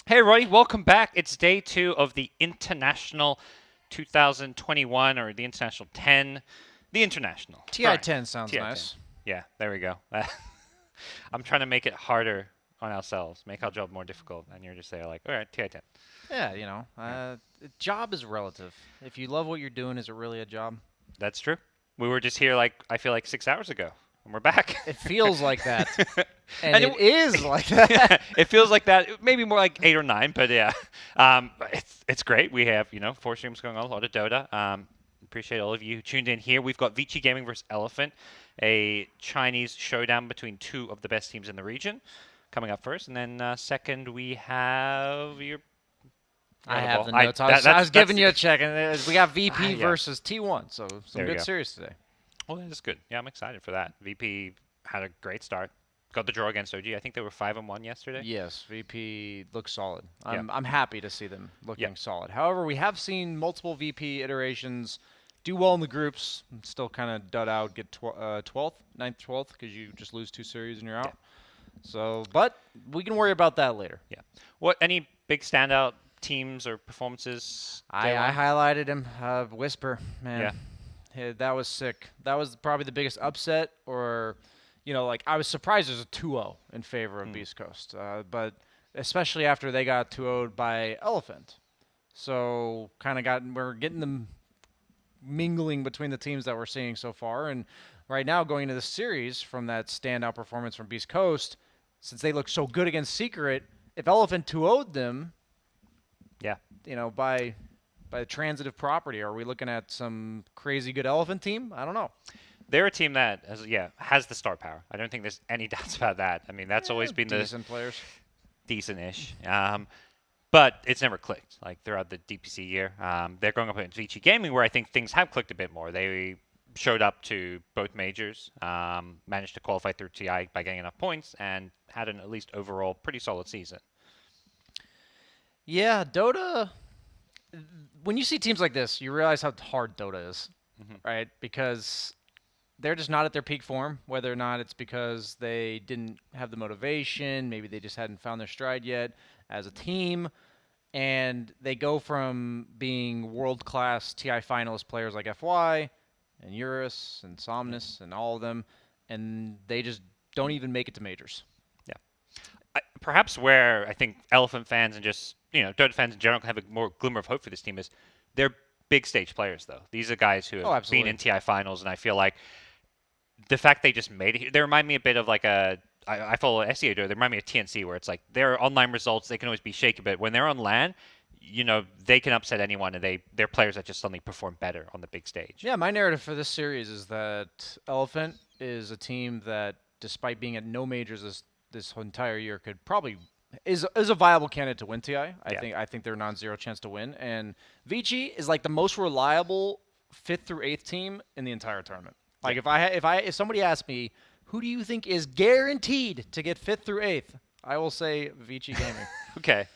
Hey, Roy, welcome back. It's day 2 of the International 2021 or the International 10. The International. All right. TI-10 sounds TI10. nice. Yeah, there we go. I'm trying to make it harder on ourselves, make our job more difficult, and you're just there like, all right, TI10. Yeah, Yeah, job is relative. If you love what you're doing, is it really a job? that's true. We were just here like, I feel like 6 hours ago, and we're back. It feels like that, and and it is like that. yeah, it feels like that. Maybe more like 8 or 9, but yeah, it's great. We have 4 streams going on, a lot of Dota. Appreciate all of you who tuned in here. We've got Vici Gaming versus Elephant, a Chinese showdown between two of the best teams in the region, coming up first, and then second we have your. I The have ball. the notes. I was That's giving you a check, and we got VP yeah. versus T1, so some There we good go. series today. Well, that's good. Yeah, I'm excited for that. VP had a great start. Got the draw against OG. I think they were 5-1 yesterday. Yes, VP looks solid. Yeah. I'm happy to see them Yeah. looking solid. However, we have seen multiple VP iterations do well in the groups, and still kind of dud out, get 12th, 9th, 12th, because you just lose 2 series and you're Yeah. out. So, but we can worry about that later. Yeah. What any big standout teams or performances? I highlighted him. Whisper, Yeah. man, that was sick. That was probably the biggest upset, or, like I was surprised there's a 2-0 in favor of Beast Coast, but especially after they got 2-0'd by Elephant. So we're getting them mingling between the teams that we're seeing so far, and right now going into the series from that standout performance from Beast Coast, since they look so good against Secret, if Elephant 2-0'd them, Yeah. by transitive property, are we looking at some crazy good Elephant team? I don't know. They're a team that has the star power. I don't think there's any doubts about that. I mean, that's always been the Decent players. decent-ish. But it's never clicked. Like throughout the DPC year, they're going up against Vici Gaming, where I think things have clicked a bit more. They showed up to both majors, managed to qualify through TI by getting enough points, and had an at least overall pretty solid season. Yeah, Dota. When you see teams like this, you realize how hard Dota is, right? Because they're just not at their peak form, whether or not it's because they didn't have the motivation, maybe they just hadn't found their stride yet as a team, and they go from being world-class TI finalist players like FY and Eurus and Somnus and all of them, and they just don't even make it to majors. Yeah. Perhaps where I think Elephant fans and just Dota fans in general have a more glimmer of hope for this team is they're big stage players though. These are guys who Oh, have been absolutely. in TI finals, and I feel like the fact they just made it, they remind me a bit of like I follow SEO, they remind me of TNC, where it's like their online results, they can always be shaky, but when they're on LAN, they can upset anyone, and they're players that just suddenly perform better on the big stage. Yeah, my narrative for this series is that Elephant is a team that, despite being at no majors this entire year, could probably is a viable candidate to win TI. I think they're non-zero chance to win, and Vici is like the most reliable 5th through 8th team in the entire tournament. Like if somebody asked me who do you think is guaranteed to get 5th through 8th, I will say Vici Gaming. Okay.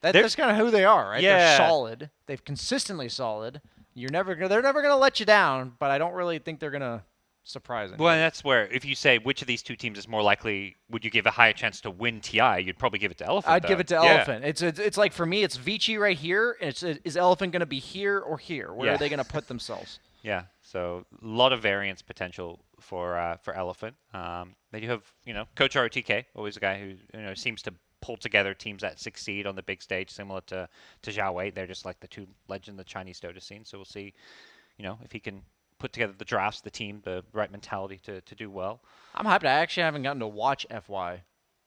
That's kind of who they are, right? Yeah. They're solid. They've consistently solid. They're never gonna let you down, but I don't really think they're gonna surprise anybody. Well, that's where if you say which of these two teams is more likely, would you give a higher chance to win TI? You'd probably give it to Elephant. I'd though. give it to Yeah. Elephant. It's like for me, it's Vici right here. And is Elephant gonna be here or here? Where Yeah. are they gonna put themselves? Yeah, so a lot of variance potential for Elephant. They do have Coach ROTK, always a guy who seems to pull together teams that succeed on the big stage, similar to Zhao Wei. They're just like the two legends of the Chinese Dota scene. So we'll see, if he can put together the drafts, the team, the right mentality to do well. I'm hyped. I actually haven't gotten to watch FY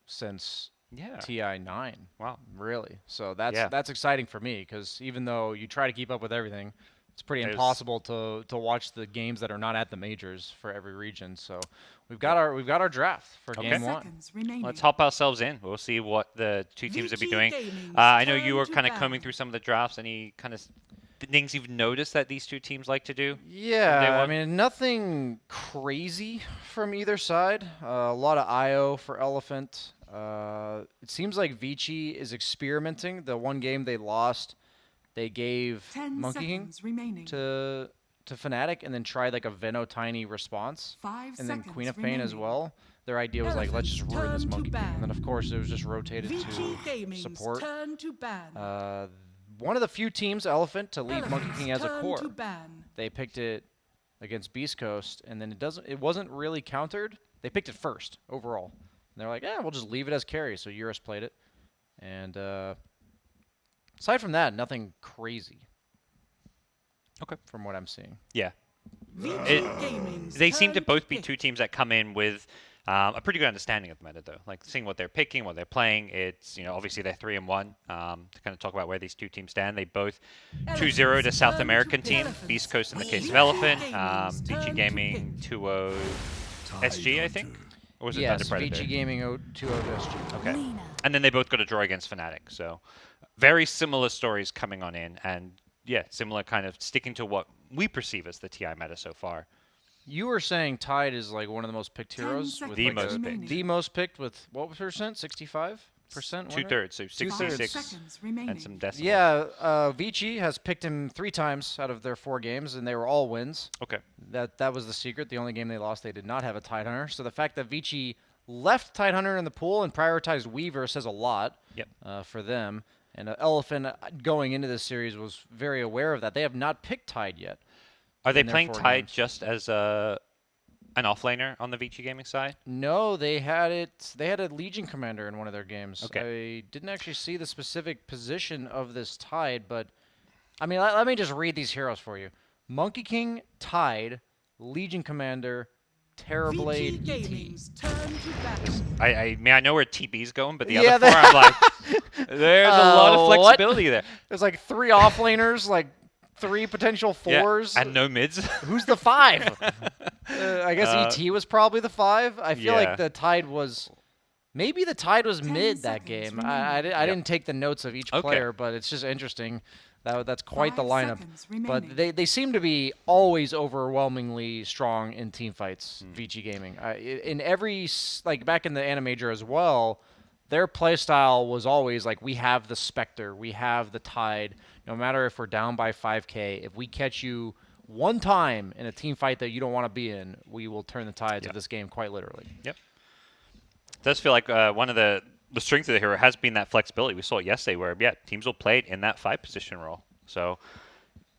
since Yeah. TI9. Wow. Really? So Yeah. that's exciting for me, because even though you try to keep up with everything, it's pretty There's- impossible to watch the games that are not at the majors for every region. So we've got our draft for Okay. game one. Seconds remaining. Let's hop ourselves in. We'll see what the two teams will be Vici doing. Gaming's I know you turn were to kind of combing ban. through some of the drafts. Any kind of things you've noticed that these two teams like to do? Day Yeah, I one? mean, nothing crazy from either side. A lot of IO for Elephant. It seems like Vici is experimenting. The one game they lost, they gave 10 Monkey King seconds remaining. to Fnatic, and then tried like a Veno Tiny response, 5 and then seconds Queen of Pain as remaining. well. their idea was like, let's just Elephants, ruin this turn to Monkey King. And then, of ban. course, it was just rotated Vici to Gaming's support. turn to ban. One of the few teams, Elephant, to leave Monkey Elephants, King as a turn core. to ban. They picked it against Beast Coast, and then it wasn't really countered. They picked it first overall. And they're like, yeah, we'll just leave it as carry. So Eurus played it. And aside from that, nothing crazy. Okay. From what I'm seeing. Yeah. Vici Gaming's They seem to turn both be pick. two teams that come in with a pretty good understanding of the meta, though. Like seeing what they're picking, what they're playing. It's obviously they're 3-1. To kind of talk about where these two teams stand, they both 2-0 to South American team, Beast Coast in the case of Elephant, Vici Gaming 2-0 SG, I think, or was it Yes, Thunder Predator? Vici Gaming 2-0 SG. Okay, and then they both got a draw against Fnatic. So very similar stories coming on in, and yeah, similar kind of sticking to what we perceive as the TI meta so far. You were saying Tide is like one of the most picked heroes. With The like most picked. The most picked with what percent? 65%? 2/3, so 66 and some decimals. Yeah, Vici has picked him 3 times out of their 4 games, and they were all wins. Okay. That was the secret. The only game they lost, they did not have a Tide Hunter. So the fact that Vici left Tide Hunter in the pool and prioritized Weaver says a lot for them. And Elephant, going into this series, was very aware of that. They have not picked Tide yet. Are they in their playing 4 Tide games. just as an offlaner on the Vici Gaming side? No, they had it. They had a Legion commander in one of their games. Okay. I didn't actually see the specific position of this Tide, but I mean, let me just read these heroes for you: Monkey King, Tide, Legion commander, Terrorblade, Vici ET. Gaming's turn to ban. I mean, I know where TB's going, but the Yeah, other 4, I'm like, there's a lot of what? flexibility there. There's like 3 offlaners, like 3 potential 4s. Yeah, and no mids. Who's the 5? I guess ET was probably the 5. I feel yeah. like the Tide was. Maybe the Tide was 10 mid that seconds game. remaining. I Yep. didn't take the notes of each Okay. player, but it's just interesting. That's quite the 5 lineup. seconds But remaining. they seem to be always overwhelmingly strong in team fights, Vici Gaming. In every, like back in the Animajor as well, their playstyle was always like, we have the Spectre, we have the Tide. No matter if we're down by 5k, if we catch you one time in a team fight that you don't want to be in, we will turn the tides of this game quite literally. Yep. It does feel like one of the strengths of the hero has been that flexibility. We saw it yesterday where, teams will play it in that 5 position role. So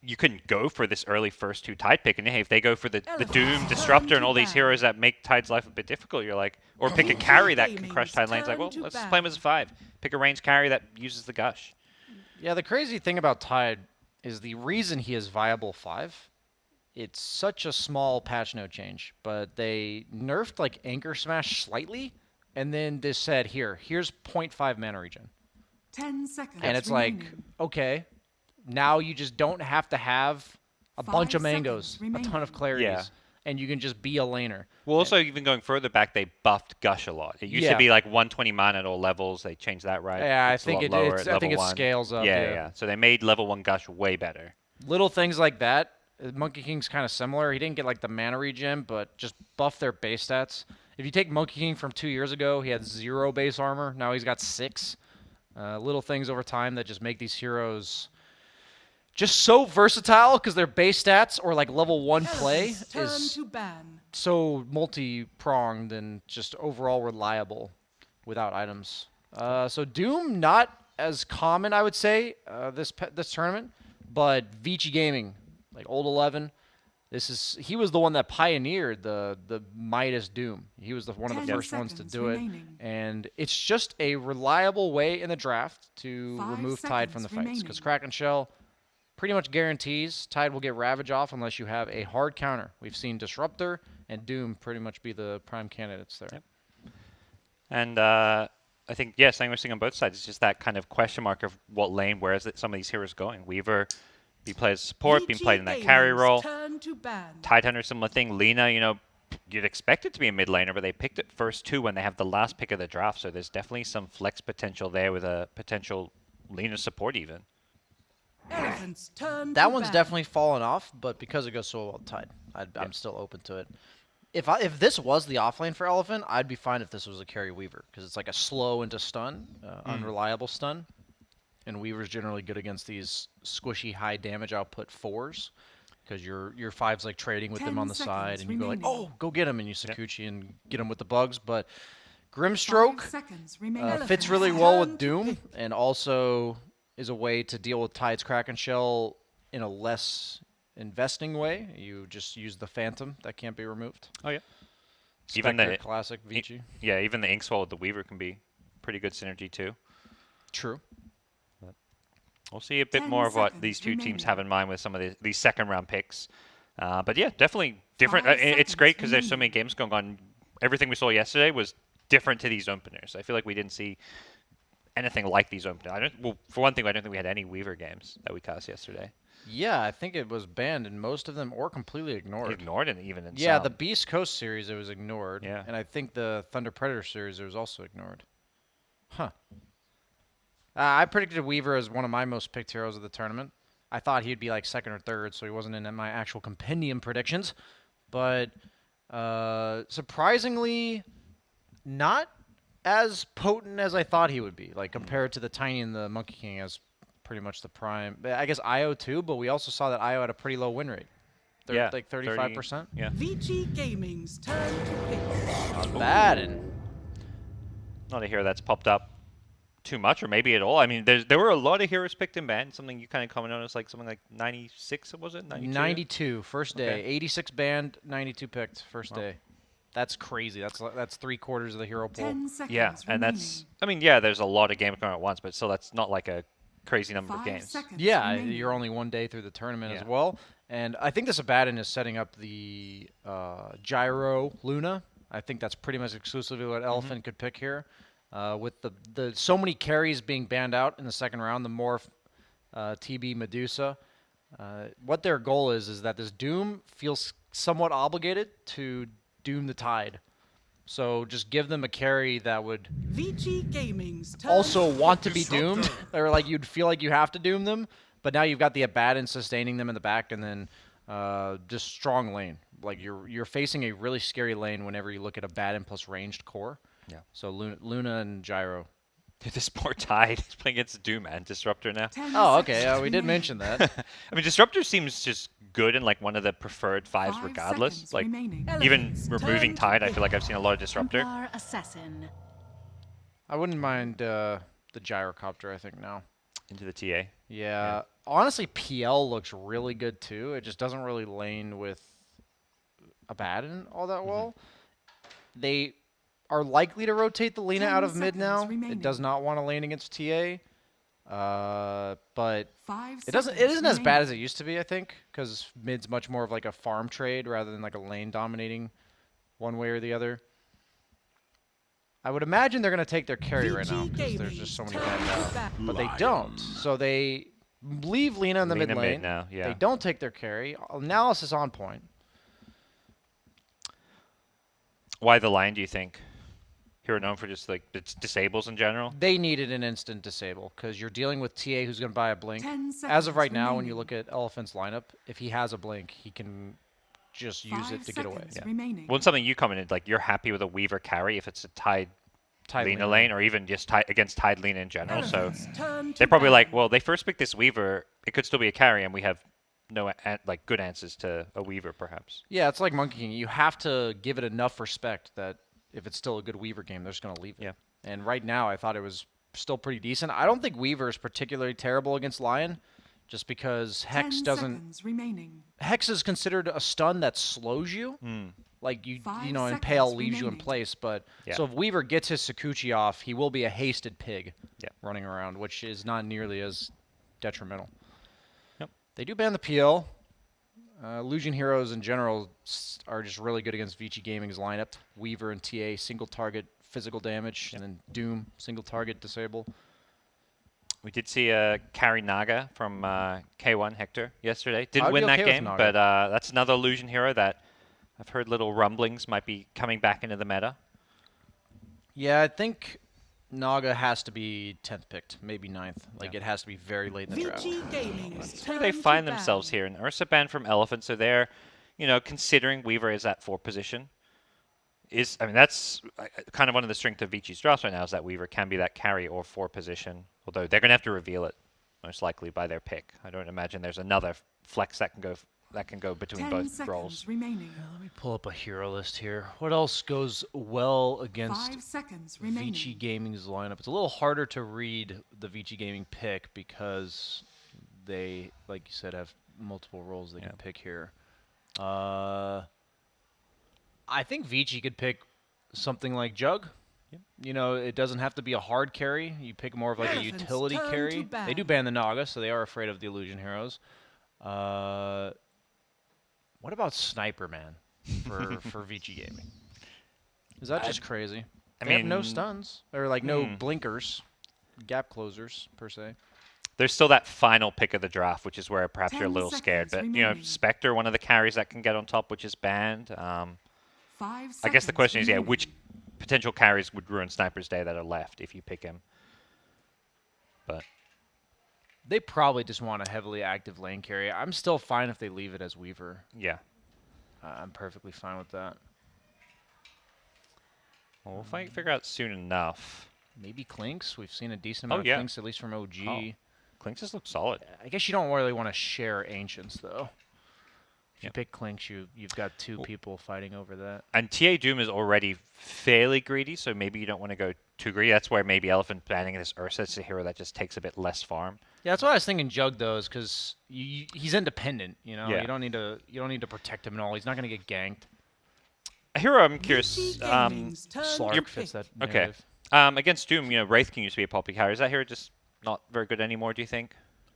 you can go for this early first 2 Tide pick, and hey, if they go for the Doom, Disruptor, and all these heroes that make Tide's life a bit difficult, you're like, or pick a carry that can crush Tide lanes, like, well, let's just play him as a 5. Pick a range carry that uses the Gush. Yeah, the crazy thing about Tide is the reason he is viable 5. It's such a small patch note change, but they nerfed like Anchor Smash slightly, and then they said, here's 0.5 mana regen. 10 seconds And it's remaining. like, okay, now you just don't have to have a 5 bunch of seconds mangoes, a ton remaining. of clarities, Yeah. and you can just be a laner. Well, also, even going further back, they buffed Gush a lot. It used to be like 120 mana at all levels. They changed that, right? Yeah, It's a lot lower at I think level it 1. scales up. Yeah. So they made level 1 Gush way better. Little things like that. Monkey King's kind of similar. He didn't get like the mana regen, but just buff their base stats. If you take Monkey King from 2 years ago, he had 0 base armor. Now he's got 6. Little things over time that just make these heroes just so versatile because their base stats or like level 1 play Elephant's turn is to ban. so multi-pronged and just overall reliable without items. So Doom, not as common, I would say, this tournament, but Vici Gaming, like Old 11, he was the one that pioneered the Midas Doom. He was one of the 10 first ones to seconds do remaining. it, and it's just a reliable way in the draft to 5 remove Tide from the seconds fights because remaining. Kraken Shell pretty much guarantees Tide will get Ravage off unless you have a hard counter. We've seen Disruptor and Doom pretty much be the prime candidates there. Yep. And I think, same we're seeing on both sides. It's just that kind of question mark of what lane, where is it some of these heroes going? Weaver, be played as support, being Vici played in that carry Gaming's role. turn to ban. Tidehunter, similar thing. Lina, you'd expect it to be a mid laner, but they picked it first 2 when they have the last pick of the draft. So there's definitely some flex potential there with a potential Lina support even. Elephant's turn That to one's ban. definitely fallen off, but because it goes so well with Tide, I'm still open to it. If this was the offlane for Elephant, I'd be fine if this was a carry Weaver because it's like a slow into stun, unreliable stun, and Weaver's generally good against these squishy high damage output 4s. because your five's like trading with them 10 on the side, seconds and you go like, remaining. oh, go get him, and you Sakuchi and get him with the bugs. But 5 Grimstroke seconds remaining. fits Elephants really well turn with to Doom, pick. and also is a way to deal with Tide's Kraken Shell in a less investing way. You just use the Phantom that can't be removed. Oh yeah. Even Spectre the classic Vici. yeah, even the Inkswell with the Weaver can be pretty good synergy too. True. We'll see a bit 10 more of what these seconds two teams remaining. have in mind with some of these second round picks. But yeah, definitely different. 5 It's great because there's so seconds many games going on. Everything we saw yesterday was different to these openers. I feel like we didn't see anything like these openers. Well, for one thing, I don't think we had any Weaver games that we cast yesterday. Yeah, I think it was banned in most of them or completely ignored. Ignored it even in Yeah, some. the Beast Coast series it was ignored. Yeah. And I think the Thunder Predator series it was also ignored. Huh. I predicted Weaver as one of my most picked heroes of the tournament. I thought he'd be like second or third, so he wasn't in my actual compendium predictions. But surprisingly, not as potent as I thought he would be. Like compared to the Tiny and the Monkey King as pretty much the prime. I guess IO too, but we also saw that IO had a pretty low win rate. Yeah, Like 35%. Yeah. Vici Gaming's turn to pick. Not bad. And Not a hero that's popped up too much, or maybe at all. I mean, there were a lot of heroes picked in banned. Something you kind of commented on is like something like 96, was it? 92? 92 first day. Okay. 86 banned, 92 picked first Wow. day. That's crazy. That's 3/4 of the hero pool. 10 seconds Yeah, remaining. and that's, I mean, yeah, there's a lot of games going at once, but still, that's not like a crazy number of 5 games. seconds Yeah, remaining. you're only one day through the tournament as Yeah. well. And I think this Abaddon is setting up the Gyro Luna. I think that's pretty much exclusively what Elephant could pick here. With the so many carries being banned out in the second round, the Morph, TB, Medusa. What their goal is that this Doom feels somewhat obligated to Doom the Tide. So just give them a carry that would Vici Gaming's turn also to want to pick. be doomed, or like you'd feel like you have to doom them, but now you've got the Abaddon sustaining them in the back, and then just strong lane. Like you're facing a really scary lane whenever you look at Abaddon plus ranged core. Yeah. So Luna and Gyro. Dude, this poor Tide is playing against Doom, man. Disruptor now. 10 Oh, okay. seconds We did remaining. mention that. I mean, Disruptor seems just good in like one of the preferred fives 5 regardless. seconds Like, remaining. even Elephants removing turn to Tide, I pick. feel like I've seen a lot of Disruptor. Templar Assassin. I wouldn't mind the Gyrocopter. I think now. Into the TA. Yeah. Honestly, PL looks really good too. It just doesn't really lane with Abaddon all that well. They are likely to rotate the Lena 10 out of mid seconds now. remaining. It does not want to lane against TA. But 5 it doesn't. It seconds isn't as bad remaining. as it used to be, I think, because mid's much more of like a farm trade rather than like a lane dominating one way or the other. I would imagine they're gonna take their carry right now Vici because there's just so many Gaming's bad turn now. to back. But they don't. So they leave Lena in the Lena mid mid lane. now, yeah. They don't take their carry. Analysis on point. Why the line, do you think? Hero known for just like disables in general? They needed an instant disable because you're dealing with TA who's going to buy a blink. 10 As of seconds right now, when you remaining. look at Elephant's lineup, if he has a blink, he can just use 5 it to get away. seconds remaining. Well, and something you commented, like you're happy with a Weaver carry if it's a Tide Tide Lena Lena. lane, or even just against Tide Lena in general. So Elephants turn to they're probably back. like, well, they first picked this Weaver. It could still be a carry, and we have no like good answers to a Weaver, perhaps. Yeah, it's like Monkey King. You have to give it enough respect that if it's still a good Weaver game, they're just going to leave it. Yeah. And right now, I thought it was still pretty decent. I don't think Weaver is particularly terrible against Lion, just because 10 Hex doesn't. seconds remaining. Hex is considered a stun that slows you. Like you 5 know, seconds Impale leaves you in remaining. place. But Yeah. so if Weaver gets his Sakuchi off, he will be a hasted pig Yeah. running around, which is not nearly as detrimental. Yep. They do ban the PL. Illusion heroes in general are just really good against Vici Gaming's lineup. Weaver and TA, single target physical damage, and then Doom, single target disable. We did see carry Naga from K1 Hector yesterday. Didn't I'd be win okay that with game, Naga. but that's another illusion hero that I've heard little rumblings might be coming back into the meta. Yeah, I think Naga has to be 10th picked, maybe 9th. Like it has to be very late in the draft. Vici Gaming's That's where turn they to find ban. themselves here. And Ursa banned from Elephant, so they're, considering Weaver is at 4 position. That's kind of one of the strengths of Vici's drafts right now is that Weaver can be that carry or 4 position. Although they're going to have to reveal it most likely by their pick. I don't imagine there's another flex that can go that can go between 10 both seconds roles. remaining. Let me pull up a hero list here. What else goes well 5 against seconds remaining. Vici Gaming's lineup? It's a little harder to read the Vici Gaming pick because they, like you said, have multiple roles they can pick here. I think Vici could pick something like Jug. You know, it doesn't have to be a hard carry. You pick more of like a Elephants utility turn to carry. ban. They do ban the Naga, so they are afraid of the illusion heroes. What about Sniper Man for Vici Gaming? Is that just crazy? They have no mean, stuns or like no blinkers, gap closers per se. There's still that final pick of the draft, which is where perhaps you're a 10 little scared. seconds But, remaining. Spectre, one of the carries that can get on top, which is banned. 5 seconds I guess the question is, remaining. which potential carries would ruin Sniper's day that are left if you pick him? But They probably just want a heavily active lane carry. I'm still fine if they leave it as Weaver. yeah, I'm perfectly fine with that. well, we'll figure out soon enough. Maybe Clinks. We've seen a decent amount yeah. of Clinks, at least from OG. Oh. Clinks just looks solid. I guess you don't really want to share Ancients, though. If you Yep. pick Clinks, you've got two people fighting over that. And TA Doom is already fairly greedy, so maybe you don't want to go too greedy. That's where maybe Elephant banning this Ursa is a hero that just takes a bit less farm. Yeah, that's what I was thinking. Jug though, is because he's independent. You know, Yeah. you don't need to protect him at all. He's not going to get ganked. A hero I'm curious. Vici Gaming's turn to Slark pick. fits that Okay. narrative. Against Doom, Wraith King used to be a popular carry. Is that hero just not very good anymore, do you think?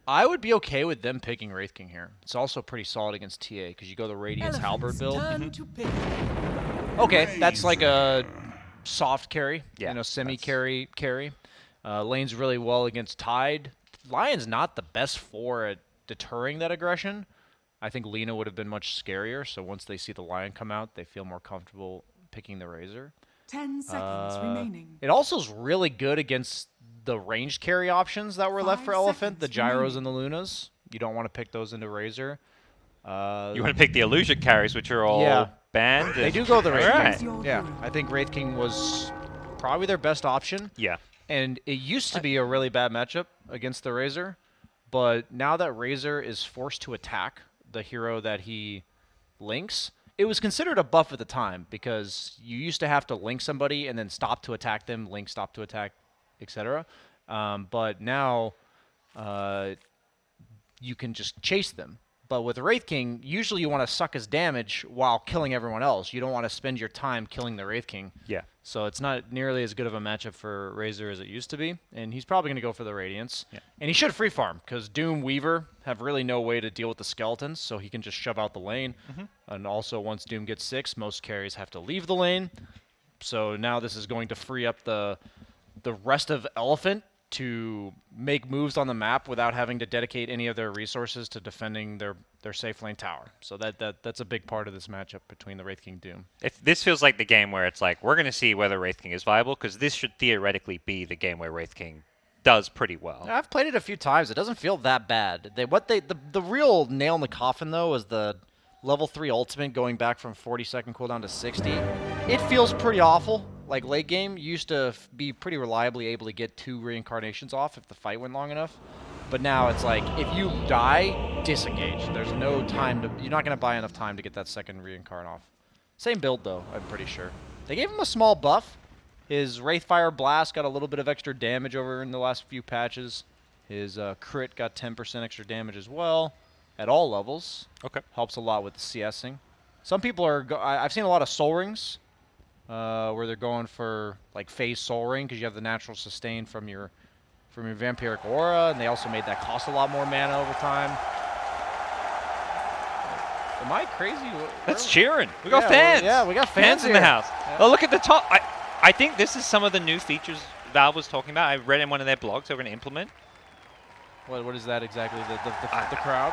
I would be okay with them picking Wraith King here. It's also pretty solid against TA because you go the Radiance Halberd Elephants build. turn to pick. Okay, that's like a soft carry, Yeah, semi-carry carry. Lanes really well against Tide. Lion's not the best for at deterring that aggression. I think Lina would have been much scarier, so once they see the Lion come out, they feel more comfortable picking the Razor. 10 seconds remaining. It also is really good against the ranged carry options that were left 5 for Elephant, the seconds Gyros remaining. and the Lunas. You don't want to pick those into Razor. You want to pick the illusion carries, which are all Yeah. banned. They do go the Wraith Alright. King. Yeah, I think Wraith King was probably their best option. Yeah. And it used to be a really bad matchup against the Razor, but now that Razor is forced to attack the hero that he links, it was considered a buff at the time because you used to have to link somebody and then stop to attack them, link, stop to attack, etc. But now you can just chase them. But with Wraith King, usually you want to suck his damage while killing everyone else. You don't want to spend your time killing the Wraith King. Yeah. So it's not nearly as good of a matchup for Razor as it used to be, and he's probably going to go for the Radiance. Yeah. And he should free farm, because Doom, Weaver have really no way to deal with the skeletons, so he can just shove out the lane. And also, once Doom gets 6, most carries have to leave the lane. So now this is going to free up the rest of Elephant to make moves on the map without having to dedicate any of their resources to defending their safe lane tower. So that's a big part of this matchup between the Wraith King Doom. If this feels like the game where it's like, we're going to see whether Wraith King is viable, because this should theoretically be the game where Wraith King does pretty well. I've played it a few times. It doesn't feel that bad. The real nail in the coffin though is the level 3 ultimate going back from 40-second cooldown to 60. It feels pretty awful. Like late game, you used to be pretty reliably able to get 2 reincarnations off if the fight went long enough. But now it's like, if you die, disengage. There's no time to... You're not going to buy enough time to get that second reincarn off. Same build, though, I'm pretty sure. They gave him a small buff. His Wraithfire Blast got a little bit of extra damage over in the last few patches. His crit got 10% extra damage as well at all levels. Okay. Helps a lot with the CSing. Some people are... I've seen a lot of Soul Rings where they're going for like phase Soul Ring because you have the natural sustain from your Vampiric Aura, and they also made that cost a lot more mana over time. Am I crazy? That's cheering. We got Yeah, fans. yeah, we got fans in the here. house. Yeah. Oh, look at the top. I think this is some of the new features Valve was talking about. I read in one of their blogs they're going to implement. What is that exactly? The crowd?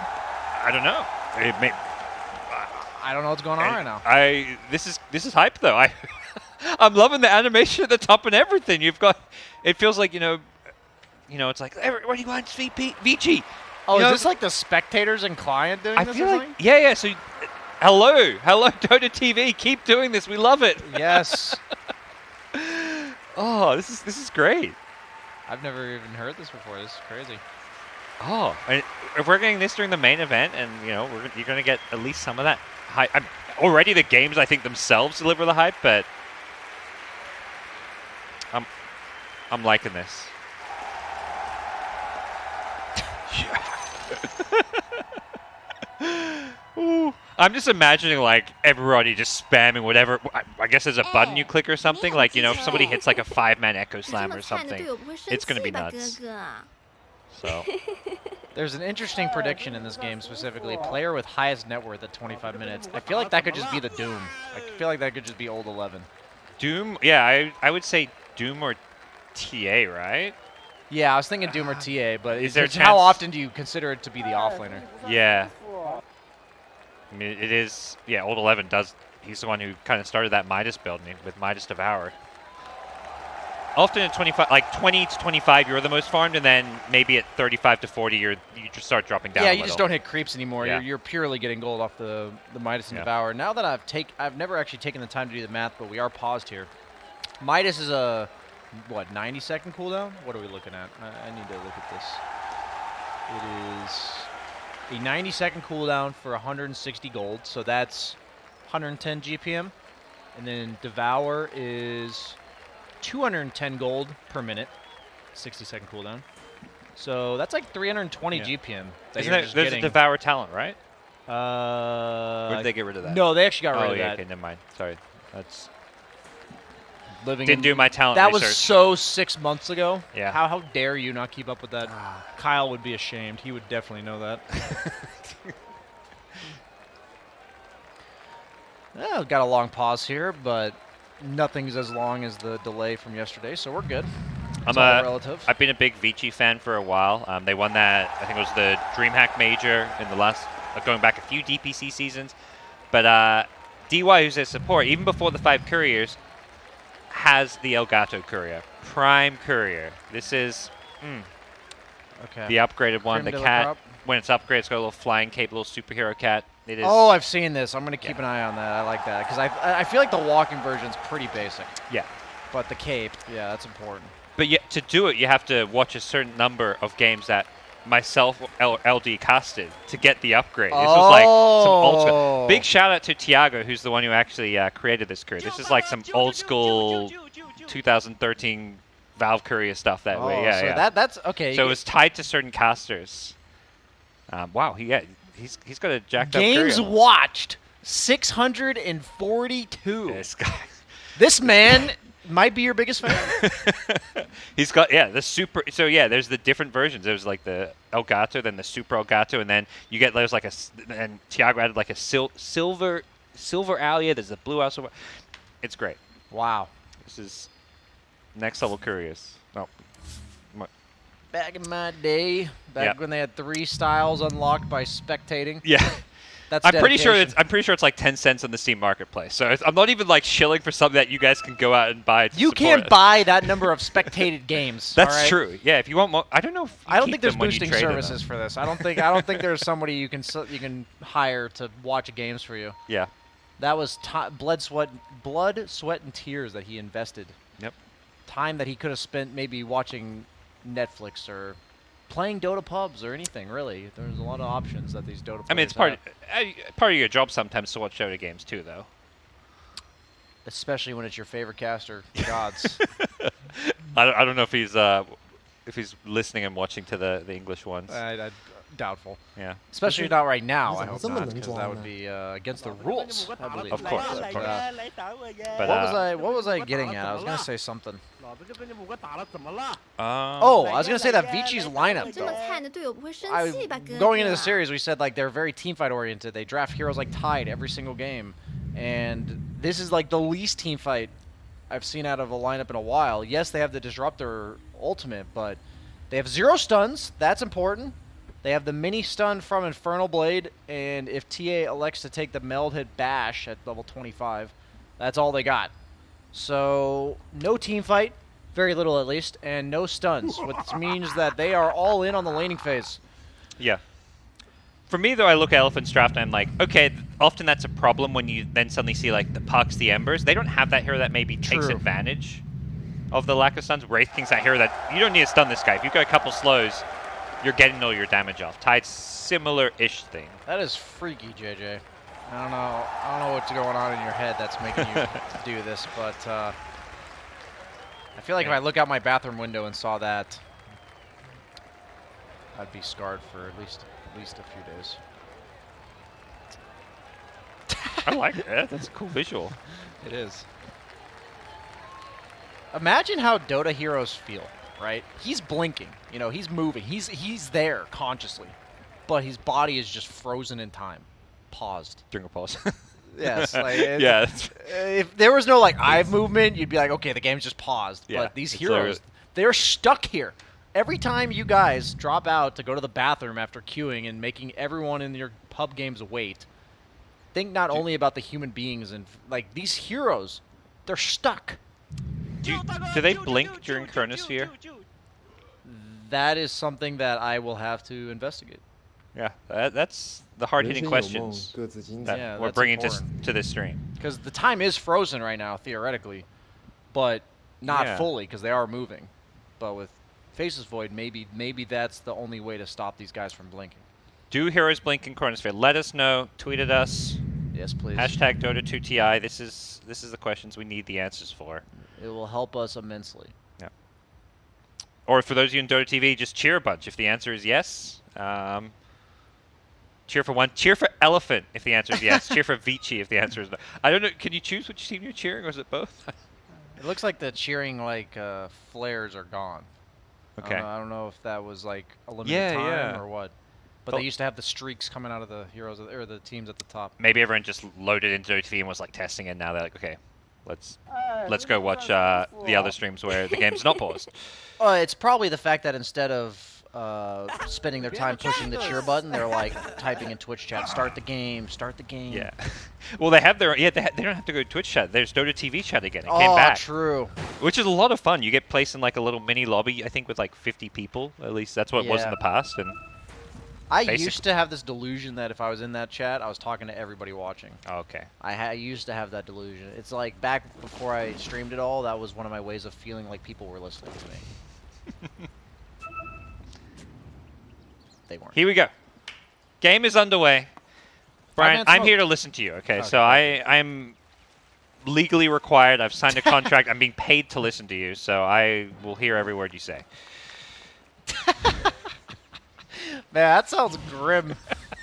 I don't know. It may, I don't know what's going on right now. This is hype though. I'm loving the animation at the top and everything. You've got. It feels like it's like everybody wants Vici. Oh, You know, is this like the spectators and client doing I this feel or like something? yeah. So, hello Dota TV. Keep doing this. We love it. Yes. Oh, this is great. I've never even heard this before. This is crazy. Oh, and if we're getting this during the main event, and you know you're going to get at least some of that hype. Already the games I think themselves deliver the hype, but I'm liking this. Ooh. I'm just imagining like everybody just spamming whatever. I guess there's a button you click or something. Like you know, if somebody hits like a 5-man echo slam or something, it's gonna be nuts. So There's an interesting prediction in this game, specifically player with highest net worth at 25 minutes. I feel like that could just be the Doom. I feel like that could just be old 11. Doom, yeah, I would say Doom or TA, right? Yeah, I was thinking Doom or TA, but Is there a how chance- often do you consider it to be the offlaner? Yeah. I mean, it is. Yeah, old 11 does. He's the one who kind of started that Midas build with Midas Devour. Often at 25, like 20 to 25, you're the most farmed, and then maybe at 35 to 40, you just start dropping down. Yeah, a you just little. don't hit creeps anymore. Yeah. You're purely getting gold off the Midas and Devour. Now that I've never actually taken the time to do the math, but we are paused here. Midas is a 90-second cooldown? What are we looking at? I need to look at this. It is a 90-second cooldown for 160 gold, so that's 110 GPM. And then Devour is 210 gold per minute, 60-second cooldown. So that's like 320 GPM. That Isn't you're there, just there's getting. a Devour talent, right? Or Or did they get rid of that? No, they actually got rid Oh of yeah, that. okay, never mind. Sorry, that's Living didn't in- do my talent That research. was so 6 months ago. Yeah. How dare you not keep up with that? Kyle would be ashamed. He would definitely know that. Well, got a long pause here, but nothing's as long as the delay from yesterday, so we're good. It's all relative. I've been a big Vici fan for a while. They won that, I think it was the DreamHack Major in the last, going back a few DPC seasons. But DY, who's their support, even before the 5 couriers, has the Elgato courier. Prime courier. This is Okay. the upgraded one. Creme The de la cat, crop. when it's upgraded, it's got a little flying cape, little superhero cat. It is. Oh, I've seen this. I'm going to keep an eye on that. I like that because I feel like the walking version's pretty basic, Yeah. but the cape, yeah, that's important. But yet, to do it, you have to watch a certain number of games that myself LD casted to get the upgrade. This was like some old school. Big shout out to Tiago, who's the one who actually created this courier. This is like some old school 2013 Valve courier stuff that way. Yeah, so yeah. that's okay. So it was tied to certain casters. Wow, he's got a jacked up Games courier. watched 642. This guy. This man might be your biggest fan. He's got, the super. So, yeah, there's the different versions. There's like the Elgato, then the Super Elgato, and then you get, there's like and Tiago added like a silver Alia. There's the blue also. It's great. Wow. This is next level curious. Oh. Back in my day, Yep. when they had 3 styles unlocked by spectating. Yeah. That's I'm pretty sure dedication. it's like 10 cents on the Steam Marketplace. So I'm not even like shilling for something that you guys can go out and buy. To You support can't it. buy that number of spectated games. That's all right? true. Yeah, if you want more, I don't know. If you I don't keep think there's them when you boosting trade them. services for this. I don't think there's somebody you can hire to watch games for you. Yeah. That was blood, sweat, and tears that he invested. Yep. Time that he could have spent maybe watching Netflix or playing Dota pubs or anything, really. There's a lot of options that these Dota players I mean, it's part of your job sometimes to watch Dota games too, though. especially when it's your favorite caster, gods. I don't know if he's listening and watching to the English ones. Doubtful. Yeah. Especially not right now, I hope 这么 not, 能 because 装 that would 呢 be against the rules, I believe. Of course, of course. But What was I getting at? I was going to say something. I Oh, I was going to say that Vici's lineup, 这么 though. 菜的队友不会生 I, 气吧，哥哥？ going into the series, we said like they're very teamfight oriented. They draft heroes like Tide every single game, and this is like the least teamfight I've seen out of a lineup in a while. Yes, they have the Disruptor ultimate, but they have 0 stuns. That's important. They have the mini stun from Infernal Blade, and if TA elects to take the Meld Hit Bash at level 25, that's all they got. So no team fight, very little at least, and no stuns, which means that they are all in on the laning phase. Yeah. For me, though, I look at Elephant's draft and I'm like, okay, often that's a problem when you then suddenly see like the Pucks, the Embers. They don't have that hero that maybe takes True. advantage of the lack of stuns. Wraith King's that hero that you don't need to stun this guy. If you've got a couple slows, you're getting all your damage off. Tide's similar-ish thing. That is freaky, JJ. I don't know what's going on in your head that's making you do this, but I feel like if I look out my bathroom window and saw that, I'd be scarred for at least a few days. I like that. That's a cool visual. It is. Imagine how Dota heroes feel, right? He's blinking, you know, he's moving, he's there consciously, but his body is just frozen in time, paused. During a pause. Yes, like Yeah. if there was no like eye movement, you'd be like, okay, the game's just paused. Yeah, But these it's heroes, they're stuck here. Every time you guys drop out to go to the bathroom after queuing and making everyone in your pub games wait, think not only about the human beings and like these heroes, they're stuck. Do they blink during Chronosphere? That is something that I will have to investigate. Yeah, that's the hard-hitting 人生有梦 questions 各自精 that 彩。 Yeah, we're that's bringing important. to this stream. Because the time is frozen right now, theoretically, but not Yeah. fully because they are moving. But with Faces Void, maybe that's the only way to stop these guys from blinking. Do heroes blink in Chronosphere? Let us know. Tweet at us. Yes, please. Hashtag Dota2TI. This is the questions we need the answers for. It will help us immensely. Yeah. Or for those of you in Dota TV, just cheer a bunch if the answer is yes. Cheer for one. Cheer for Elephant if the answer is yes. Cheer for Vici if the answer is no. I don't know. Can you choose which team you're cheering, or is it both? It looks like the cheering flares are gone. Okay. I don't know if that was like a limited Yeah, time yeah. or what. But But- they used to have the streaks coming out of the heroes or the teams at the top. Maybe everyone just loaded into Dota TV and was like testing it. Now they're like, okay, let's go watch the other streams where the game's not paused. It's probably the fact that instead of spending their time pushing the cheer button, they're like typing in Twitch chat, start the game, start the game. Yeah. Well, they have their they don't have to go to Twitch chat. There's Dota TV chat again. It Oh, came back, true. which is a lot of fun. You get placed in like a little mini lobby. I think with like 50 people. At least that's what it was in Yeah. the past. And I Basic- used to have this delusion that if I was in that chat, I was talking to everybody watching. okay. I used to have that delusion. It's like back before I streamed it all, that was one of my ways of feeling like people were listening to me. They weren't. Here we go. Game is underway. Brian, minutes I'm smoke. here to listen to you. Okay, Okay. so I'm legally required. I've signed a contract. I'm being paid to listen to you, so I will hear every word you say. Man, that sounds grim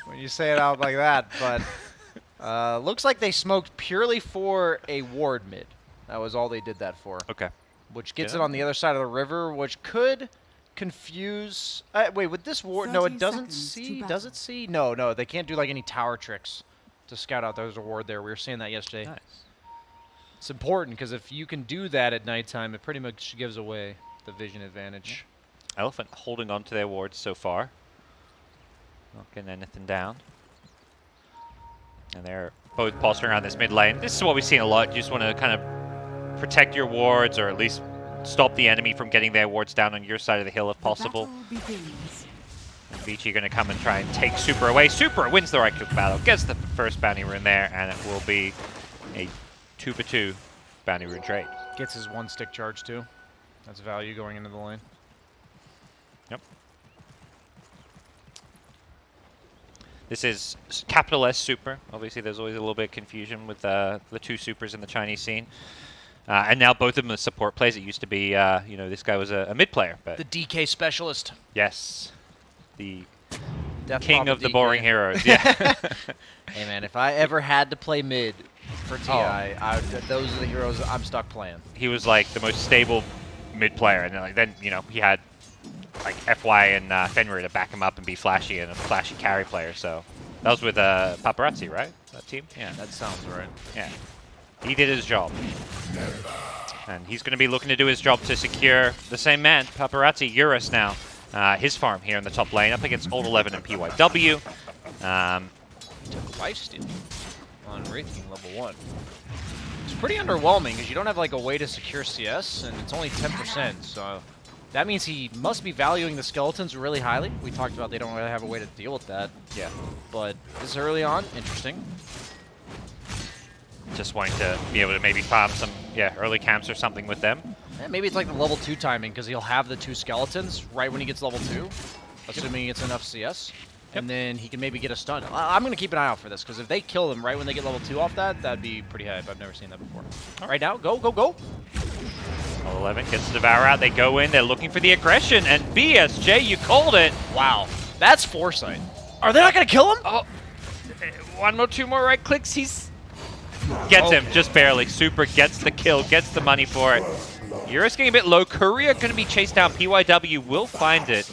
when you say it out like that, but looks like they smoked purely for a ward mid. That was all they did that for. Okay. Which gets Yeah. it on the other side of the river, which could confuse... wait, with this ward... No, it 30 doesn't seconds to see... battle. Does it see? No, they can't do like any tower tricks to scout out there's a ward there. We were saying that yesterday. Nice. It's important because if you can do that at nighttime, it pretty much gives away the vision advantage. Elephant holding on to their wards so far. Not getting anything down. And they're both pulsing around this mid lane. This is what we've seen a lot. You just want to kind of protect your wards, or at least stop the enemy from getting their wards down on your side of the hill if possible. The battle begins. And Vici going to come and try and take Super away. Super wins the right click battle, gets the first bounty rune there, and it will be a 2-for-2 bounty rune trade. Gets his one stick charge too. That's value going into the lane. Yep. This is capital S Super. Obviously, there's always a little bit of confusion with the two supers in the Chinese scene. And now both of them are support plays. It used to be, this guy was a mid player, but The DK specialist. yes, the Death king Papa of the DK. boring heroes. Yeah. Hey man, if I ever had to play mid for TI, those are the heroes I'm stuck playing. He was like the most stable mid player, and then he had like FY and Fenrir to back him up and be flashy and a flashy carry player. So that was with Paparazzi, right? That team. Yeah. That sounds right. Yeah. He did his job. And he's going to be looking to do his job to secure the same man, Paparazzi, Eurus now. His farm here in the top lane up against Old 11 and PYW. Took life steal on Wraith King level 1. It's pretty underwhelming because you don't have like a way to secure CS and it's only 10%, so that means he must be valuing the skeletons really highly. We talked about they don't really have a way to deal with that, Yeah. but this early on, interesting. Just wanting to be able to maybe farm some early camps or something with them. Maybe it's like the level 2 timing because he'll have the 2 skeletons right when he gets level 2. assuming it's enough CS. And then he can maybe get a stun. I'm going to keep an eye out for this, because if they kill them right when they get level 2 off that, that'd be pretty hype. I've never seen that before. All right, now, go, go, go. 11 gets the Devour out. They go in. They're looking for the aggression. And BSJ, you called it. Wow. That's foresight. Are they not going to kill him? Oh, one more, two more right clicks. He's gets him just barely. Super gets the kill, gets the money for it. Eurus getting a bit low. Courier going to be chased down. PYW will find it.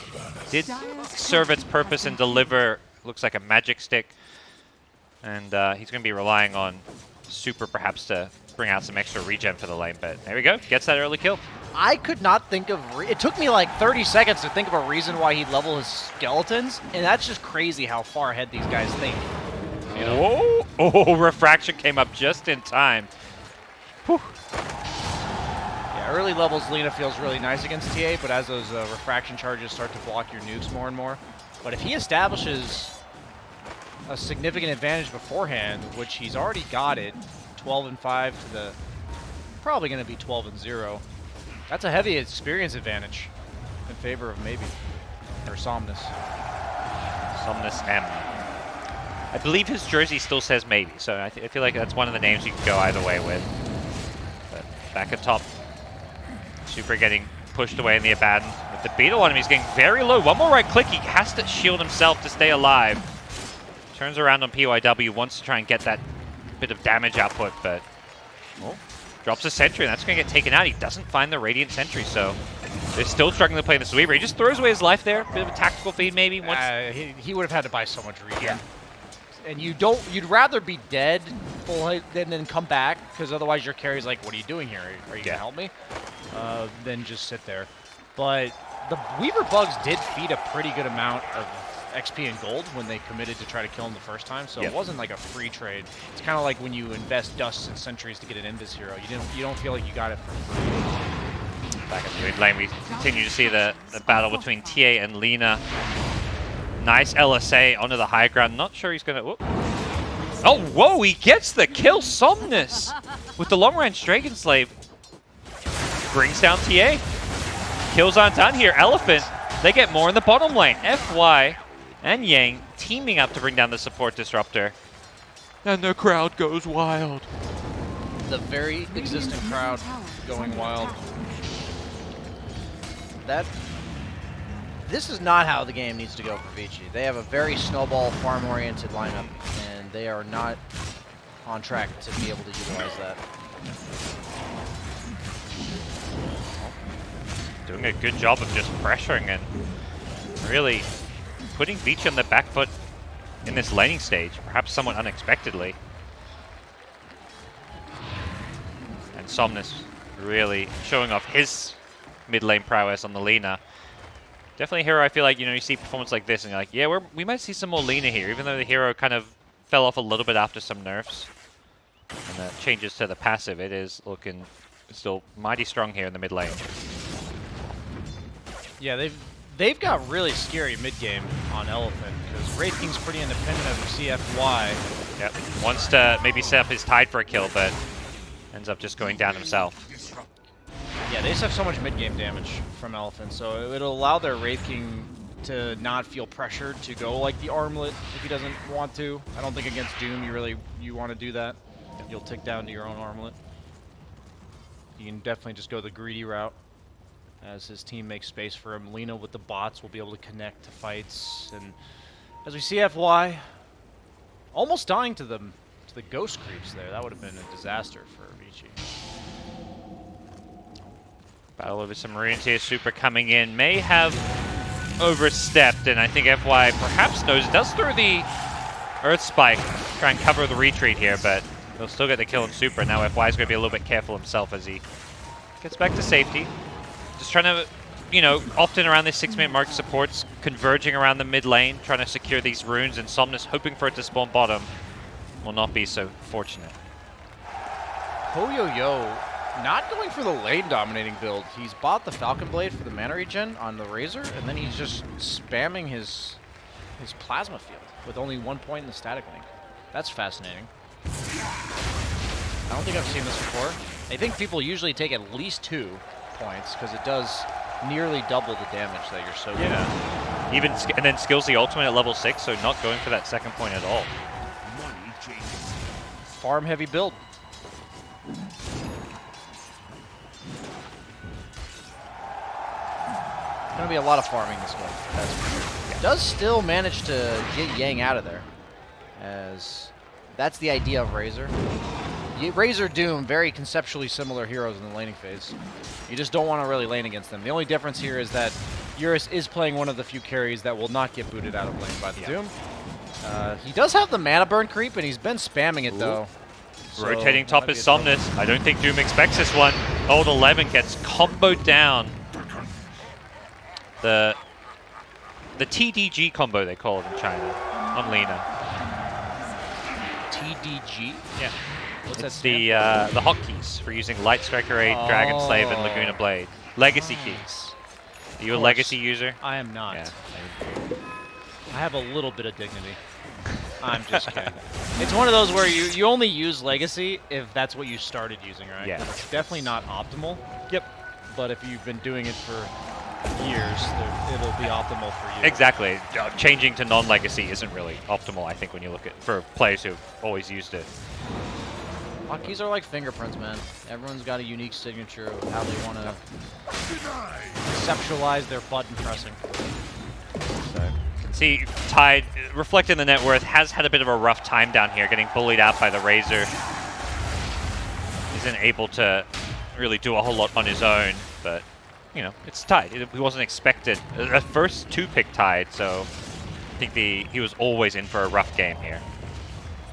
Did serve its purpose and deliver, looks like a magic stick. And he's going to be relying on Super perhaps to bring out some extra regen for the lane. But there we go. Gets that early kill. I could not think of... it took me like 30 seconds to think of a reason why he'd level his skeletons. And that's just crazy how far ahead these guys think. You know? Whoa! Oh, Refraction came up just in time. Whew. Yeah, early levels Lina feels really nice against TA, but as those refraction charges start to block your nukes more and more. But if he establishes a significant advantage beforehand, which he's already got it, 12-5 to the... probably going to be 12-0. That's a heavy experience advantage in favor of maybe. Or Somnus. Somnus M. I believe his jersey still says maybe, so I feel like that's one of the names you can go either way with. But back at top, Super getting pushed away in the Abaddon. With the Beetle on him, he's getting very low. One more right click, he has to shield himself to stay alive. Turns around on PYW, wants to try and get that bit of damage output, but drops a Sentry, and that's going to get taken out. He doesn't find the Radiant Sentry, so they're still struggling to play in the sweeper. He just throws away his life there. Bit of a tactical feed, maybe. He would have had to buy so much regen. Yeah. And you'd rather be dead full and then come back, because otherwise your carry's like, what are you doing here? Are you going to help me? Than just sit there. But the Weaver Bugs did feed a pretty good amount of XP and gold when they committed to try to kill him the first time, so it wasn't like a free trade. It's kind of like when you invest dusts and sentries to get an Invis hero. You don't feel like you got it for free. Back at the mid lane, we continue to see the battle between TA and Lina. Nice LSA onto the high ground. Not sure he's going to... Oh, whoa, he gets the kill. Somnus with the long-range Dragon Slave. Brings down TA. Kills aren't done here. Elephant, they get more in the bottom lane. FY and Yang teaming up to bring down the support disruptor. And the crowd goes wild. The very existing crowd going wild. This is not how the game needs to go for Vici. They have a very snowball, farm-oriented lineup, and they are not on track to be able to utilize that. Doing a good job of just pressuring and really putting Vici on the back foot in this laning stage, perhaps somewhat unexpectedly. And Somnus really showing off his mid lane prowess on the Lina. Definitely a hero I feel like, you see performance like this and you're like, yeah, we might see some more Lina here, even though the hero kind of fell off a little bit after some nerfs. And the changes to the passive, it is looking still mighty strong here in the mid lane. Yeah, they've got really scary mid game on Elephant, because Wraith King's pretty independent of CFY. Yep, wants to maybe set up his Tide for a kill, but ends up just going down himself. Yeah, they just have so much mid-game damage from Elephant, so it'll allow their Wraith King to not feel pressured to go like the Armlet if he doesn't want to. I don't think against Doom you want to do that. You'll tick down to your own Armlet. You can definitely just go the greedy route as his team makes space for him. Lina with the bots will be able to connect to fights, and as we see FY almost dying to the ghost creeps there. That would have been a disaster for Vici. Battle over some runes here. Super coming in. May have overstepped, and I think FY perhaps knows. Does throw the Earth Spike, try and cover the retreat here, but they'll still get the kill on Super. Now FY is going to be a little bit careful himself as he gets back to safety. Just trying to, often around this 6-minute mark, supports converging around the mid lane, trying to secure these runes, and Somnus hoping for it to spawn bottom. Will not be so fortunate. Ho-Yo-Yo not going for the lane dominating build. He's bought the Falcon Blade for the mana regen on the Razor, and then he's just spamming his plasma field with only 1 point in the static link. That's fascinating. I don't think I've seen this before. I think people usually take at least 2 points because it does nearly double the damage that you're soaking. Yeah. And then skills the ultimate at level 6, so not going for that second point at all. Farm heavy build. Gonna be a lot of farming this one. That's for sure. Yeah. Does still manage to get Yang out of there, as that's the idea of Razor. Razor, Doom, very conceptually similar heroes in the laning phase. You just don't want to really lane against them. The only difference here is that Eurus is playing one of the few carries that will not get booted out of lane by the Doom. He does have the mana burn creep, and he's been spamming it though. So rotating top is Somnus. I don't think Doom expects this one. Old 11 gets comboed down. The TDG combo, they call it in China, on Lina. TDG? Yeah. What's It's that the hotkeys for using Light Striker 8, Dragon Slave, and Laguna Blade. Legacy keys. Are you a Legacy user? I am not. Yeah. I have a little bit of dignity. I'm just kidding. It's one of those where you only use Legacy if that's what you started using, right? Yeah. 'Cause it's definitely not optimal. Yep. But if you've been doing it for years, it'll be optimal for you. Exactly. Changing to non-Legacy isn't really optimal, I think, when you look at for players who've always used it. Hotkeys are like fingerprints, man. Everyone's got a unique signature of how they want to conceptualize their button pressing. So, you can see Tide, reflecting the net worth, has had a bit of a rough time down here, getting bullied out by the Razor. Isn't able to really do a whole lot on his own, but, you know, it's Tide. He wasn't expected. A first 2-pick Tide, so I think he was always in for a rough game here.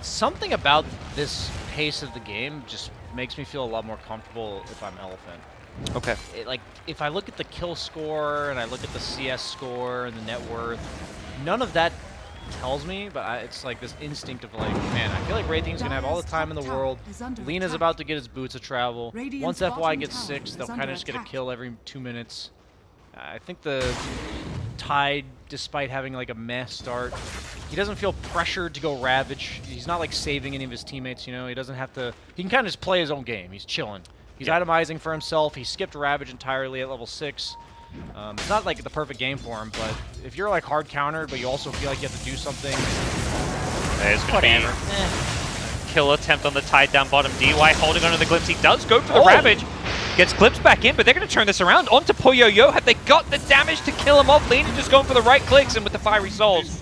Something about this pace of the game just makes me feel a lot more comfortable if I'm Elephant. Okay. Like, if I look at the kill score and I look at the CS score and the net worth, none of that tells me, but it's like this instinct of like, man, I feel like Raytheon's going to have all the time in the world. Lina's about to get his boots of travel. Once FY gets 6, they'll kind of just get a kill every 2 minutes. I think the Tide, despite having like a meh start, he doesn't feel pressured to go Ravage. He's not like saving any of his teammates, you know. He doesn't have to. He can kind of just play his own game. He's chilling. He's itemizing for himself. He skipped Ravage entirely at level 6. It's not like the perfect game for him, but if you're like hard countered, but you also feel like you have to do something, There's going to be kill attempt on the Tide down bottom. DY holding onto the Glimpse. He does go for the Ravage. Gets Glimpse back in, but they're going to turn this around onto Poyo-Yo. Have they got the damage to kill him off? Lina just going for the right clicks, and with the Fiery Souls,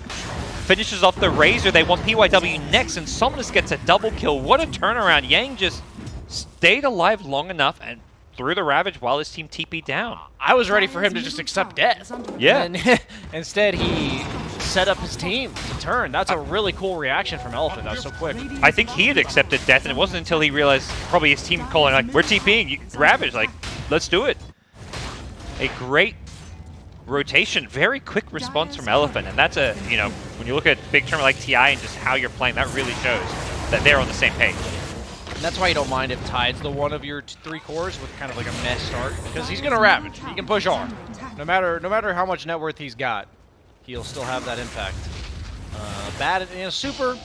finishes off the Razor. They want PYW next, and Somnus gets a double kill. What a turnaround. Yang just stayed alive long enough and threw the Ravage while his team TP'd down. I was ready for him to just accept death. Yeah. And instead, he set up his team to turn. That's a really cool reaction from Elephant. That was so quick. I think he had accepted death, and it wasn't until he realized probably his team calling, like, we're TPing, Ravage, like, let's do it. A great rotation, very quick response from Elephant, and that's a, you know, when you look at a big tournament like TI and just how you're playing, that really shows that they're on the same page. And that's why you don't mind if Tide's the one of your 3 cores with kind of like a mess start, because he's gonna Ravage. He can push hard. No matter how much net worth he's got, he'll still have that impact. Bad, you know, Super.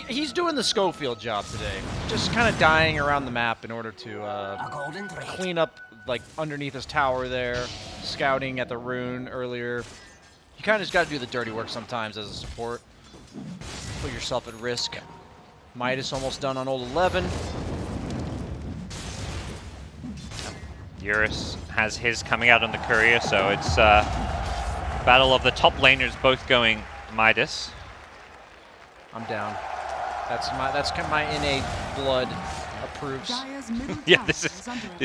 He's doing the Schofield job today, just kind of dying around the map in order to clean up like underneath his tower there, scouting at the rune earlier. You kind of just got to do the dirty work sometimes as a support. Put yourself at risk. Midas almost done on old 11. Eurus has his coming out on the courier, so it's battle of the top laners both going Midas. I'm down. That's my innate blood approves. Yeah, this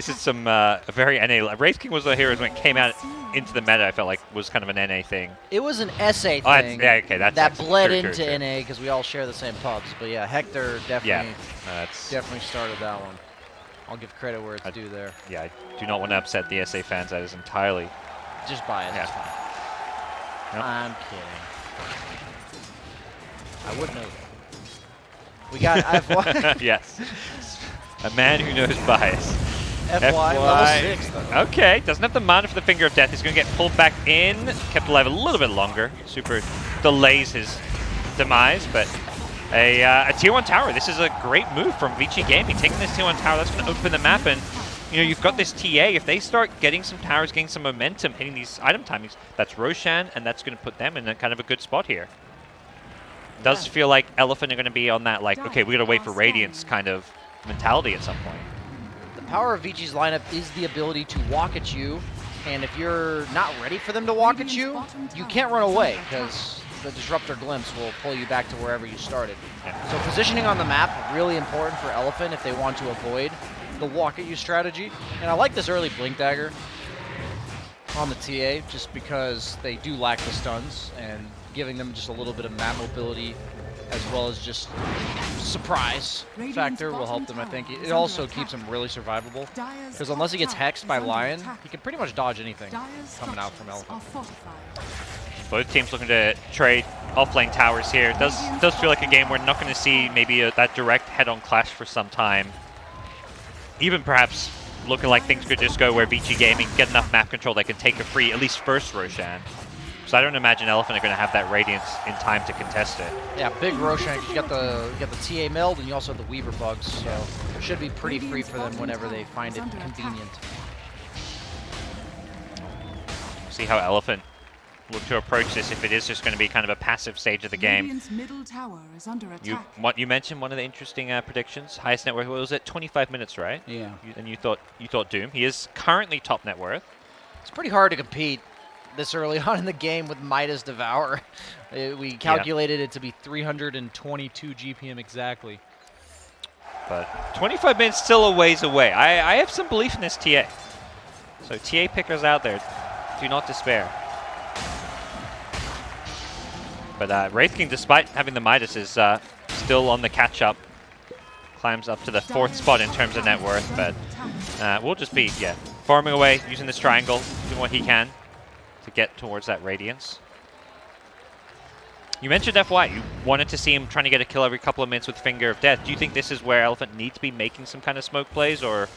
is some very NA. Wraith King was the hero when it came out into the meta. I felt like was kind of an NA thing. It was an SA Oh, thing. yeah, okay, that's that actually bled true, into true. NA because we all share the same pubs. But yeah, Hector definitely definitely started that one. I'll give credit where it's due there. Yeah, I do not want to upset the SA fans. That is entirely Just biased. Yeah. It's fine. Yep. I'm kidding. I would know that. We got FY. yes, a man who knows bias. FY level 6 though. Okay, doesn't have the mana for the Finger of Death. He's going to get pulled back in, kept alive a little bit longer. Super delays his demise, but a tier 1 tower. This is a great move from Vici Gaming, taking this tier 1 tower. That's going to open the map, and you know, you've got this TA. If they start getting some towers, getting some momentum, hitting these item timings, that's Roshan, and that's going to put them in a kind of a good spot here. Does feel like Elephant are going to be on that, like, okay, we got to wait for Radiance kind of mentality at some point. The power of Vici's lineup is the ability to walk at you, and if you're not ready for them to walk at you, you can't run away, because the Disruptor Glimpse will pull you back to wherever you started. Yeah. So positioning on the map, really important for Elephant if they want to avoid the walk at you strategy. And I like this early Blink Dagger on the TA, just because they do lack the stuns, and giving them just a little bit of map mobility as well as just surprise factor will help them, I think. It also keeps him really survivable, because unless he gets hexed by Lion, he can pretty much dodge anything coming out from Elephant. Both teams looking to trade offlane towers here. It does feel like a game we're not going to see maybe that direct head-on clash for some time. Even perhaps looking like things could just go where Vici Gaming get enough map control they can take a free, at least first Roshan. So I don't imagine Elephant are going to have that Radiance in time to contest it. Yeah, big Roshan. You got the TA meld, and you also have the Weaver bugs, so it should be pretty free for them whenever they find it convenient. See how Elephant look to approach this if it is just going to be kind of a passive stage of the game. Middle tower is under attack. You mentioned one of the interesting predictions. Highest net worth, what was it? 25 minutes, right? Yeah. And you thought Doom. He is currently top net worth. It's pretty hard to compete this early on in the game with Midas Devour. We calculated it to be 322 GPM exactly. But 25 minutes still a ways away. I have some belief in this TA. So TA pickers out there, do not despair. But Wraith King, despite having the Midas, is still on the catch-up. Climbs up to the 4th spot in terms of net worth, but we'll just be, farming away, using this triangle, doing what he can to get towards that Radiance. You mentioned FY. You wanted to see him trying to get a kill every couple of minutes with Finger of Death. Do you think this is where Elephant needs to be making some kind of smoke plays, or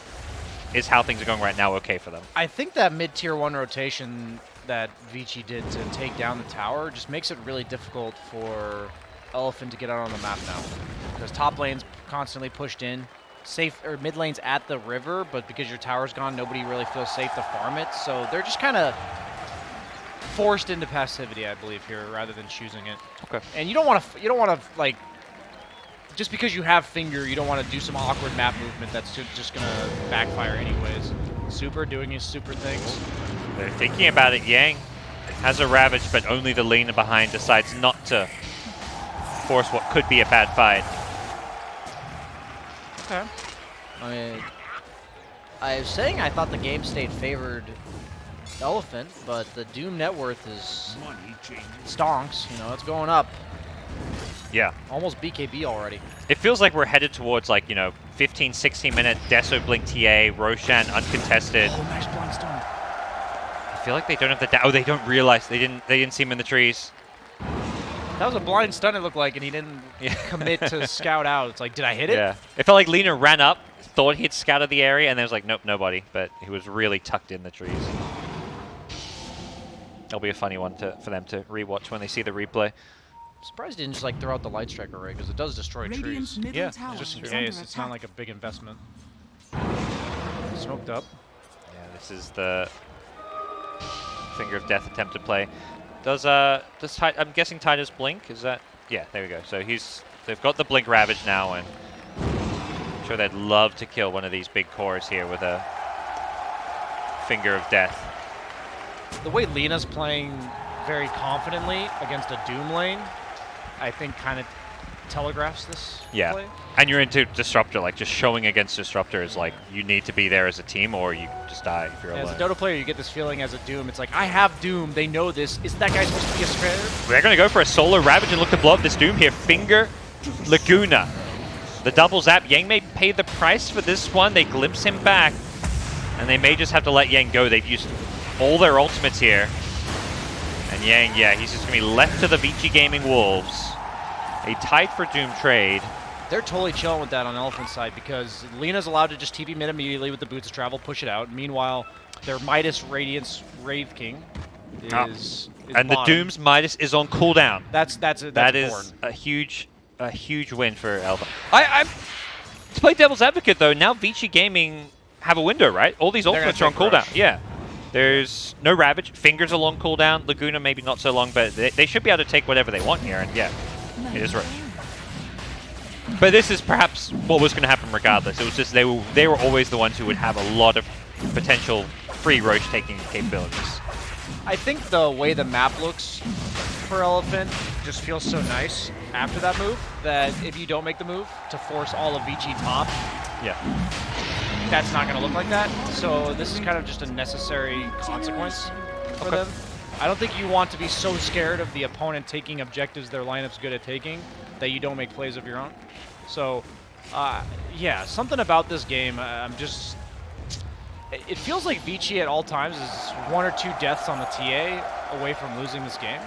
is how things are going right now okay for them? I think that mid-tier 1 rotation that Vici did to take down the tower just makes it really difficult for Elephant to get out on the map now, because top lane's constantly pushed in, mid lane's at the river, but because your tower's gone, nobody really feels safe to farm it, so they're just kind of forced into passivity, I believe, here, rather than choosing it. Okay. And you don't want to like, just because you have Finger, you don't want to do some awkward map movement that's just gonna backfire anyways. Super doing his super things. They're thinking about it. Yang has a Ravage, but only the laner behind decides not to force what could be a bad fight. Okay. I was saying I thought the game state favored Elephant, but the Doom net worth is stonks. You know, it's going up. Yeah. Almost BKB already. It feels like we're headed towards, like, 15, 16 minute Deso Blink TA, Roshan uncontested. Oh, nice blind stun. I feel like they don't have the oh, they don't realize they didn't see him in the trees. That was a blind stun, it looked like, and he didn't commit to scout out. It's like, did I hit it? Yeah. It felt like Lena ran up, thought he'd scouted the area, and then was like, nope, nobody. But he was really tucked in the trees. That'll be a funny one for them to rewatch when they see the replay. I'm surprised he didn't just throw out the Light Striker array, because it does destroy trees. Yeah, Just in case, it's not like a big investment. Smoked up. Yeah, this is the Finger of Death attempted play. I'm guessing Titus blink? Is that? Yeah, there we go. So they've got the blink Ravage now, and I'm sure they'd love to kill one of these big cores here with a Finger of Death. The way Lena's playing very confidently against a Doom lane, I think kind of telegraphs this play. And you're into Disruptor, like just showing against Disruptor is like you need to be there as a team or you just die if you're alone. As a Dota player, you get this feeling as a Doom. It's like, I have Doom, they know this. Isn't that guy supposed to be a spare? They're going to go for a Solar Ravage and look to blow up this Doom here. Finger, Laguna. The double zap. Yang may pay the price for this one. They glimpse him back. And they may just have to let Yang go. They've used all their ultimates here. And Yang, yeah, he's just going to be left to the Vici Gaming Wolves. A tied for Doom trade. They're totally chilling with that on Elephant's side because Lena's allowed to just TP mid immediately with the Boots of Travel, push it out. Meanwhile, their Midas Radiance Wraith King is and the Doom's Midas is on cooldown. That's that is a huge win for Alpha. To play devil's advocate though, now Vici Gaming have a window, right? All these They're ultimates gonna are on take cooldown. Rush. Yeah. There's no Ravage. Fingers are long cooldown. Laguna maybe not so long, but they should be able to take whatever they want here. And yeah, it is Roche. But this is perhaps what was going to happen regardless. It was just they were always the ones who would have a lot of potential free Roche taking capabilities. I think the way the map looks for Elephant just feels so nice after that move that if you don't make the move to force all of Vici top, Yeah. that's not going to look like that. So this is kind of just a necessary consequence for them. I don't think you want to be so scared of the opponent taking objectives their lineup's good at taking that you don't make plays of your own. So, yeah, something about this game, I'm just... It feels like Vici at all times is 1 or 2 deaths on the TA away from losing this game.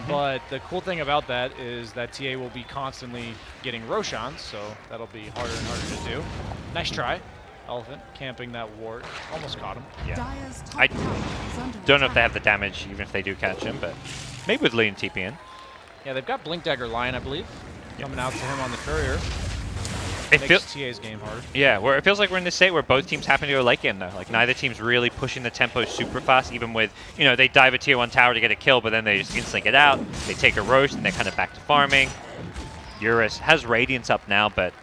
But the cool thing about that is that TA will be constantly getting Roshan, so that'll be harder and harder to do. Nice try. Elephant camping that ward. Almost caught him. Yeah. I don't know if they have the damage, even if they do catch him, but maybe with Lee and TP in. Yeah, they've got Blink Dagger Lion, I believe, coming out to him on the courier. It Makes feels, TA's game harder. yeah, where it feels like we're in this state where both teams happen to go late game though. Like neither team's really pushing the tempo super fast, even with, you know, they dive a tier 1 tower to get a kill, but then they just instantly get out. They take a roast and they're kind of back to farming. Eurus has Radiance up now, but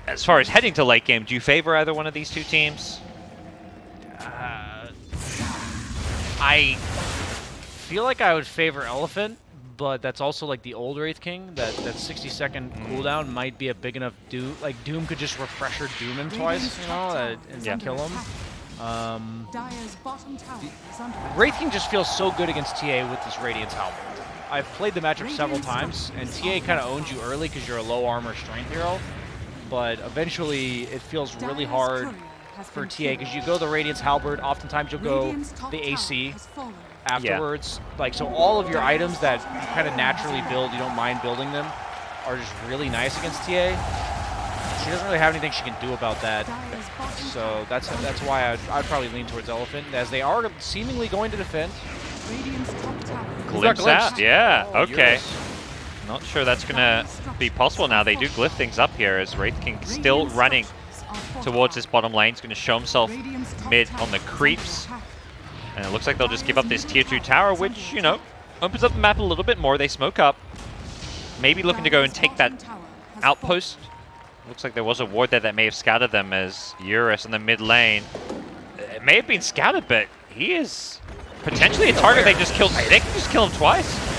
as far as heading to late game, do you favor either one of these two teams? I feel like I would favor Elephant, but that's also like the old Wraith King. That 60-second cooldown might be a big enough Doom. Like Doom could just refresher Doom him twice, you know, and kill him. Wraith King just feels so good against TA with this Radiance Halberd. I've played the matchup several times, and TA kind of owns you early because you're a low armor strength hero. But eventually, it feels really hard for TA because you go the Radiance Halberd. Oftentimes, you'll go the AC afterwards. Yeah. Like, so all of your items that you kind of naturally build, you don't mind building them, are just really nice against TA. She doesn't really have anything she can do about that. So that's why I'd probably lean towards Elephant, as they are seemingly going to defend. Glimpse out, yeah, Oh, okay. Eurus. Not sure that's going to be possible now. They do glyph things up here as Wraith King still running towards this bottom lane. He's going to show himself mid on the creeps. And it looks like they'll just give up this tier 2 tower, which, you know, opens up the map a little bit more. They smoke up. Maybe looking to go and take that outpost. Looks like there was a ward there that may have scouted them as Eurus in the mid lane. It may have been scouted, but he is potentially a target they just killed. They can just kill him twice.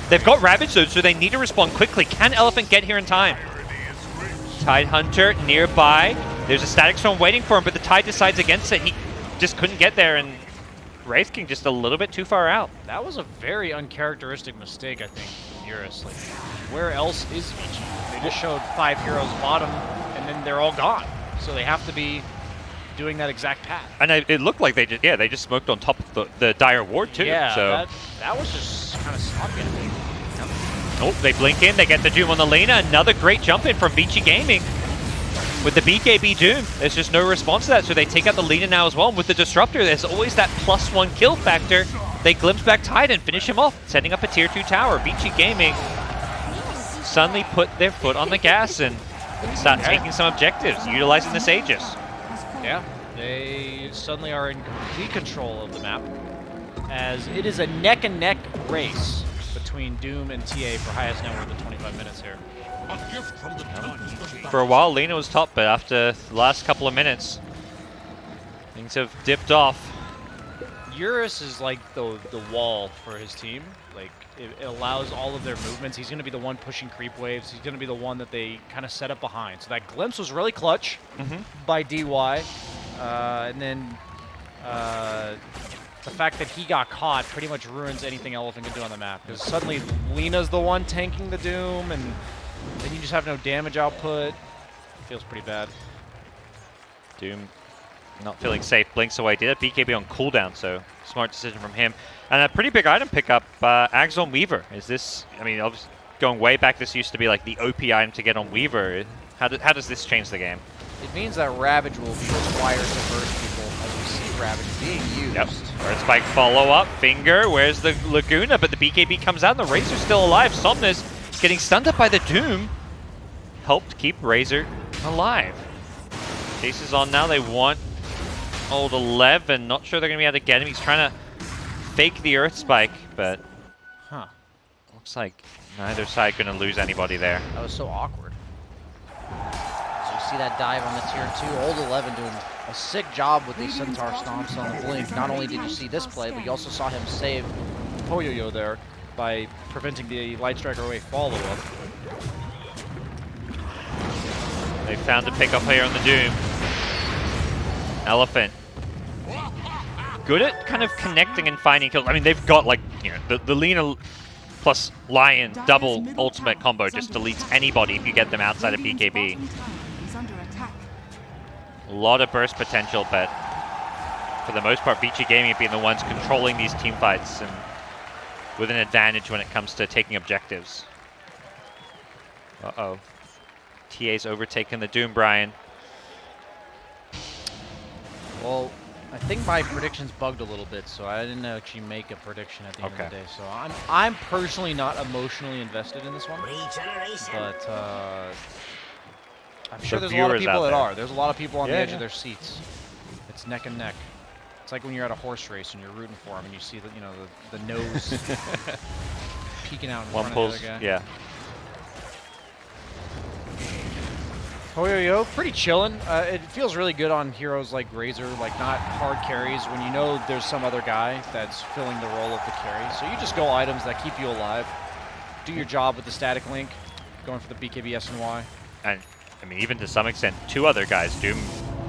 They've got Ravage though, so they need to respond quickly. Can Elephant get here in time? Tidehunter nearby. There's a Static Storm waiting for him, but the Tide decides against it. He just couldn't get there, and Wraith King just a little bit too far out. That was a very uncharacteristic mistake, I think, from Eurus. Like, where else is Vici? They just showed 5 heroes bottom, and then they're all gone. So they have to be doing that exact path. And it looked like they just smoked on top of the dire ward too. Yeah, so that was just kind of sloppy. oh, they blink in, they get the Doom on the Lena. Another great jump in from Vici Gaming. With the BKB Doom, there's just no response to that, so they take out the Lena now as well. And with the Disruptor, there's always that +1 kill factor. They glimpse back Tide and finish him off, setting up a tier 2 tower. Vici Gaming suddenly put their foot on the gas and start taking some objectives, utilizing the Sages. Yeah, they suddenly are in complete control of the map, as it is a neck-and-neck race between Doom and TA for highest net worth of 25 minutes here. For a while, Lena was top, but after the last couple of minutes, things have dipped off. Eurus is like the wall for his team. Like, it allows all of their movements. He's going to be the one pushing creep waves. He's going to be the one that they kind of set up behind. So that glimpse was really clutch by DY. And then the fact that he got caught pretty much ruins anything Elephant can do on the map. Because suddenly Lena's the one tanking the Doom, and then you just have no damage output. Feels pretty bad. Doom not feeling safe, blinks away. Did a BKB on cooldown, so smart decision from him. And a pretty big item pickup, Ags on Weaver. Is this, I mean, obviously going way back, this used to be like the OP item to get on Weaver. How does this change the game? It means that Ravage will be required to burst people, as we see Ravage being used. Yep. Earth Spike follow up. Finger, where's the Laguna? But the BKB comes out and the Razor's still alive. Somnus getting stunned up by the Doom helped keep Razor alive. Chase is on now. They want old 11. Not sure they're going to be able to get him. He's trying to fake the Earth Spike, but looks like neither side going to lose anybody there. That was so awkward. So you see that dive on the tier 2. Old 11 doing a sick job with these Centaur stomps on the blink. Not only did you see this play, but you also saw him save Poyoyo there by preventing the Light Striker away follow-up. They found a pickup here on the Doom. Elephant. Good at kind of connecting and finding kills. I mean, they've got like, you know, the Lina plus Lion double ultimate combo just deletes anybody if you get them outside of BKB. A lot of burst potential, but for the most part, Vici Gaming have been the ones controlling these team fights and with an advantage when it comes to taking objectives. Uh-oh. TA's overtaken the Doom, Brian. Well, I think my predictions bugged a little bit, so I didn't actually make a prediction at the end of the day. So I'm personally not emotionally invested in this one, but I'm sure there's a lot of people that are. There's a lot of people on the edge of their seats. It's neck and neck. It's like when you're at a horse race and you're rooting for them and you see the, you know, the nose peeking out in front of the other guy. Yeah. Poyoyo, pretty chillin'. It feels really good on heroes like Razor, like not hard carries when you know there's some other guy that's filling the role of the carry. So you just go items that keep you alive. Do your job with the static link, going for the BKB SNY. And, I mean, even to some extent, two other guys, Doom.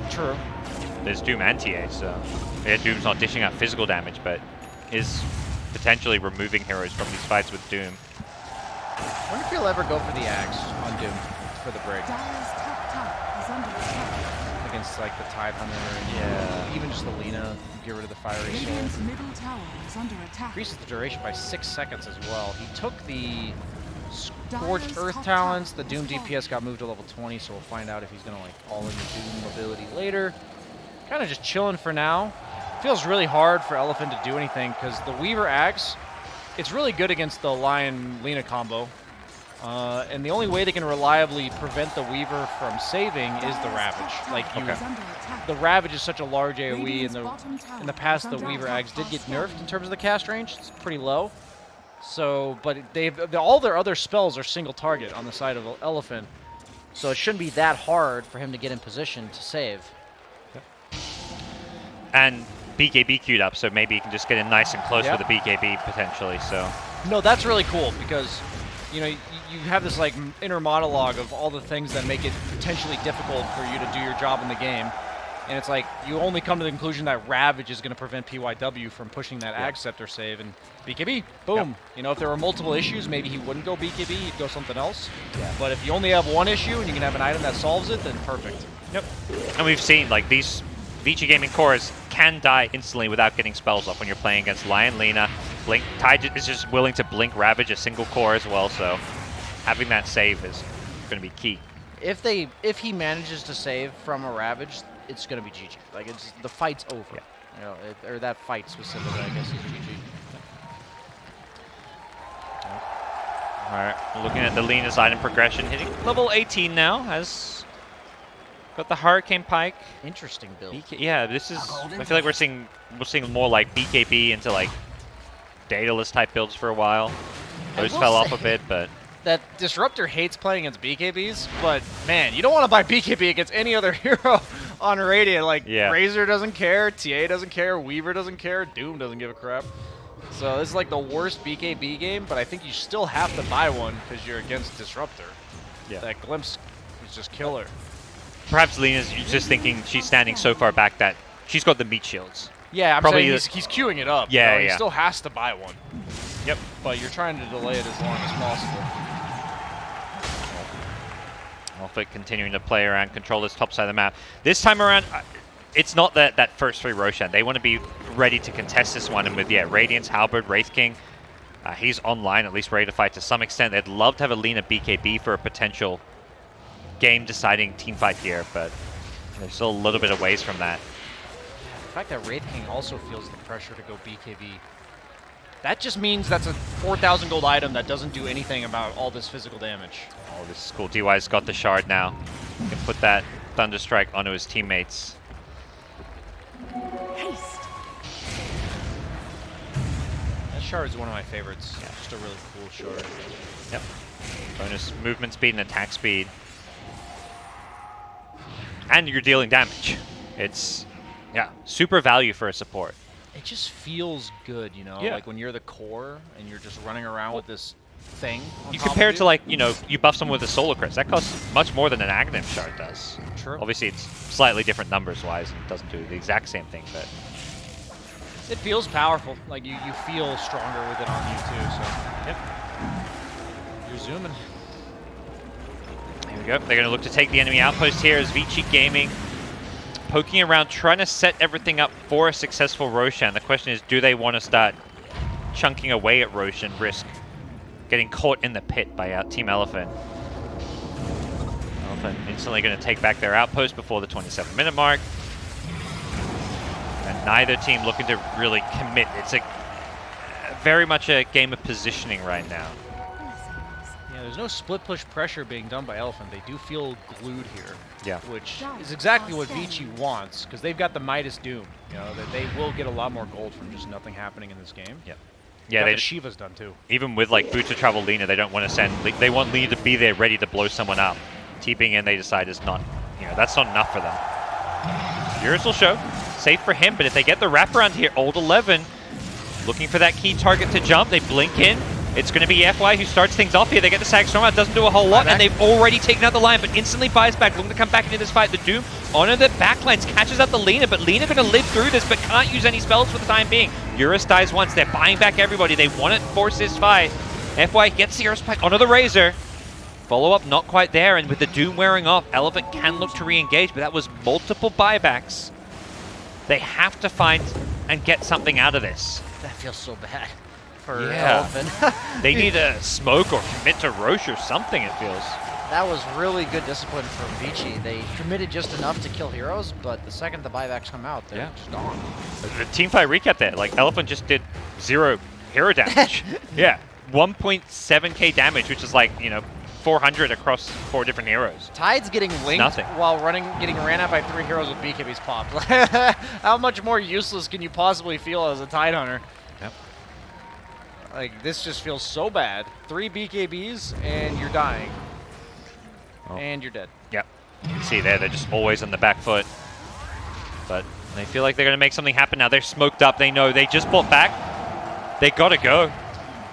True. There's Doom and TA, so yeah, Doom's not dishing out physical damage, but is potentially removing heroes from these fights with Doom. I wonder if he'll ever go for the axe on Doom for the break. Against like the Tide Hunter and even just the Lina, get rid of the Fiery Soul. Increases the duration by 6 seconds as well. He took the Scorched Earth Talents. The Doom DPS got moved to level 20, so we'll find out if he's gonna like all in the Doom ability later. Kind of just chilling for now. Feels really hard for Elephant to do anything because the Weaver Axe, it's really good against the Lion Lina combo. And the only way they can reliably prevent the Weaver from saving is the Ravage. Like the Ravage is such a large AoE, and in the past the Weaver Axe did get nerfed in terms of the cast range. It's pretty low. So, but all their other spells are single target on the side of Elephant, so it shouldn't be that hard for him to get in position to save. And BKB queued up, so maybe he can just get in nice and close with the BKB potentially. So no, that's really cool because you know you have this like inner monologue of all the things that make it potentially difficult for you to do your job in the game, and it's like you only come to the conclusion that Ravage is going to prevent PYW from pushing that Ag Scepter save, and BKB, boom. You know, if there were multiple issues, maybe he wouldn't go BKB, he'd go something else. But if you only have one issue and you can have an item that solves it, then perfect. And we've seen like these Vici Gaming cores can die instantly without getting spells off when you're playing against Lion Lina. Blink Tide is just willing to blink Ravage a single core as well, so having that save is going to be key. If he manages to save from a Ravage, it's going to be GG. Like the fight's over. You know, or that fight specifically, I guess, is GG. All right, looking at the Lina's item progression, hitting level 18 now, has got the Hurricane Pike. Interesting build. This is. I feel like we're seeing more like BKB into like Daedalus type builds for a while. Those fell off a bit, but that Disruptor hates playing against BKBs. But man, you don't want to buy BKB against any other hero on Radiant. Like Razor doesn't care, TA doesn't care, Weaver doesn't care, Doom doesn't give a crap. So this is like the worst BKB game, but I think you still have to buy one because you're against Disruptor. That Glimpse is just killer. Perhaps Lina's just thinking she's standing so far back that she's got the meat shields. Yeah, I'm saying he's queuing it up. Yeah, He still has to buy one. But you're trying to delay it as long as possible. Alpha continuing to play around, control this top side of the map. This time around, it's not that first three Roshan. They want to be ready to contest this one, and with Radiance, Halberd, Wraith King, he's online, at least ready to fight to some extent. They'd love to have a Lina BKB for a potential game-deciding team fight here, but there's still a little bit of ways from that. The fact that Wraith King also feels the pressure to go BKB, that just means that's a 4,000 gold item that doesn't do anything about all this physical damage. Oh, this is cool. DY's got the shard now. You can put that Thunderstrike onto his teammates. Haste. That shard is one of my favorites. Yeah. Just a really cool shard. Yep. Bonus movement speed and attack speed. And you're dealing damage. It's, yeah, super value for a support. It just feels good, you know? Yeah. Like when you're the core and you're just running around with this thing on You top compare of it to, like, you know, you buff someone with a Solar Crest. That costs much more than an Aghanim shard does. True. Obviously, it's slightly different numbers-wise and doesn't do the exact same thing, but... It feels powerful. Like you feel stronger with it on you too, so. Yep. You're zooming. Here we go. They're going to look to take the enemy outpost here as Vici Gaming poking around, trying to set everything up for a successful Roshan. The question is, do they want to start chunking away at Roshan, risk getting caught in the pit by Team Elephant? Elephant instantly going to take back their outpost before the 27-minute mark. And neither team looking to really commit. It's very much a game of positioning right now. Yeah, there's no split push pressure being done by Elephant. They do feel glued here. Yeah. Which is exactly what Vici wants, because they've got the Midas Doom. You know, that they will get a lot more gold from just nothing happening in this game. Yeah. Yeah, the Shiva's done too. Even with like Boot to travel Lina, they don't want to send. They want Lina to be there, ready to blow someone up. TPing in, they decide is not. You know, that's not enough for them. Eurus will show, safe for him. But if they get the wraparound here, old 11, looking for that key target to jump. They blink in. It's going to be FY who starts things off here. They get the Sag Storm out, doesn't do a whole lot, and they've already taken out the line, but instantly buys back, looking to come back into this fight. The Doom onto the backlines, catches out the Lina, but Lina going to live through this, but can't use any spells for the time being. Eurus dies once. They're buying back everybody. They want to force this fight. FY gets the Eurus back onto the Razor. Follow-up not quite there, and with the Doom wearing off, Elephant can look to re-engage, but that was multiple buybacks. They have to find and get something out of this. That feels so bad for Yeah. Elephant. They need a smoke or commit to Roche or something, it feels. That was really good discipline from Vici. They committed just enough to kill heroes, but the second the buybacks come out, they're just gone. The teamfight recap there, like Elephant just did 0 hero damage. Yeah, 1.7k damage, which is like, you know, 400 across 4 different heroes. Tide's getting linked Nothing. while getting ran at by 3 heroes with BKBs popped. How much more useless can you possibly feel as a Tide Hunter? Yep. Like, this just feels so bad. 3 BKBs, and you're dying. Oh. And you're dead. Yep. You can see there, they're just always on the back foot. But they feel like they're going to make something happen now. They're smoked up. They know they just bought back. They got to go.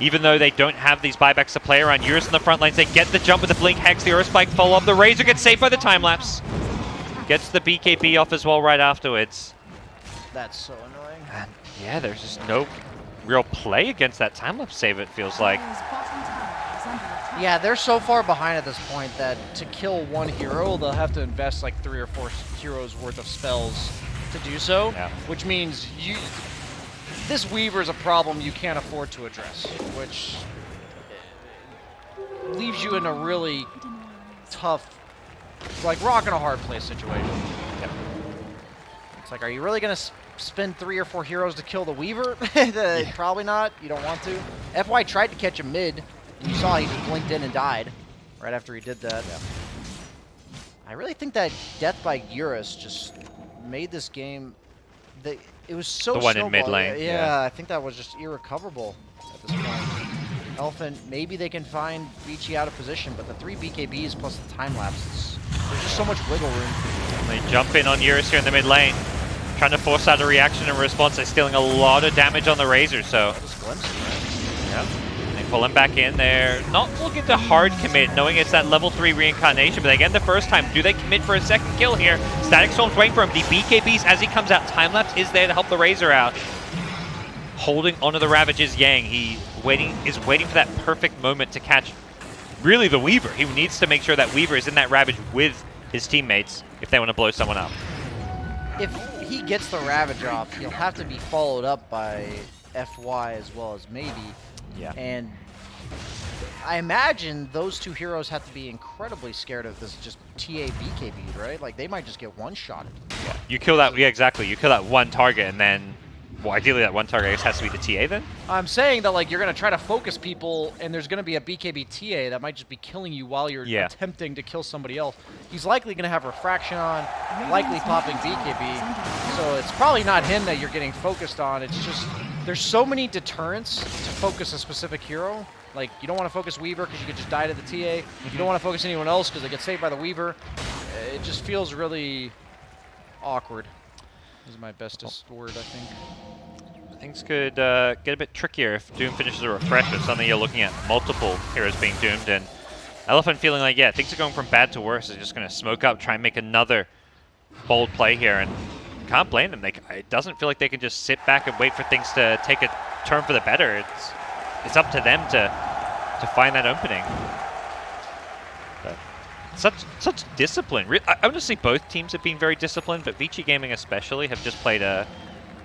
Even though they don't have these buybacks to play around. Eurus in the front lines. They get the jump with the Blink Hex. The Eurus Spike follow up. The Razor gets saved by the time lapse. Gets the BKB off as well right afterwards. That's so annoying. And yeah, there's just no real play against that time lapse save, it feels like. Dire's bottom tower is under attack. Yeah, they're so far behind at this point that to kill one hero, they'll have to invest like 3 or 4 heroes worth of spells to do so. Yeah. Which means this Weaver is a problem you can't afford to address, which leaves you in a really tough, like rock and a hard place situation. Yep. It's like, are you really gonna spend 3 or 4 heroes to kill the Weaver? Probably not. You don't want to. FY tried to catch him mid, and you saw he just blinked in and died right after he did that. Yeah. I really think that death by Eurus just made this game. It was so The one in mid snowball- lane, Yeah, yeah. I think that was just irrecoverable at this point. Elephant, maybe they can find Vici out of position, but the 3 BKBs plus the time lapses, there's just so much wiggle room. They jump in on Eurus here in the mid lane. Trying to force out a reaction and response. They're stealing a lot of damage on the Razor, so Just glimpses, right? yeah. They pull him back in. They're not looking to hard commit, knowing it's that level 3 reincarnation, but again, the first time, do they commit for a second kill here? Static Storm's waiting for him. The BKBs, as he comes out, time-lapse is there to help the Razor out. Holding onto the Ravage's Yang. He is waiting for that perfect moment to catch, really, the Weaver. He needs to make sure that Weaver is in that Ravage with his teammates if they want to blow someone up. If he gets the Ravage off, he'll have to be followed up by FY as well as maybe. Yeah. And I imagine those 2 heroes have to be incredibly scared of this just TA BKB, right? Like, they might just get one-shotted. You kill that, yeah, exactly. You kill that one target, and then Well, ideally that one target I guess has to be the TA then? I'm saying that like you're gonna try to focus people, and there's gonna be a BKB TA that might just be killing you while you're Yeah. attempting to kill somebody else. He's likely gonna have refraction on, likely popping BKB, so it's probably not him that you're getting focused on. It's just there's so many deterrents to focus a specific hero. Like you don't want to focus Weaver because you could just die to the TA. You don't want to focus anyone else because they get saved by the Weaver. It just feels really awkward. Is my bestest word, I think. Things could get a bit trickier if Doom finishes a refresh, but suddenly you're looking at multiple heroes being doomed, and Elephant feeling like, yeah, things are going from bad to worse. They're just going to smoke up, try and make another bold play here, and can't blame them. It doesn't feel like they can just sit back and wait for things to take a turn for the better. It's up to them to find that opening. But such discipline. I would say both teams have been very disciplined, but Vici Gaming especially have just played a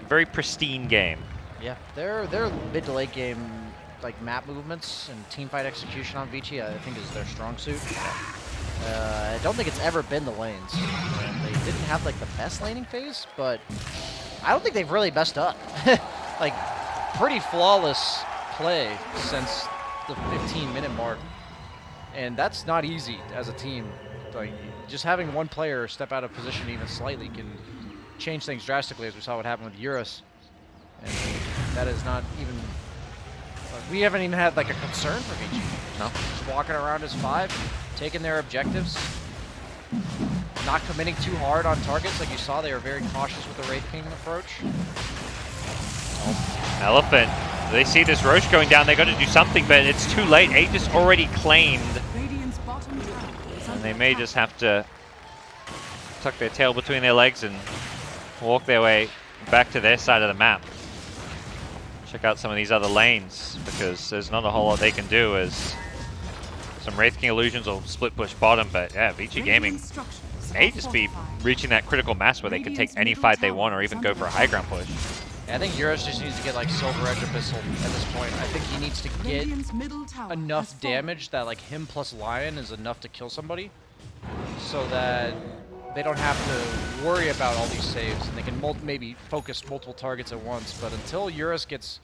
very pristine game. Yeah, their mid to late game like map movements and teamfight execution on Vici, I think is their strong suit. I don't think it's ever been the lanes. They didn't have like the best laning phase, but I don't think they've really messed up. Like pretty flawless play since the 15-minute mark, and that's not easy as a team. Like just having one player step out of position even slightly can change things drastically, as we saw what happened with Eurus. And that is not even... we haven't even had like a concern for Vici. No. Just walking around as 5, taking their objectives, not committing too hard on targets. Like you saw, they were very cautious with the Wraith King approach. Elephant, they see this Roche going down, they got to do something, but it's too late. Aegis already claimed, Radiant's bottom tower is and under they may attack. just have to tuck their tail between their legs and walk their way back to their side of the map. Check out some of these other lanes, because there's not a whole lot they can do as some Wraith King illusions will split push bottom, but yeah, Vici Gaming Radiant structures may are just be fortified. reaching that critical mass where they can take any fight they want or even go for a high ground push. Yeah, I think Eurus just needs to get like Silver Edge Abyssal at this point. I think he needs to get Radiant's middle tower enough has fallen. damage that like him plus Lion is enough to kill somebody, so that they don't have to worry about all these saves and they can maybe focus multiple targets at once. But until Eurus gets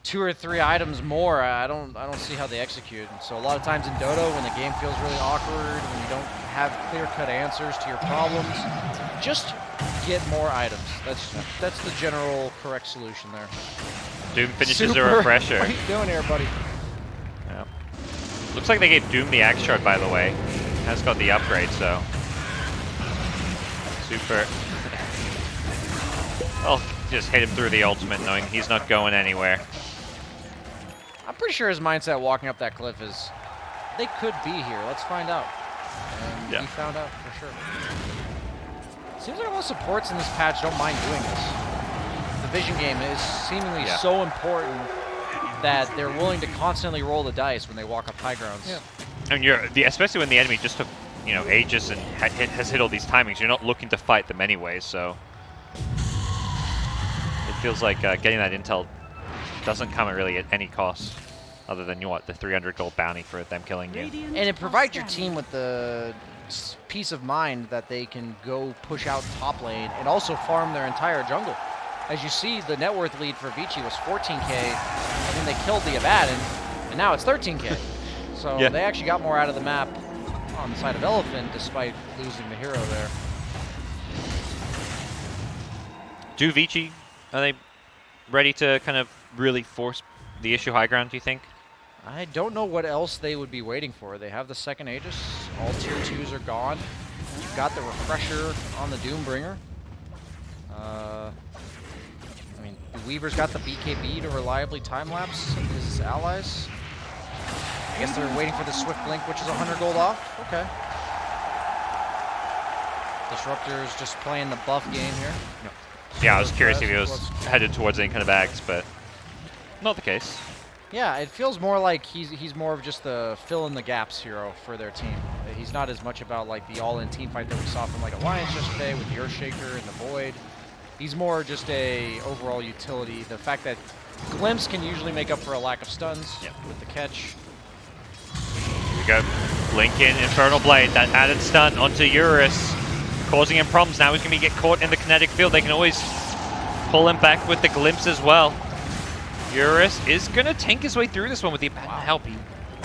2 or 3 items more, I don't see how they execute. And so a lot of times in Dota, when the game feels really awkward, when you don't have clear-cut answers to your problems, just get more items. That's the general correct solution there. Doom finishes Super. a refresher. What are you doing here, buddy? Yeah. Looks like they gave Doom the axe shard, by the way. Has got the upgrade, so super. I'll just hit him through the ultimate, knowing he's not going anywhere. I'm pretty sure his mindset walking up that cliff is, they could be here. Let's find out. And Yeah. he found out for sure. Seems like a lot of supports in this patch don't mind doing this. The vision game is seemingly Yeah. so important that they're willing to constantly roll the dice when they walk up high grounds. Yeah. And especially when the enemy just took, Aegis and has hit all these timings, you're not looking to fight them anyway, so it feels like getting that intel doesn't come really at any cost, other than the 300 gold bounty for them killing you. Radiant And it are provides your standing. team with the peace of mind that they can go push out top lane and also farm their entire jungle. As you see, the net worth lead for Vici was 14k, and then they killed the Abaddon, and now it's 13k. So Yeah. they actually got more out of the map on the side of Elephant, despite losing the hero there. Do Vici, are they ready to kind of really force the issue high ground, do you think? I don't know what else they would be waiting for. They have the second Aegis. All tier 2s are gone. You've got the refresher on the Doombringer. I mean, Weaver's got the BKB to reliably time-lapse his allies. I guess they're waiting for the Swift Blink, which is 100 gold off. Okay. Disruptor's just playing the buff game here. Yeah, I was curious if he Let's- was headed towards any kind of axe, but not the case. Yeah, it feels more like he's more of just the fill-in-the-gaps hero for their team. He's not as much about like the all-in team fight that we saw from like Alliance yesterday with the Earthshaker and the Void. He's more just a overall utility. The fact that Glimpse can usually make up for a lack of stuns with the catch. Here we go. Blink in, Infernal Blade, that added stun onto Eurus, causing him problems. Now he's going to get caught in the kinetic field. They can always pulling back with the glimpse as well. Eurus is going to tank his way through this one with the abandoned help. He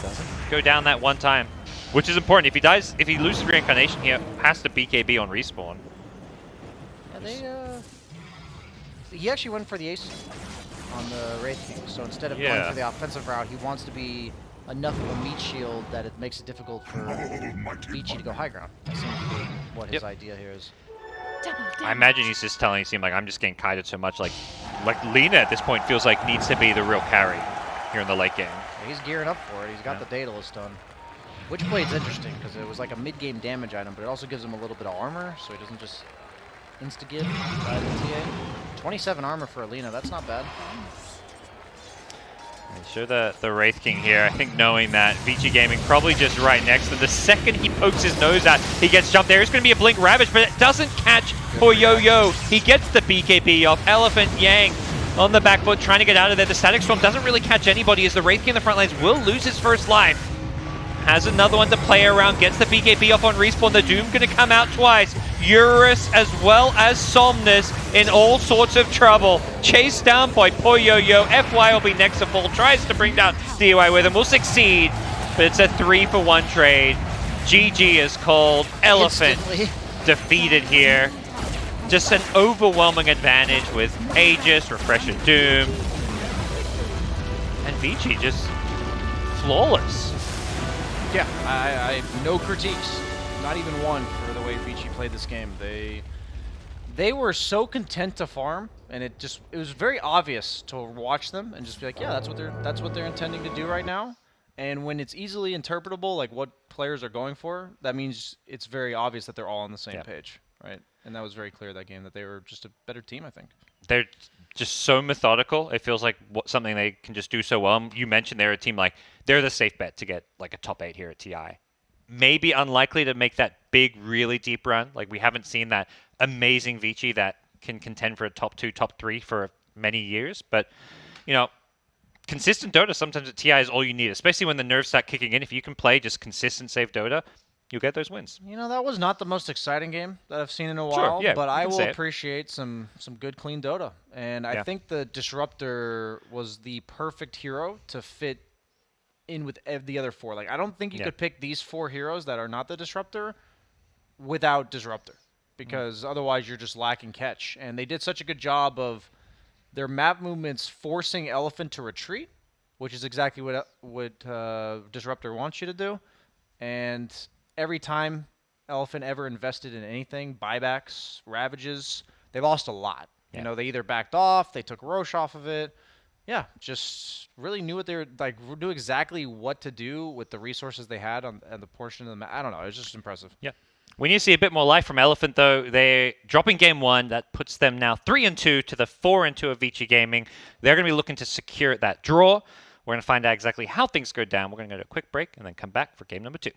doesn't go down that one time, which is important. If he dies, if he loses reincarnation, he has to BKB on respawn. Yeah, he actually went for the ace on the Wraith King, so instead of going for the offensive route, he wants to be enough of a meat shield that it makes it difficult for Vici to go high ground. That seems to be what his idea here is. I imagine he's just telling him, like, I'm just getting kited so much. Like Lina at this point feels like needs to be the real carry here in the late game. Yeah, he's gearing up for it. He's got the Daedalus stun. Witchblade's interesting because it was like a mid-game damage item, but it also gives him a little bit of armor, so he doesn't just insta-give by the TA. 27 armor for Alina, that's not bad. Show the Wraith King here. I think knowing that Vici Gaming probably just right next to him. The second he pokes his nose out, he gets jumped. There is going to be a Blink Ravage, but it doesn't catch for Yo-Yo. He gets the BKB off. Elephant Yang on the back foot, trying to get out of there. The Static Storm doesn't really catch anybody as the Wraith King in the front lines will lose his first life. Has another one to play around, gets the BKB off on respawn. The Doom going to come out twice. Eurus as well as Somnus in all sorts of trouble. Chased down by poor Yo-Yo. FY will be next to fall. Tries to bring down DY with him. Will succeed, but it's a 3-for-1 trade. GG is called. Elephant defeated here. Just an overwhelming advantage with Aegis, Refresher Doom. And Vici just flawless. Yeah, I no critiques, not even one for the way Vici played this game. They were so content to farm, and it was very obvious to watch them and just be like, yeah, that's what they're intending to do right now. And when it's easily interpretable, like what players are going for, that means it's very obvious that they're all on the same page, right? And that was very clear that game that they were just a better team, I think. They're just so methodical. It feels like something they can just do so well. You mentioned they're a team like they're the safe bet to get like a top 8 here at TI. Maybe unlikely to make that big, really deep run. Like we haven't seen that amazing Vici that can contend for a top 2, top 3 for many years. But you know, consistent Dota sometimes at TI is all you need, especially when the nerves start kicking in. If you can play just consistent safe Dota, you'll get those wins. You know, that was not the most exciting game that I've seen in a while, but I will appreciate some good clean Dota. And I think the Disruptor was the perfect hero to fit in with the other 4. Like, I don't think you could pick these 4 heroes that are not the Disruptor without Disruptor, because otherwise you're just lacking catch. And they did such a good job of their map movements forcing Elephant to retreat, which is exactly what Disruptor wants you to do. And every time Elephant ever invested in anything, buybacks, ravages, they lost a lot. You know, they either backed off, they took Roche off of it. Yeah, just really knew what they were, like, knew exactly what to do with the resources they had on the portion of the map. I don't know, it was just impressive. Yeah. We need to see a bit more life from Elephant, though. They're dropping game 1. That puts them now 3-2 to the 4-2 of Vici Gaming. They're going to be looking to secure that draw. We're going to find out exactly how things go down. We're going to go to a quick break and then come back for game number 2.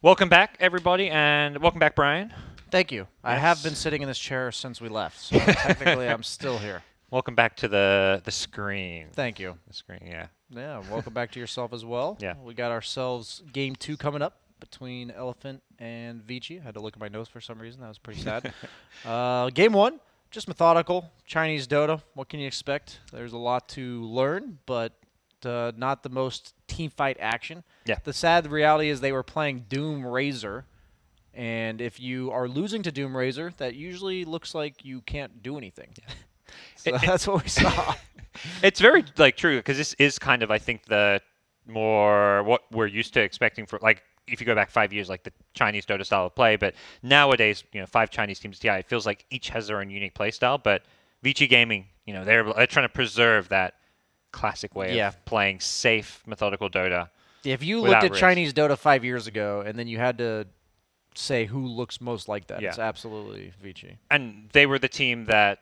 Welcome back, everybody, and welcome back, Brian. Thank you. I have been sitting in this chair since we left, so technically I'm still here. Welcome back to the screen. Thank you. The screen, yeah. Yeah, welcome back to yourself as well. Yeah. We got ourselves game 2 coming up between Elephant and Vici. I had to look at my notes for some reason. That was pretty sad. Game 1, just methodical. Chinese Dota. What can you expect? There's a lot to learn, but not the most team fight action. Yeah. The sad reality is they were playing Doom Razor, and if you are losing to Doom Razor, that usually looks like you can't do anything. Yeah. So that's what we saw. It's very true, because this is kind of, I think, the more what we're used to expecting for, like, if you go back 5 years, like the Chinese Dota style of play. But nowadays, 5 Chinese teams TI, it feels like each has their own unique play style. But Vici Gaming, they're trying to preserve that classic way of playing safe, methodical Dota. If you looked at risk. Chinese Dota 5 years ago, and then you had to say who looks most like that, it's absolutely Vici. And they were the team that,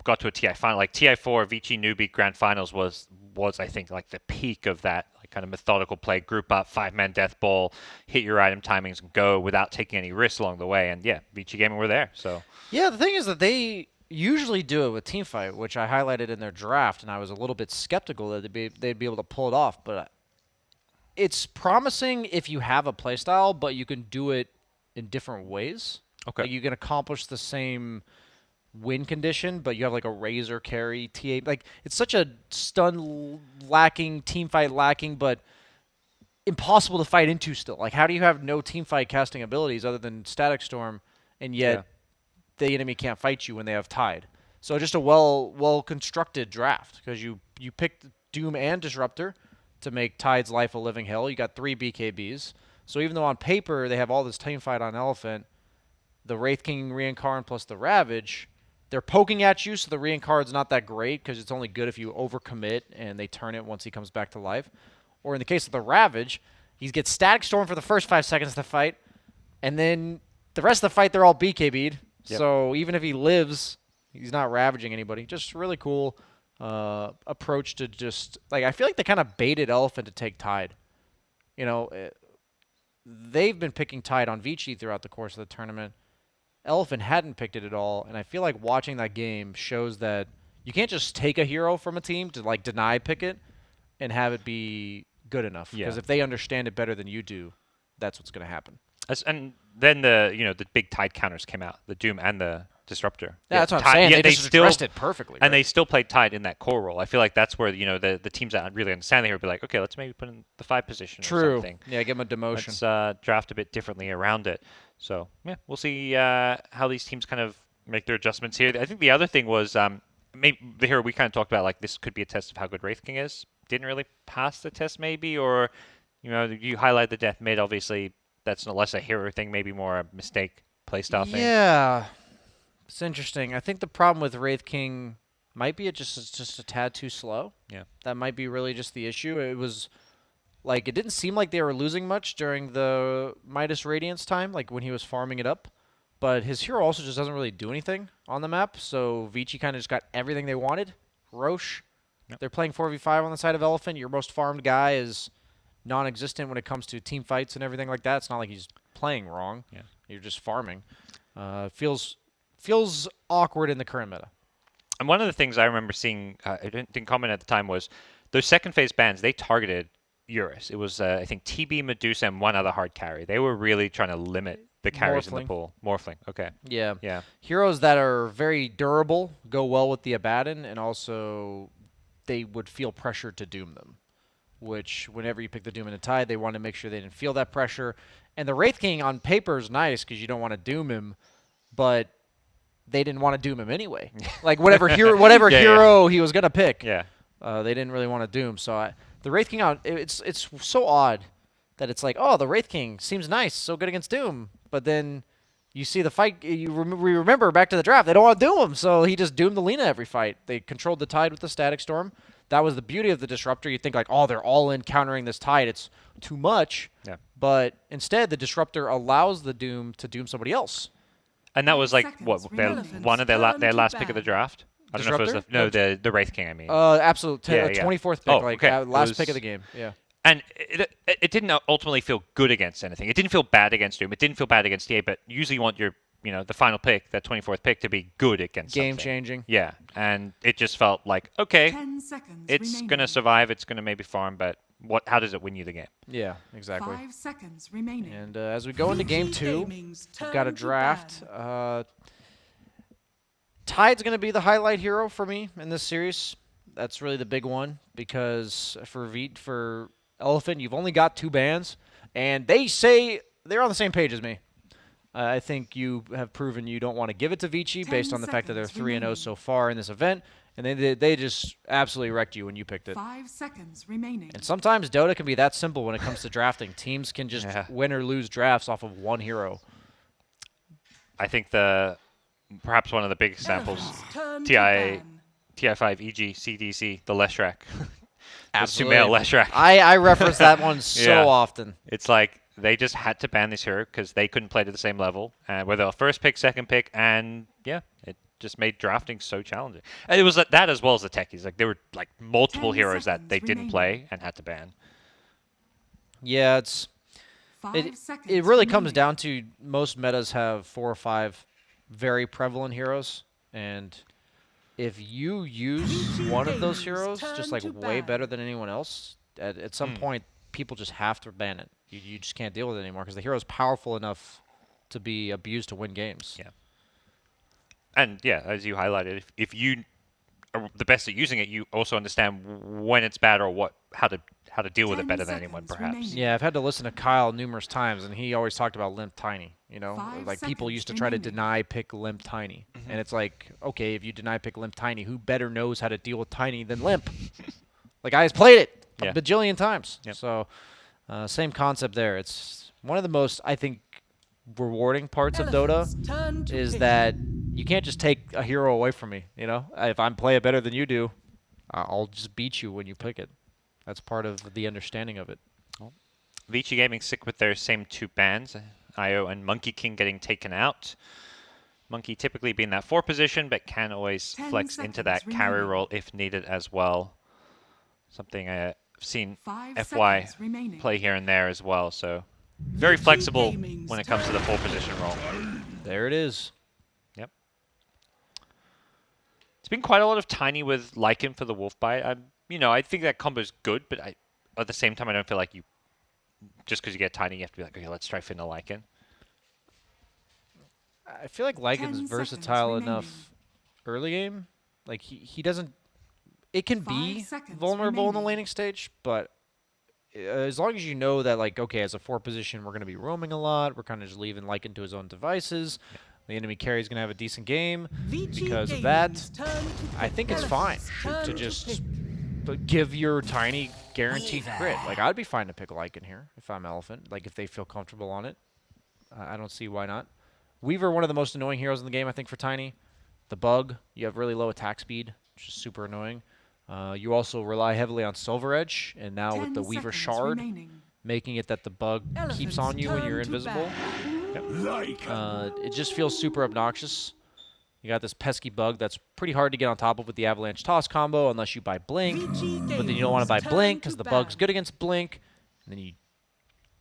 got to a TI final. Like TI4 Vici Newbie Grand Finals was I think like the peak of that kind of methodical play, group up, 5-man death ball, hit your item timings and go without taking any risks along the way. And Vici Gaming were there. So yeah, the thing is that they usually do it with teamfight, which I highlighted in their draft, and I was a little bit skeptical that they'd be able to pull it off, but it's promising if you have a playstyle, but you can do it in different ways. Okay. Like you can accomplish the same win condition, but you have like a Razor carry TA. Like it's such a stun lacking, team fight lacking, but impossible to fight into still. Like how do you have no team fight casting abilities other than Static Storm, and yet the enemy can't fight you when they have Tide? So just a well constructed draft, because you picked Doom and Disruptor to make Tide's life a living hell. You got 3 BKBs. So even though on paper they have all this team fight on Elephant, the Wraith King Reincarn plus the Ravage, they're poking at you, so the Reincarn's not that great because it's only good if you overcommit and they turn it once he comes back to life. Or in the case of the Ravage, he gets Static Storm for the first 5 seconds of the fight, and then the rest of the fight they're all BKB'd. Yep. So even if he lives, he's not ravaging anybody. Just really cool approach to just, like, I feel like they kind of baited Elephant to take Tide. They've been picking Tide on Vici throughout the course of the tournament. Elephant hadn't picked it at all, and I feel like watching that game shows that you can't just take a hero from a team to like deny pick it and have it be good enough. Because if they understand it better than you do, that's what's going to happen. And then the big Tide counters came out, the Doom and the Disruptor. Yeah, that's what I'm saying. They just addressed it perfectly. And they still played Tide in that core role. I feel like that's where the teams that really understand the hero be like, okay, let's maybe put in the 5 position or something. Yeah, give them a demotion. Let's draft a bit differently around it. So, we'll see how these teams kind of make their adjustments here. I think the other thing was maybe the hero we kind of talked about, like this could be a test of how good Wraith King is. Didn't really pass the test maybe, or, you highlight the death mid, obviously that's no less a hero thing, maybe more a mistake playstyle thing. Yeah. It's interesting. I think the problem with Wraith King might be it's just a tad too slow. Yeah. That might be really just the issue. It was like it didn't seem like they were losing much during the Midas Radiance time, like when he was farming it up. But his hero also just doesn't really do anything on the map, so Vici kind of just got everything they wanted. Roche. Yep. They're playing 4v5 on the side of Elephant. Your most farmed guy is non-existent when it comes to team fights and everything like that. It's not like he's playing wrong. Yeah. You're just farming. Feels awkward in the current meta. And one of the things I remember seeing, I didn't comment at the time, was those second phase bans, they targeted Eurus. It was, I think, TB, Medusa, and one other hard carry. They were really trying to limit the carries in the pool. Morphling, okay. Yeah. Yeah. Heroes that are very durable go well with the Abaddon, and also they would feel pressure to doom them, which whenever you pick the Doom and the Tide, they want to make sure they didn't feel that pressure. And the Wraith King on paper is nice because you don't want to doom him, but they didn't want to doom him anyway. Like whatever hero he was gonna pick, they didn't really want to doom. So the Wraith King it's so odd that it's like, oh, the Wraith King seems nice, so good against Doom, but then you see the fight. We remember back to the draft, they don't want to doom him, so he just doomed the Lina every fight. They controlled the Tide with the Static Storm. That was the beauty of the Disruptor. You think like, oh, they're all in countering this Tide. It's too much. Yeah. But instead, the Disruptor allows the Doom to doom somebody else. And that was like one of their last pick of the draft. I don't know if it was the Wraith King. I mean, absolute 24th pick, last pick of the game. Yeah. And it didn't ultimately feel good against anything. It didn't feel bad against Doom. It didn't feel bad against EA, but usually you want your, the final pick, that 24th pick, to be good against Game something. changing. Yeah, and it just felt like, okay, 10 seconds it's remaining. going to survive, it's going to maybe farm, but how does it win you the game? Yeah, exactly. 5 seconds remaining. And as we go into game 2, we've got a draft. Tide's going to be the highlight hero for me in this series. That's really the big one because for Elephant, you've only got 2 bans, and they say they're on the same page as me. I think you have proven you don't want to give it to Vici based on the fact that they're 3-0 so far in this event, and they just absolutely wrecked you when you picked it. 5 seconds remaining. And sometimes Dota can be that simple when it comes to drafting. Teams can just win or lose drafts off of one hero. I think perhaps one of the big examples, TI5 EG CDC, the Leshrac. Absolutely. Sumail Leshrac. I reference that one so often. It's like they just had to ban this hero because they couldn't play to the same level. And whether first pick, second pick, and it just made drafting so challenging. And it was that as well as the techies. Like there were like multiple 10 heroes that seconds they didn't remaining. play and had to ban. Yeah, 5 seconds it really comes remaining. down to most metas have 4 or 5 very prevalent heroes, and if you use one of those heroes just like way better than anyone else, at some point people just have to ban it. You just can't deal with it anymore because the hero's powerful enough to be abused to win games. Yeah. And yeah, as you highlighted, if you are the best at using it, you also understand when it's bad or how to deal with it 10 better than anyone, seconds perhaps. remaining. Yeah, I've had to listen to Kyle numerous times, and he always talked about Limp Tiny. 5 like people seconds used to try to remaining. deny pick Limp Tiny, and it's like, okay, if you deny pick Limp Tiny, who better knows how to deal with Tiny than Limp? Like I has played it Yeah. a bajillion times. Yep. So, same concept there. It's one of the most, I think, rewarding parts of Dota is that you can't just take a hero away from me. If I'm play it better than you do, I'll just beat you when you pick it. That's part of the understanding of it. Vici Gaming stick with their same 2 bans, IO and Monkey King getting taken out. Monkey typically being that 4 position, but can always 10 flex into seconds that carry remaining. role if needed as well. Something I've seen 5 FY seconds remaining. play here and there as well, so very flexible when it comes to the 4 position role. There it is. Yep. It's been quite a lot of Tiny with Lycan for the Wolf Bite. I think that combo's good, but at the same time, I don't feel like just because you get Tiny, you have to be like, okay, let's try Finna Lycan. I feel like 10 Lycan's seconds versatile remaining. enough early game. Like he doesn't. It can 5 be seconds vulnerable in the remaining. laning stage, but as long as you know that, like, okay, as a 4 position, we're going to be roaming a lot. We're kind of just leaving Lycan to his own devices. The enemy carry is going to have a decent game because of that. I think it's fine to just give your Tiny guaranteed crit. Like, I'd be fine to pick Lycan here if I'm Elephant. Like, if they feel comfortable on it, I don't see why not. Weaver, one of the most annoying heroes in the game, I think, for Tiny. The bug, you have really low attack speed, which is super annoying. You also rely heavily on Silver Edge, and now with the Weaver Shard, making it that the bug keeps on you when you're invisible. It just feels super obnoxious. You got this pesky bug that's pretty hard to get on top of with the Avalanche Toss combo unless you buy Blink, but then you don't want to buy Blink because the bug's good against Blink, and then you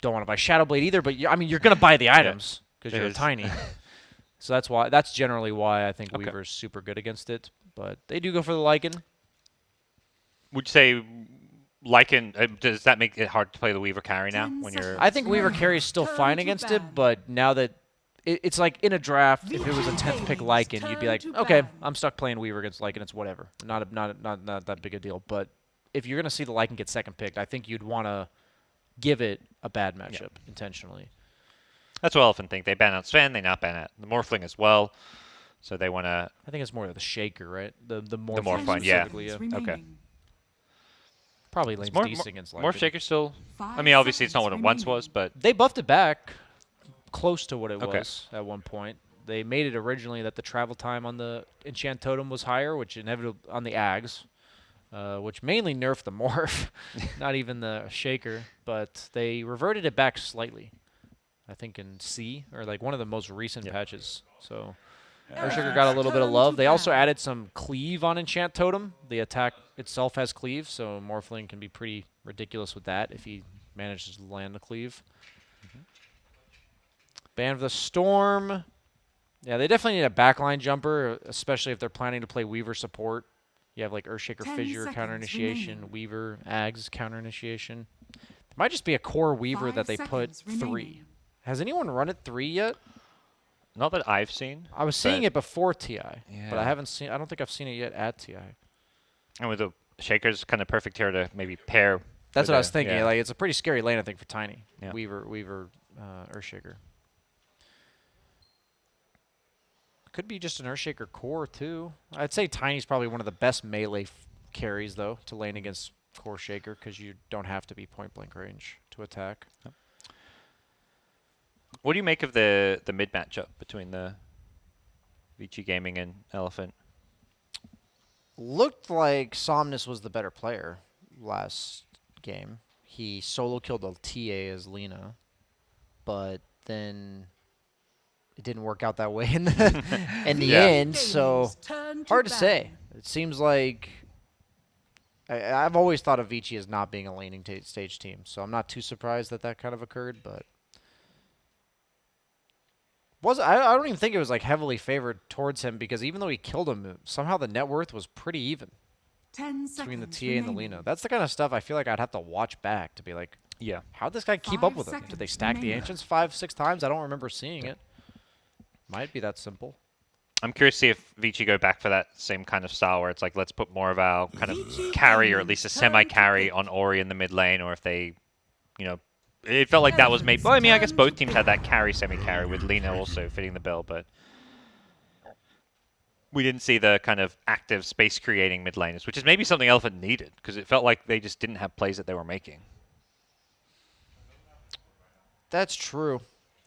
don't want to buy Shadow Blade either, but you're going to buy the items because you're Tiny. So that's generally why I think Weaver's super good against it, but they do go for the Lycan. Would you say Lycan, does that make it hard to play the Weaver carry now? I think Weaver carry is still fine against it, but now that it's like in a draft, if it was a 10th pick Lycan, you'd be like, okay, I'm stuck playing Weaver against Lycan. It's whatever. Not that big a deal. But if you're going to see the Lycan get second picked, I think you'd want to give it a bad matchup intentionally. That's what I often think. They ban out Sven, they not ban out the Morphling as well. So they want to... I think it's more the Shaker, right? The Morphling. The Morphling, yeah. Okay. Probably lanes decent against Lycan. Morph Shaker still... I mean, obviously it's not what it once was, but... They buffed it back close to what it was at one point. They made it originally that the travel time on the Enchant Totem was higher, which inevitably on the Ags, which mainly nerfed the Morph, not even the Shaker, but they reverted it back slightly. I think in C, or like one of the most recent patches. So Shaker got a little bit of love. They also added some cleave on Enchant Totem. The attack itself has cleave, so Morphling can be pretty ridiculous with that if he manages to land the cleave. Band of the Storm. Yeah, they definitely need a backline jumper, especially if they're planning to play Weaver support. You have like Earthshaker 10 Fissure seconds counter initiation, remaining. Weaver Ags counter initiation. There might just be a core Weaver 5 that they put seconds 3. remaining. Has anyone run it 3 yet? Not that I've seen. I was seeing but- it before TI, but I Yeah. haven't seen. I don't think I've seen it yet at TI. And with the Shaker's kind of perfect here to maybe pair. That's with what I was a- thinking. yeah. Like it's a pretty scary lane, I think, for Tiny. Yeah. Weaver, Earthshaker. Could be just an Earthshaker core too. I'd say Tiny's probably one of the best melee carries though to lane against core Shaker because you don't have to be point blank range to attack. What do you make of the mid matchup between the Vici Gaming and Elephant? Looked like Somnus was the better player last game. He solo killed a TA as Lena, but then it didn't work out that way in the Yeah. end. So hard to say. It seems like I've always thought of Vici as not being a laning stage team, so I'm not too surprised that that kind of occurred. But I don't even think it was like heavily favored towards him because even though he killed him, somehow the net worth was pretty even 10 between the seconds TA and the remaining. Lena. That's the kind of stuff I feel like I'd have to watch back to be like, Yeah. how'd this guy keep 5 up with him? Did they seconds stack the remaining. ancients 5-6 times? I don't remember seeing it. Might be that simple. I'm curious to see if Vici go back for that same kind of style where it's like, let's put more of our kind of Vici carry or at Gaming least a turn to semi-carry pick. on Ori in the mid lane, or if they, you know, it felt like that was maybe. Well, I mean, I guess Turn both to teams had that carry, semi-carry with Lena also fitting the bill, but we didn't see the kind of active space creating mid laners, which is maybe something Elephant needed because it felt like they just didn't have plays that they were making. That's true.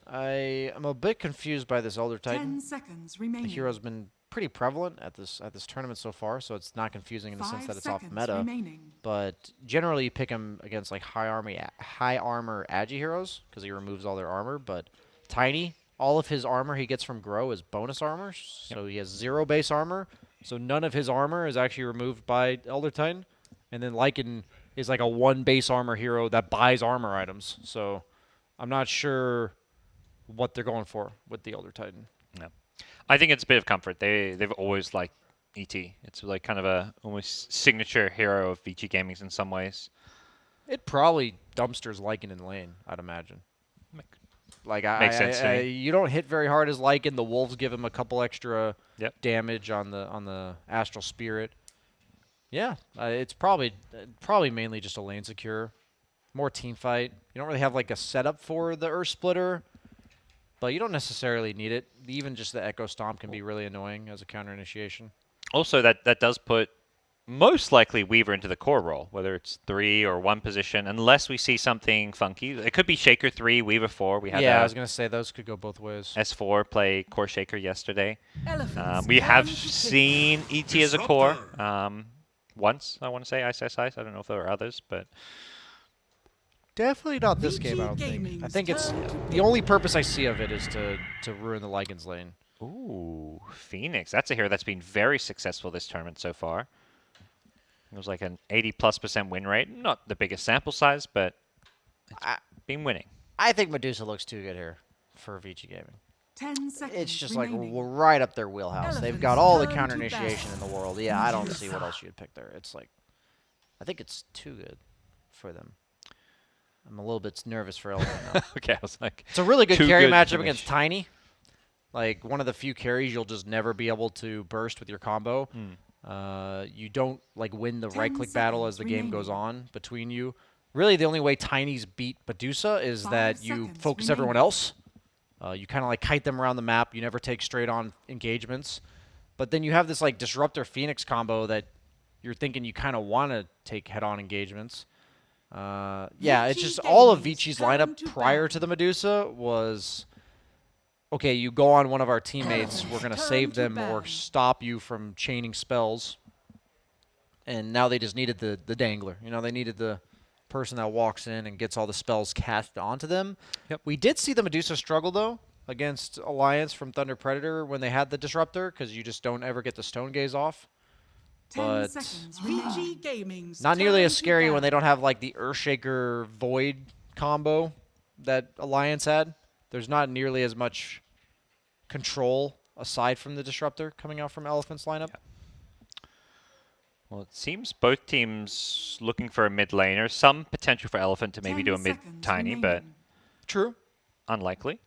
I am a bit confused by this Elder 10 Titan. seconds The remaining. hero's been pretty prevalent at this tournament so far, so it's not confusing in the sense 5 that it's off seconds meta. remaining. But generally, you pick him against like high armor agi heroes because he removes all their armor. But Tiny, all of his armor he gets from Grow is bonus armor, so he has 0 base armor. So none of his armor is actually removed by Elder Titan. And then Lycan is like a 1 base armor hero that buys armor items. So I'm not sure what they're going for with the Elder Titan. No. I think it's a bit of comfort. They've always liked ET. It's like kind of a almost signature hero of Vici Gaming's in some ways. It probably dumpsters Lycan in lane, I'd imagine. Like Makes sense to me. you don't hit very hard as Lycan. The wolves give him a couple extra Yep. damage on the astral spirit. Yeah, it's probably mainly just a lane secure, more team fight. You don't really have like a setup for the Earth Splitter, but you don't necessarily need it. Even just the Echo Stomp can be really annoying as a counter initiation. Also, that does put most likely Weaver into the core role, whether it's 3 or 1 position, unless we see something funky. It could be Shaker 3, Weaver 4. We had Yeah, I was gonna say those could go both ways. S4 play core Shaker yesterday. Elephants We have turn to pick. seen ET as a core once, I want to say, Ice. I don't know if there were others, but Definitely not this VG game, I don't think. I Gaming's think it's turn to the only purpose I see of it is to ruin the Lycan's lane. ooh, Phoenix. That's a hero that's been very successful this tournament so far. It was like an 80+% win rate. Not the biggest sample size, but it's I- been winning. I think Medusa looks too good here for Vici Gaming. 10 seconds It's just remaining. like right up their wheelhouse. They've Elephants got all the turn counter to initiation in battle. the world. Yeah, I don't Medusa. see what else you'd pick there. It's like, I think it's too good for them. I'm a little bit nervous for Elephant now. Okay, I was like, It's a really good Too carry good matchup finish. against Tiny. Like one of the few carries you'll just never be able to burst with your combo. You don't like win the 10 right-click battle as the seconds game goes remaining. on between you. Really, the only way Tiny's beat Medusa is 5 that you seconds focus everyone remaining. else. You kind of like kite them around the map. You never take straight-on engagements. But then you have this like Disruptor Phoenix combo that you're thinking you kind of want to take head-on engagements. Yeah, it's Vici just all of Gaming's Vici's turn lineup to prior battle. to the Medusa was, okay, you go on one of our teammates, we're going to Turn save to them or battle. stop you from chaining spells. And now they just needed the dangler. You know, they needed the person that walks in and gets all the spells cast onto them. Yep. We did see the Medusa struggle, though, against Alliance from Thunder Predator when they had the Disruptor, because you just don't ever get the Stone Gaze off. but 10 seconds remaining. Gaming's not nearly turn as to scary when they battle. don't have like the Earthshaker Void combo that Alliance had. There's not nearly as much control aside from the Disruptor coming out from Elephant's lineup. Well, it seems both teams looking for a mid laner. Some potential for Elephant to maybe 10 do a mid seconds tiny, but remaining. True. unlikely.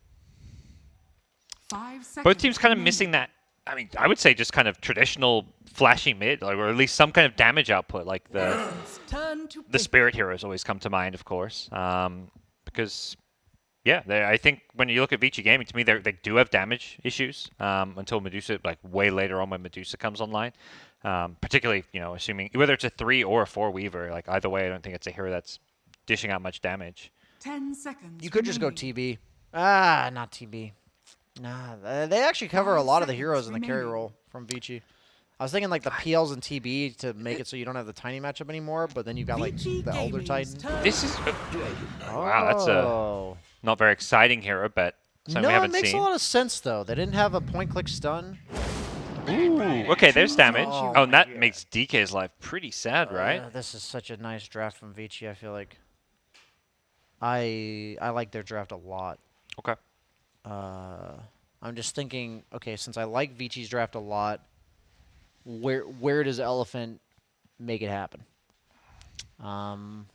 5 seconds Both teams kind of remaining. missing that. I mean, I would say just kind of traditional flashy mid, like, or at least some kind of damage output, like the Turn to the Spirit Heroes always come to mind, of course, because yeah, I think when you look at Vici Gaming, to me they do have damage issues until Medusa, like way later on when Medusa comes online. Particularly, assuming whether it's a 3 or a 4 Weaver, like either way, I don't think it's a hero that's dishing out much damage. 10 seconds. You could just go remaining. TB. Not TB. Nah, they actually cover a 5 lot of the seconds heroes in the carry remaining. role from Vici. I was thinking like the PLs and TB to make it so you don't have the tiny matchup anymore, but then you got like Vici the Elder Gaming's Titan. turn This is to wow, that's a Oh. not very exciting hero, but something we No, it haven't makes seen. a lot of sense though. They didn't have a point-click stun. Ooh, okay, there's damage. Oh Oh, and my that makes DK's life pretty sad, right? This is such a nice draft from Vici. I feel like I like their draft a lot. Okay. I'm just thinking, okay, since I like Vici's draft a lot, where does Elephant make it happen? I'm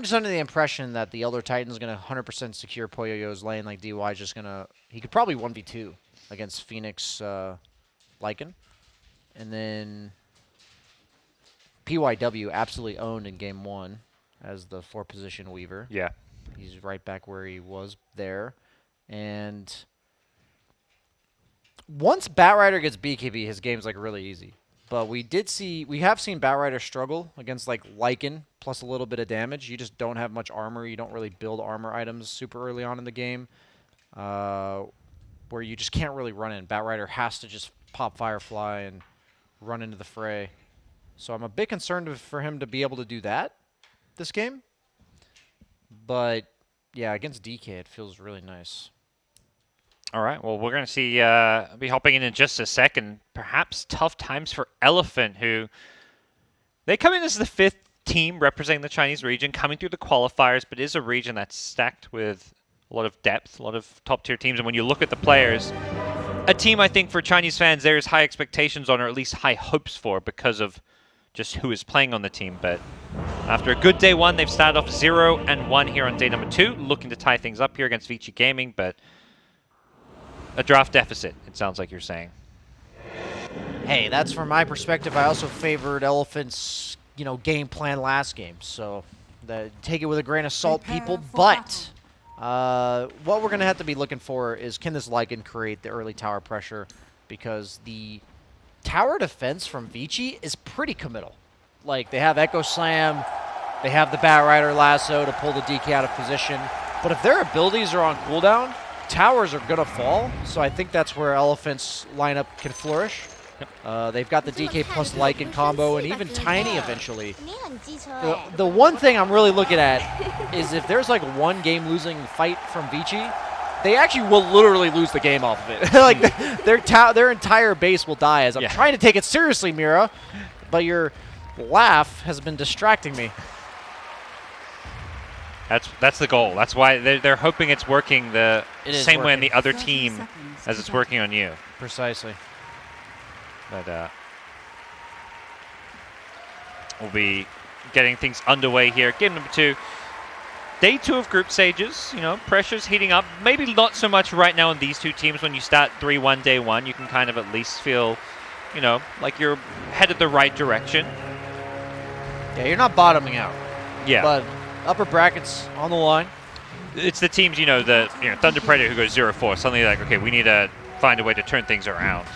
just under the impression that the Elder Titan's going to 100% secure Poyoyo's lane, like DY's just going to... He could probably 1v2 against Phoenix Lycan. And then PYW absolutely owned in game 1 as the 4-position Weaver. Yeah. He's right back where he was there. And once Batrider gets BKB, his game's like really easy. But we have seen Batrider struggle against like Lycan plus a little bit of damage. You just don't have much armor. You don't really build armor items super early on in the game, where you just can't really run in. Batrider has to just pop Firefly and run into the fray. So I'm a bit concerned for him to be able to do that this game. But yeah, against DK, it feels really nice. All right. Well, we're going to see. Be hopping in just a second. Perhaps tough times for Elephant, who they come in as the 5th team representing the Chinese region, coming through the qualifiers, but is a region that's stacked with a lot of depth, a lot of top-tier teams. And when you look at the players, a team I think for Chinese fans there's high expectations on, or at least high hopes for, because of just who is playing on the team. But after a good day 1, they've started off 0-1 here on day number 2, looking to tie things up here against Vici Gaming, but a draft deficit, it sounds like you're saying. Hey, that's from my perspective. I also favored Elephant's, game plan last game. So take it with a grain of salt, Prepare people. for But what we're going to have to be looking for is, can this Lycan create the early tower pressure? Because the tower defense from Vici is pretty committal. Like, they have Echo Slam, they have the Batrider Lasso to pull the DK out of position. But if their abilities are on cooldown, towers are going to fall, so I think that's where Elephant's lineup can flourish. They've got the DK plus Lycan combo, and even Tiny eventually. The one thing I'm really looking at is if there's like one game-losing fight from Vici, they actually will literally lose the game off of it. Like their entire base will die. As I'm trying to take it seriously, Mira, but your laugh has been distracting me. That's the goal. That's why they're hoping it's working the same way on working. the other 30 team seconds as to it's battle. working on you. Precisely. But we'll be getting things underway here. Game number 2. Day 2 of group stages. Pressure's heating up. Maybe not so much right now on these two teams. When you start 3-1 day 1, you can kind of at least feel, like you're headed the right direction. Yeah, you're not bottoming out. Yeah. But upper brackets on the line. It's the teams, the Thunder Predator who goes 0-4. Suddenly like, okay, we need to find a way to turn things around.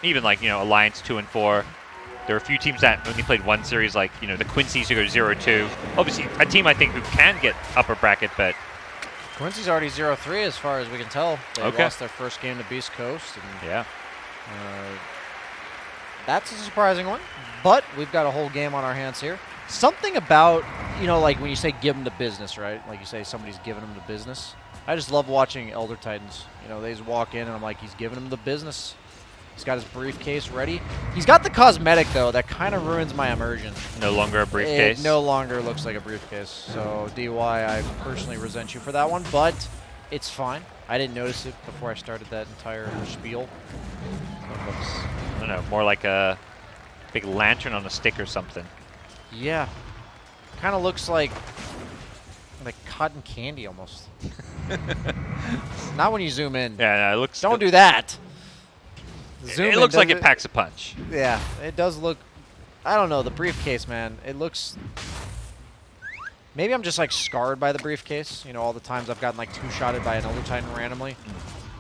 Even like, Alliance 2 and 4. There are a few teams that only played one series, like, the Quincy's who go 0-2. Obviously, a team I think who can get upper bracket, but Quincy's already 0-3 as far as we can tell. They lost their first game to Beast Coast. And, yeah. that's a surprising one. But we've got a whole game on our hands here. Something about, like when you say give them the business, right? Like you say somebody's giving them the business. I just love watching Elder Titans. They just walk in and I'm like, he's giving them the business. He's got his briefcase ready. He's got the cosmetic, though. That kind of ruins my immersion. No longer a briefcase. It no longer looks like a briefcase. So, DY, I personally resent you for that one, but it's fine. I didn't notice it before I started that entire spiel. It looks, I don't know, more like a big lantern on a stick or something. Yeah. Kind of looks like cotton candy almost. Not when you zoom in. Yeah, no, it looks. Don't do that. It looks like it packs a punch. Yeah, it does look. I don't know, the briefcase, man. It looks. Maybe I'm just like scarred by the briefcase. You know, all the times I've gotten like two-shotted by an Elder Titan randomly.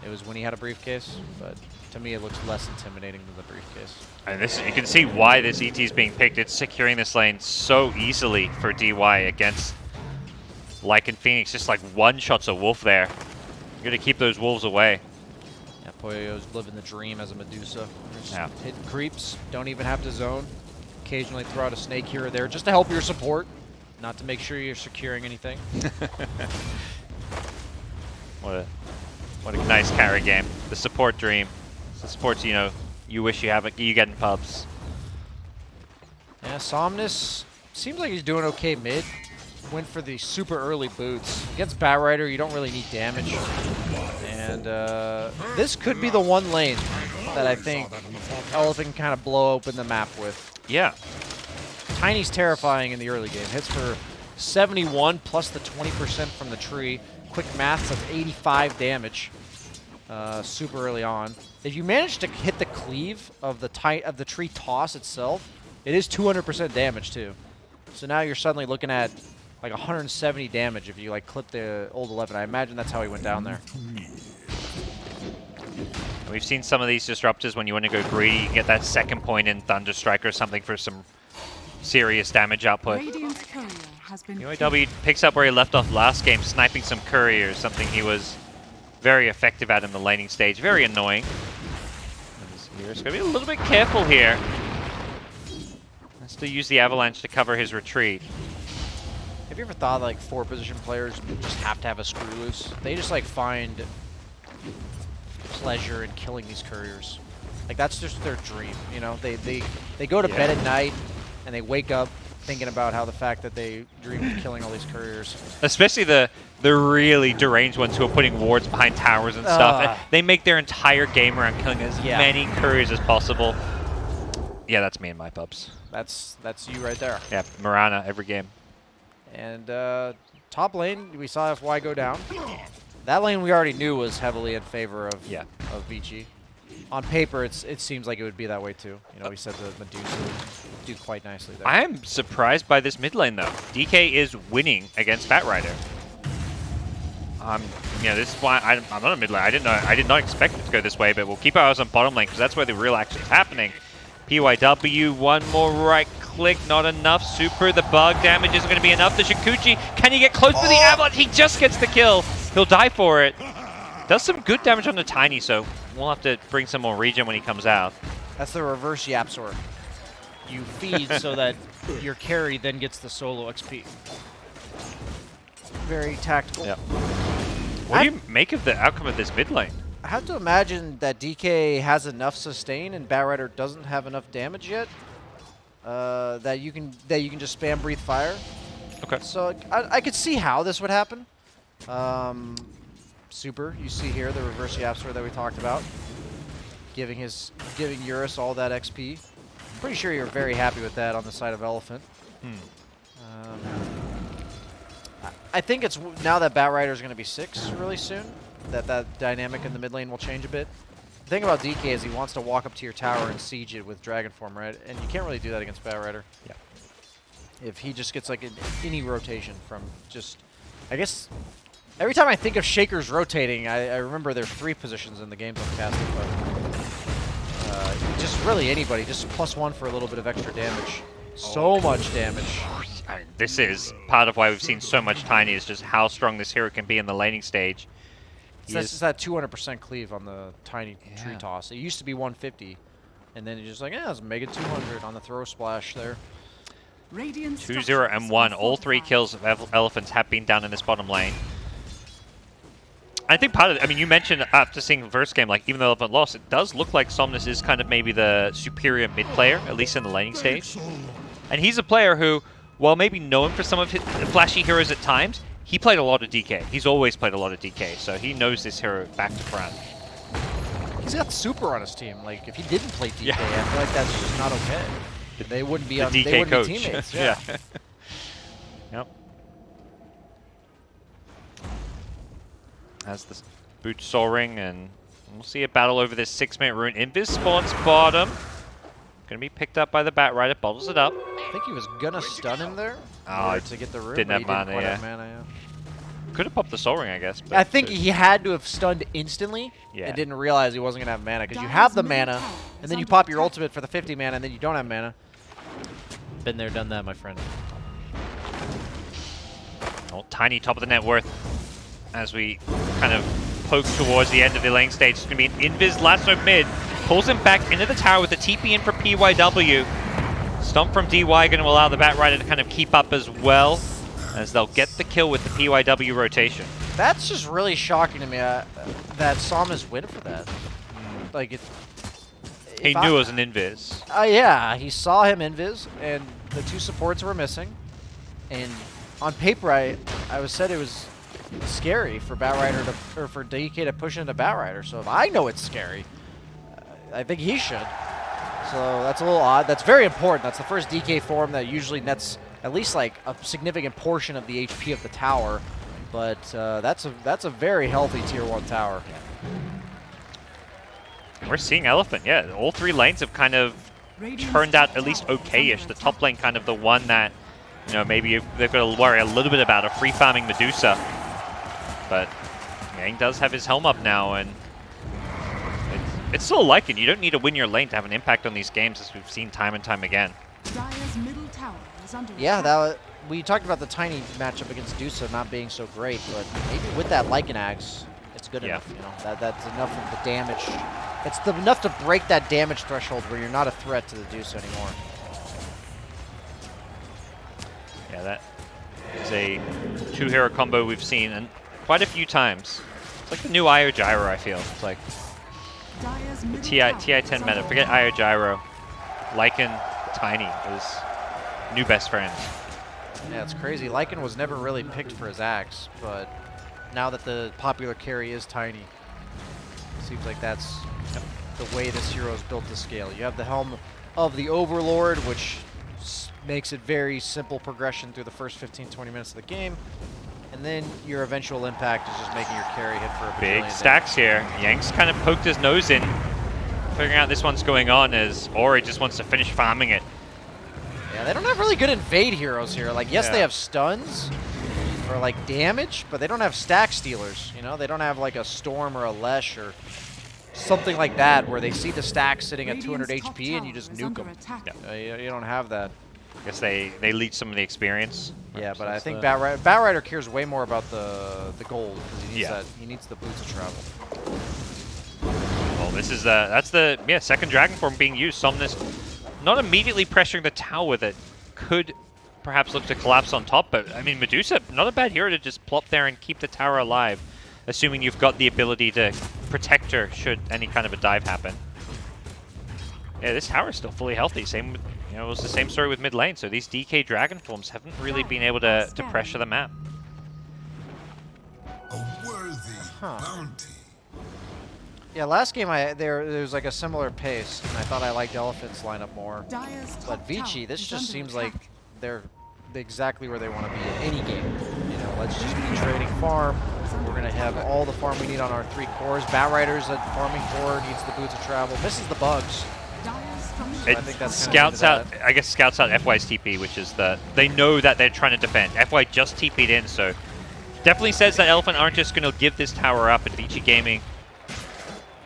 It was when he had a briefcase, but to me it looks less intimidating than the briefcase. And this, you can see why this ET is being picked. It's securing this lane so easily for DY against Lycan Phoenix. Just like one-shots a wolf there. You're gonna keep those wolves away. Yeah, Poyo's living the dream as a Medusa. Just Yeah. hitting creeps, don't even have to zone. Occasionally throw out a snake here or there just to help your support, not to make sure you're securing anything. What a nice carry game. The support dream. The supports, you know, you wish you get in pubs. Yeah, Somnus seems like he's doing okay mid. Went for the super early boots. Against Batrider, you don't really need damage. And this could be the one lane that I think Elephant can kind of blow open the map with. Yeah. Tiny's terrifying in the early game. Hits for 71 plus the 20% from the tree. Quick maths of 85 damage. Super early on. If you manage to hit the cleave of the tree toss itself, it is 200% damage too. So now you're suddenly looking at like 170 damage if you like clip the old 11. I imagine that's how he went down there. We've seen some of these disruptors when you want to go greedy, you can get that second point in Thunderstrike or something for some serious damage output. Radiant courier has been UAW picks up where he left off last game, sniping some couriers, something he was very effective at in the laning stage. Very annoying. He's going to be a little bit careful here. Has to use the avalanche to cover his retreat. Have you ever thought like 4 position players just have to have a screw loose? They just like find pleasure in killing these couriers. Like that's just their dream, you know? They go to bed at night and they wake up thinking about how the fact that they dream of killing all these couriers. Especially the really deranged ones who are putting wards behind towers and stuff. They make their entire game around killing as many couriers as possible. Yeah, that's me and my pubs. That's you right there. Yeah, Mirana every game. And top lane, we saw FY go down. That lane we already knew was heavily in favor of Vici. On paper, it seems like it would be that way too. You know, we said the Medusa would do quite nicely there. I am surprised by this mid lane though. DK is winning against Batrider. You know, this is why I'm not a mid lane. I did not expect it to go this way, but we'll keep our eyes on bottom lane because that's where the real action is happening. PYW, one more right click, not enough. Super, the bug damage isn't going to be enough. The Shikuchi, can he get close to the avalanche? He just gets the kill. He'll die for it. Does some good damage on the Tiny, so we'll have to bring some more regen when he comes out. That's the reverse Yapsor. You feed so that your carry then gets the solo XP. Very tactical. Yep. What do you make of the outcome of this mid lane? I have to imagine that DK has enough sustain and Batrider doesn't have enough damage yet. That you can just spam breathe fire. Okay. So I could see how this would happen. Super, you see here the reverse Yapsor that we talked about, giving Eurus all that XP. I'm pretty sure you're very happy with that on the side of Elephant. I think it's now that Batrider is going to be 6 really soon, that dynamic in the mid lane will change a bit. The thing about DK is he wants to walk up to your tower and siege it with Dragon Form, right? And you can't really do that against Batrider. Yeah. If he just gets like any rotation from just, I guess, every time I think of Shakers rotating, I remember there are 3 positions in the games I'm casting, but just really anybody, just +1 for a little bit of extra damage. So much damage. I mean, this is part of why we've seen so much Tiny, is just how strong this hero can be in the laning stage. So that's just that 200% cleave on the Tiny tree toss. It used to be 150, and then it's just like, let's make it 200 on the throw splash there. 2-0 and 1. All 3 kills of Elephants have been down in this bottom lane. I think part of it, I mean, you mentioned after seeing the first game, like, even though Elephant lost, it does look like Somnus is kind of maybe the superior mid player, at least in the laning stage. And he's a player who, while maybe known for some of his flashy heroes at times, he played a lot of DK. He's always played a lot of DK, so he knows this hero back to front. He's got super on his team. Like, if he didn't play DK, Yeah. I feel like that's just not okay. They wouldn't be The on. DK They wouldn't coach. be teammates. Yeah. Yep. As the boots soaring, and we'll see a battle over this 6-minute rune. Invis spawns bottom. Gonna be picked up by the Batrider, bottles it up. I think he was gonna stun him there Oh, to get the room. didn't but have he mana, quite yeah. have mana, yeah. Could have popped the Soul Ring, I guess. But I think he had to have stunned instantly Yeah. and didn't realize he wasn't gonna have mana because you have the mana and then you pop your ultimate for the 50 mana and then you don't have mana. Been there, done that, my friend. Oh, tiny top of the net worth as we kind of poke towards the end of the lane stage. It's going to be an Invis Lasso mid. Pulls him back into the tower with the TP in for PYW. Stomp from DY going to allow the Batrider to kind of keep up as well, as they'll get the kill with the PYW rotation. That's just really shocking to me that Somnus went for that. Like, He knew it was an Invis. Yeah, he saw him invis, and the two supports were missing. And on paper, I said it was scary for Batrider to, or for DK to push into Batrider. So if I know it's scary, I think he should. So that's a little odd. That's very important. That's the first DK form that usually nets at least like a significant portion of the HP of the tower. But that's a very healthy tier 1 tower. We're seeing Elephant, yeah. All 3 lanes have kind of turned out at least okay-ish. The top lane kind of the one that, you know, maybe they've got to worry a little bit about, a free farming Medusa. But Yang does have his helm up now, and it's still Lycan. You don't need to win your lane to have an impact on these games, as we've seen time and time again. Dire's middle tower is under Yeah, attack. we talked about the tiny matchup against Dusa not being so great, but maybe with that Lycan Axe, it's good Yeah. enough. You know, that's enough of the damage. It's enough to break that damage threshold where you're not a threat to the Dusa anymore. Yeah, that is a 2-hero combo we've seen and quite a few times. It's like the new Io Gyro, I feel. It's like Dire's middle TI tower TI10 is meta. under Forget attack. Io Gyro. Lycan, Tiny is new best friends. Yeah, it's crazy. Lycan was never really picked for his axe, but now that the popular carry is Tiny, seems like that's the way this hero is built to scale. You have the Helm of the Overlord, which makes it very simple progression through the first 15-20 minutes of the game, and then your eventual impact is just making your carry hit for a Big bajillion stacks here. Yang's kind of poked his nose in, figuring out this one's going on as Ori just wants to finish farming it. Yeah, they don't have really good invade heroes here. Like, yes, Yeah. they have stuns or like damage, but they don't have stack stealers. You know, they don't have like a Storm or a Lesh or something like that where they see the stack sitting at 200 Radiant's top HP and you tower just is nuke under them. attack. Yeah. You don't have that. I guess they leech some of the experience. Yeah, but I That's think the- Batrider cares way more about the gold because he needs Yeah. that. He needs the boots of travel. Well, this is that's the second dragon form being used. Somnus not immediately pressuring the tower with it. Could perhaps look to collapse on top, but I mean Medusa, not a bad hero to just plop there and keep the tower alive, assuming you've got the ability to protect her should any kind of a dive happen. Yeah, this tower is still fully healthy. Same, it was the same story with mid lane. So these DK dragon forms haven't really been able to pressure the map. A worthy bounty. Yeah, last game there was like a similar pace, and I thought I liked Elephant's lineup more. Dire's top But Vici, tower this is just under seems attack. like they're exactly where they want to be in any game. You know, let's just be trading farm. We're gonna have all the farm we need on our 3 cores. Batrider's a farming core, needs the boots of travel, misses the bugs. Dire's structures It I think that's scouts kinda out, I guess scouts out FY's TP, which is they know that they're trying to defend. FY just TP'd in, so definitely says that Elephant aren't just going to give this tower up, and Vici Gaming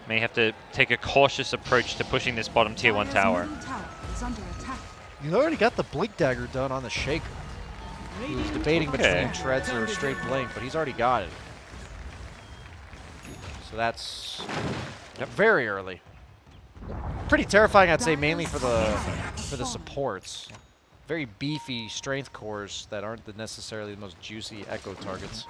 may have to take a cautious approach to pushing this bottom tier 1 Dire's tower. middle tower is under attack. You already got the blink dagger done on the shaker. He was debating Okay. between treads or a straight blink, but he's already got it. So that's very early. Pretty terrifying, I'd say, mainly for the supports. very beefy strength cores that aren't necessarily the most juicy echo targets.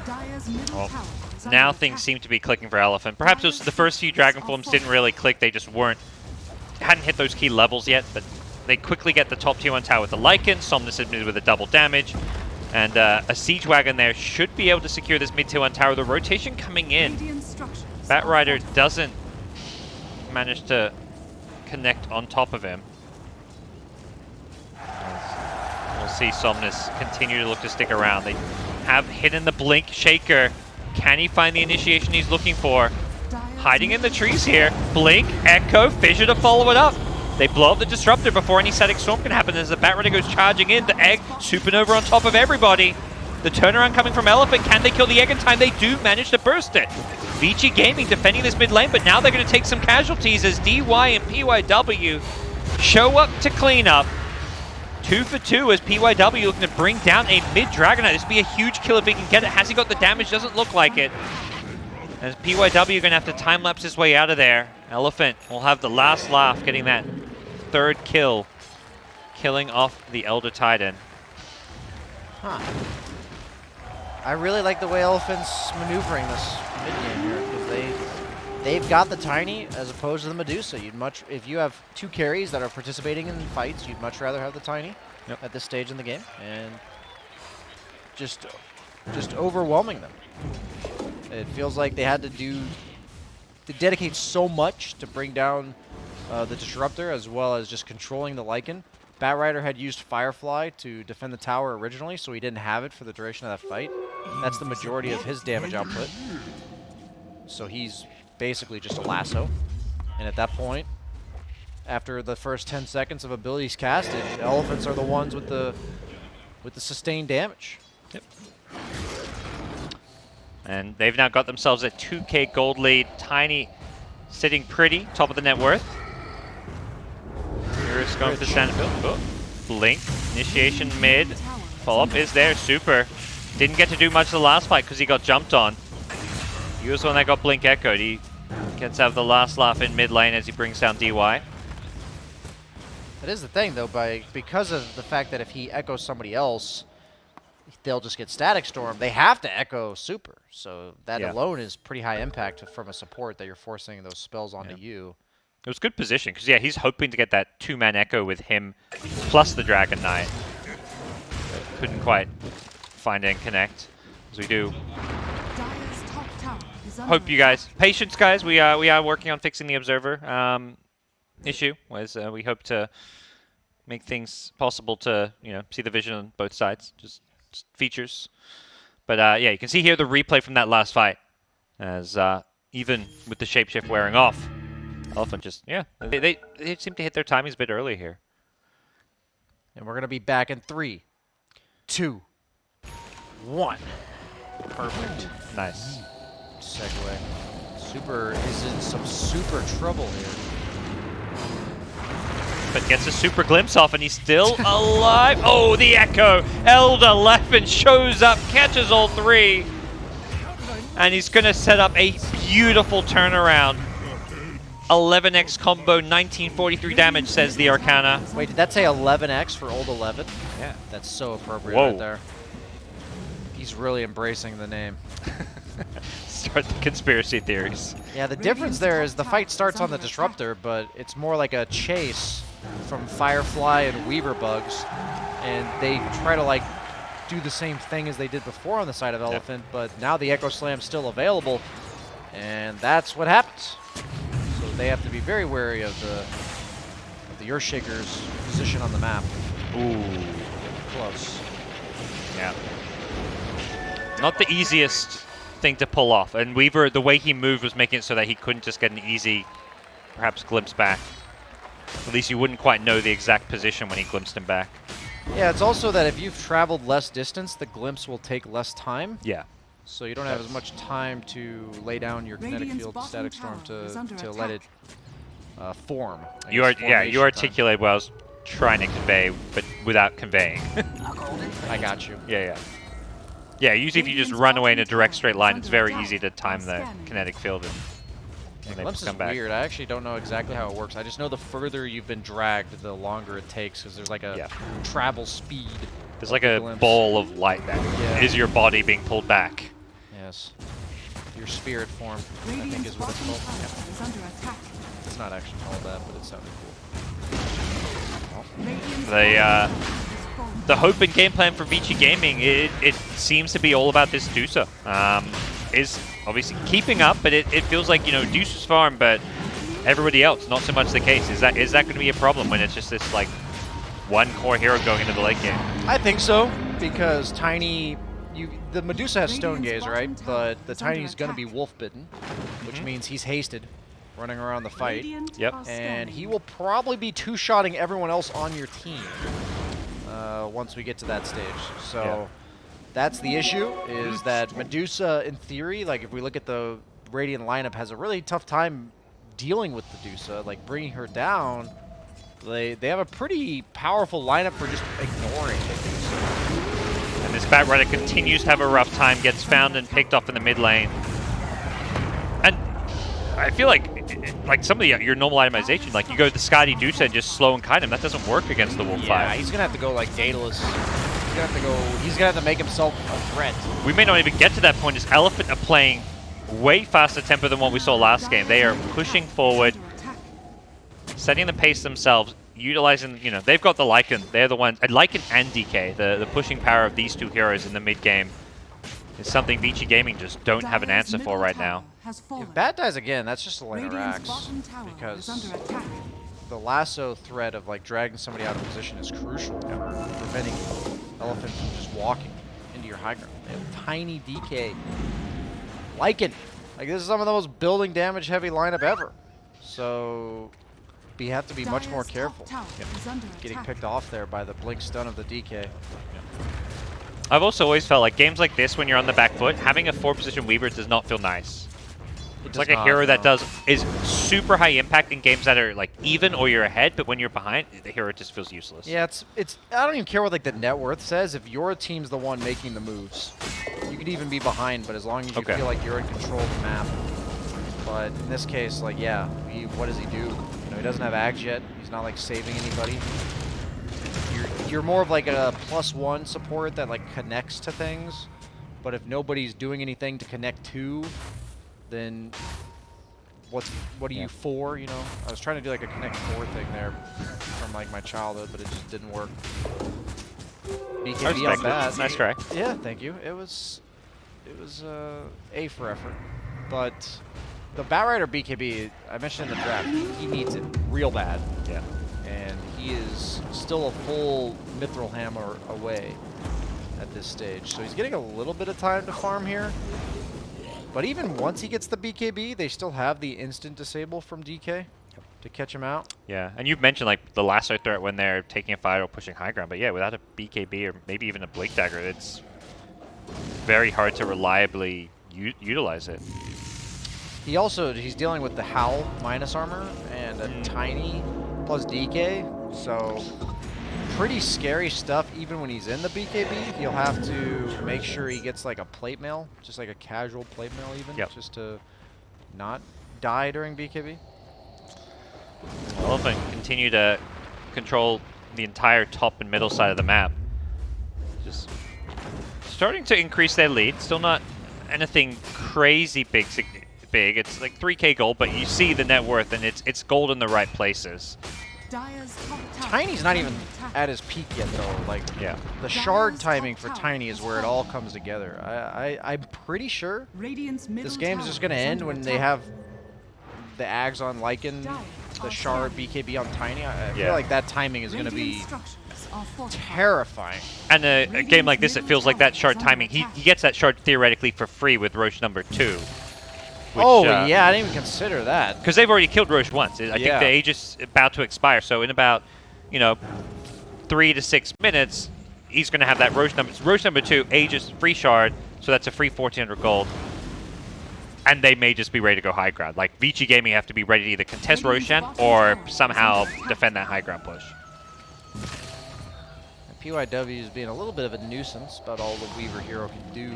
Dire's middle Well, tower is now under things attack. seem to be clicking for Elephant. Perhaps it was the first few Dragon Forms didn't really click. They just hadn't hit those key levels yet, but they quickly get the top tier 1 tower with the Lycan. Somnus admitted with a double damage. And a Siege Wagon there should be able to secure this mid tier 1 tower. The rotation coming in. Radiant structures Bat are Rider fortified. doesn't manage to connect on top of him. We'll see Somnus continue to look to stick around. They have hidden the Blink Shaker. Can he find the initiation he's looking for? Dire's Hiding in the middle trees here. Blink, Echo, Fissure to follow it up. They blow up the Disruptor before any static storm can happen as the Bat Rider goes charging in. The Egg, Supernova on top of everybody. The turnaround coming from Elephant. Can they kill the Egg in time? They do manage to burst it. Vici Gaming defending this mid lane, but now they're going to take some casualties as DY and PYW show up to clean up. 2 for 2 as PYW looking to bring down a mid-Dragonite. This would be a huge kill if he can get it. Has he got the damage? Doesn't look like it. As PYW going to have to time-lapse his way out of there. Elephant will have the last laugh, getting that 3rd kill. Killing off the Elder Titan. Huh. I really like the way Elephant's maneuvering this mid game here because they've got the Tiny as opposed to the Medusa. If you have 2 carries that are participating in fights, you'd much rather have the Tiny at this stage in the game and just overwhelming them. It feels like they had to dedicate so much to bring down the Disruptor as well as just controlling the Lycan. Bat Rider had used Firefly to defend the tower originally, so he didn't have it for the duration of that fight. That's the majority of his damage output. So he's basically just a lasso. And at that point, after the first 10 seconds of abilities casted, Elephants are the ones with the sustained damage. Yep. And they've now got themselves a 2k gold lead. Tiny sitting pretty, top of the net worth. Here's going for the standard build. Oh. Blink, initiation mid. Follow-up is there, super. Didn't get to do much the last fight because he got jumped on. He was the one that got Blink echoed. He gets to have the last laugh in mid lane as he brings down DY. That is the thing, though, because of the fact that if he echoes somebody else, they'll just get Static Storm. They have to echo Super, so that alone is pretty high impact from a support that you're forcing those spells onto you. It was good position, because he's hoping to get that 2-man echo with him plus the Dragon Knight. Couldn't quite find and connect, as we do. Dire's top tower is under Hope you guys, patience guys, we are working on fixing the Observer issue, as we hope to make things possible to, see the vision on both sides, just features. But yeah, you can see here the replay from that last fight, as even with the shapeshift wearing off, Elephant just, they seem to hit their timings a bit early here. And we're going to be back in 3, 2, 1. Perfect. Nice. Segue. Super is in some super trouble here. But gets a super glimpse off and he's still alive. Oh, the echo. Elder Leffen shows up, catches all 3. And he's going to set up a beautiful turnaround. 11x combo, 1943 damage, says the Arcana. Wait, did that say 11x for old 11? Yeah. That's so appropriate Whoa. right there. He's really embracing the name. Start the conspiracy theories. Yeah, the difference there is the fight starts on the Disruptor, but it's more like a chase from Firefly and Weaver bugs. And they try to, do the same thing as they did before on the side of Elephant, but now the Echo Slam's still available, and that's what happens. So they have to be very wary of the Earthshaker's position on the map. Ooh. Close. Yeah. Not the easiest thing to pull off. And Weaver, the way he moved was making it so that he couldn't just get an easy, perhaps, glimpse back. At least you wouldn't quite know the exact position when he glimpsed him back. Yeah, it's also that if you've traveled less distance, the glimpse will take less time. Yeah. So you don't have as much time to lay down your kinetic Radiant's field bottom static storm tower is under to let it form. I You guess, you formation articulate what I was trying to convey, but without conveying. time. I got you. Yeah. Yeah, usually if you just run away in a direct straight line, it's very easy to time the kinetic field. when they Glimpse is come back. weird. I actually don't know exactly how it works. I just know the further you've been dragged, the longer it takes, because there's like a travel speed. There's like of the a glimpse. ball of light that is your body being pulled back. Yes. Your spirit form, I think Radiant's is what it's bottom called. tower is under attack. It's not actually called that, but it sounded cool. Radiant's They, bottom tower is falling. The hope and game plan for Vici Gaming, it seems to be all about this Dusa. Is obviously keeping up, but it feels like, you know, Dusa's farm, but everybody else, not so much the case. Is that going to be a problem when it's just this, like, one core hero going into the late game? I think so, because Tiny, the Medusa has Stone Gaze, right? But the Tiny's going to be Wolf Bitten, which means he's hasted, running around the fight. Radiant Yep. are And scanning. he will probably be two-shotting everyone else on your team once we get to that stage. So that's the issue, is that Medusa, in theory, like if we look at the Radiant lineup, has a really tough time dealing with Medusa, like bringing her down. They have a pretty powerful lineup for just ignoring Medusa. And this Batrider continues to have a rough time, gets found and picked off in the mid lane. And I feel like some of your normal itemization, like you go to the Scotty Dusa and just slow and kite him, that doesn't work against the Wolf Yeah, 5. he's gonna have to go like Daedalus. He's gonna have to make himself a threat. We may not even get to that point, as Elephant are playing way faster tempo than what we saw last game. They are pushing forward, Under attack. setting the pace themselves, utilizing, you know, they've got the Lycan. They're the ones, and Lycan and DK, the pushing power of these two heroes in the mid game is something Vici Gaming just don't have an Dire's answer for middle right tower now. has fallen. If Bat dies again, that's just a lane of Radiant's racks, bottom tower is because under attack. the lasso threat of like dragging somebody out of position is crucial for preventing Elephant from just walking into your high ground. They have Tiny DK, Lycan. Like this is some of the most building damage heavy lineup ever. So we have to be much more Dire's careful. top tower is under Getting attack. picked off there by the blink stun of the DK. I've also always felt like games like this, when you're on the back foot, having a 4-position Weaver does not feel nice. It's like a hero that is super high impact in games that are like even or you're ahead, but when you're behind, the hero just feels useless. Yeah, it's. I don't even care what like the net worth says. If your team's the one making the moves, you could even be behind, but as long as you feel like you're in control of the map. But in this case, like yeah, what does he do? You know, he doesn't have Ags yet. He's not like saving anybody. You're more of like a +1 support that like connects to things. But if nobody's doing anything to connect to, then what are you for, you know? I was trying to do like a Connect 4 thing there from like my childhood, but it just didn't work. BKB on that. Nice try. Yeah, thank you. It was A for effort. But the Batrider BKB, I mentioned in the draft, he needs it real bad. Yeah. And he is still a full Mithril Hammer away at this stage. So he's getting a little bit of time to farm here. But even once he gets the BKB, they still have the instant disable from DK to catch him out. Yeah, and you've mentioned like the lasso threat when they're taking a fight or pushing high ground, but yeah, without a BKB or maybe even a Blink Dagger, it's very hard to reliably utilize it. He's dealing with the Howl minus armor and a Tiny plus DK, so pretty scary stuff even when he's in the BKB. He'll have to make sure he gets like a plate mail, just like a casual plate mail even, just to not die during BKB. Elephant continue to control the entire top and middle side of the map. Just starting to increase their lead. Still not anything crazy big. It's like 3K gold, but you see the net worth, and it's gold in the right places. Dire's top tower Tiny's is not under even attack. at his peak yet though. Like Yeah. the shard Dire's timing top for tower Tiny is is where it all falling. comes together. I'm pretty sure Radiant's middle this game's tower just gonna is end under when they attack. have the Ags on Lycan, Dire the are shard scanning. BKB on Tiny. I Yeah. feel like that timing is gonna Radiant be structures are fortified. terrifying. And a game like this, it feels like that shard timing. He gets that shard theoretically for free with Roche number 2. Oh yeah, I didn't even consider that. Because they've already killed Roche once. I think the age is about to expire. So in about, 3 to 6 minutes, he's going to have that Roche number. Roche number 2, Aegis, free shard. So that's a free 1,400 gold. And they may just be ready to go high ground. Like, Vici Gaming have to be ready to either contest Roshan or somehow defend that high ground push. PYW is being a little bit of a nuisance about all the Weaver hero can do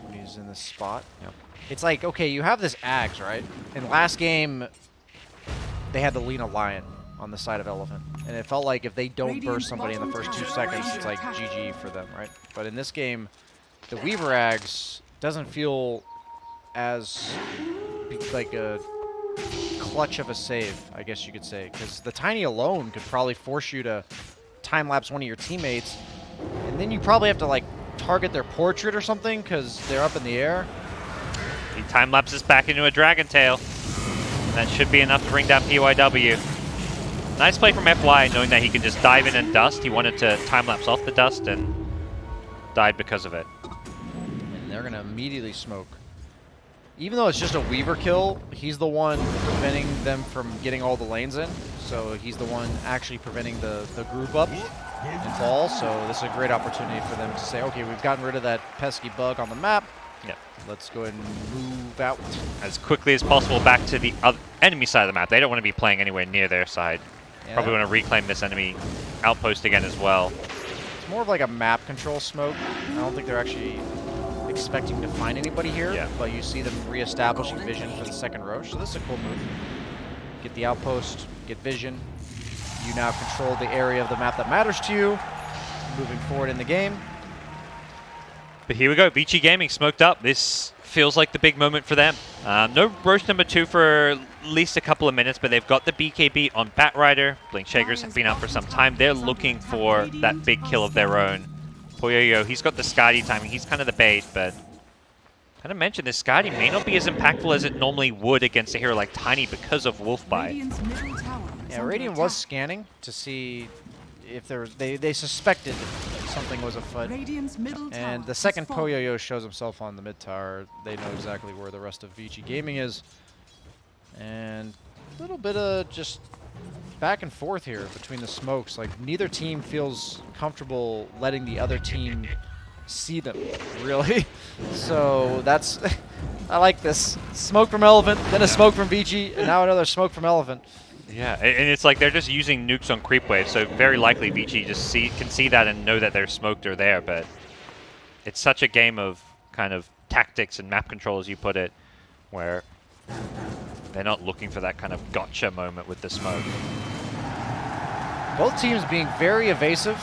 when he's in this spot. Yep. it's like, okay, you have this Axe, right? In last game, they had the Lena Lion on the side of Elephant. And it felt like if they don't burst somebody in the first 2 seconds, it's like GG for them, right? But in this game, the Weaver Axe doesn't feel as like a clutch of a save, I guess you could say. Because the Tiny alone could probably force you to time-lapse one of your teammates. And then you probably have to, like, target their portrait or something because they're up in the air. He time lapses back into a Dragon Tail. That should be enough to bring down PYW. Nice play from FY, knowing that he can just dive in and dust. He wanted to time lapse off the dust and died because of it. And they're going to immediately smoke. Even though it's just a Weaver kill, he's the one preventing them from getting all the lanes in. So he's the one actually preventing the group up and fall. So this is a great opportunity for them to say, okay, we've gotten rid of that pesky bug on the map. Yep. Let's go ahead and move out. As quickly as possible back to the other enemy side of the map. They don't want to be playing anywhere near their side. Yeah. Probably want to reclaim this enemy outpost again as well. It's more of like a map control smoke. I don't think they're actually expecting to find anybody here, Yeah. but you see them reestablishing vision for the second roach. So this is a cool move. Get the outpost, get vision. You now control the area of the map that matters to you. Moving forward in the game. But here we go, Vici Gaming smoked up. This feels like the big moment for them. No Roach number 2 for at least a couple of minutes, but they've got the BKB on Batrider. Blink Shakers have been out for some time. They're looking for that big kill of their own. Poyoyo, he's got the Skadi timing. He's kind of the bait, but kind of mentioned this Skadi may not be as impactful as it normally would against a hero like Tiny because of Wolfbite. Radiant's middle tower is Yeah, under Radiant was attack. scanning to see if there was, they suspected something was afoot. Radiant's middle tower And the has second fallen. Poyoyo shows himself on the mid tower, they know exactly where the rest of Vici Gaming is. And a little bit of just back and forth here between the smokes. Like, neither team feels comfortable letting the other team see them, really. So that's, I like this. Smoke from Elephant, then a smoke from Vici, and now another smoke from Elephant. Yeah, and it's like they're just using nukes on creep wave, so very likely Vici just can see that and know that they're smoked or there, but it's such a game of kind of tactics and map control, as you put it, where they're not looking for that kind of gotcha moment with the smoke. Both teams being very evasive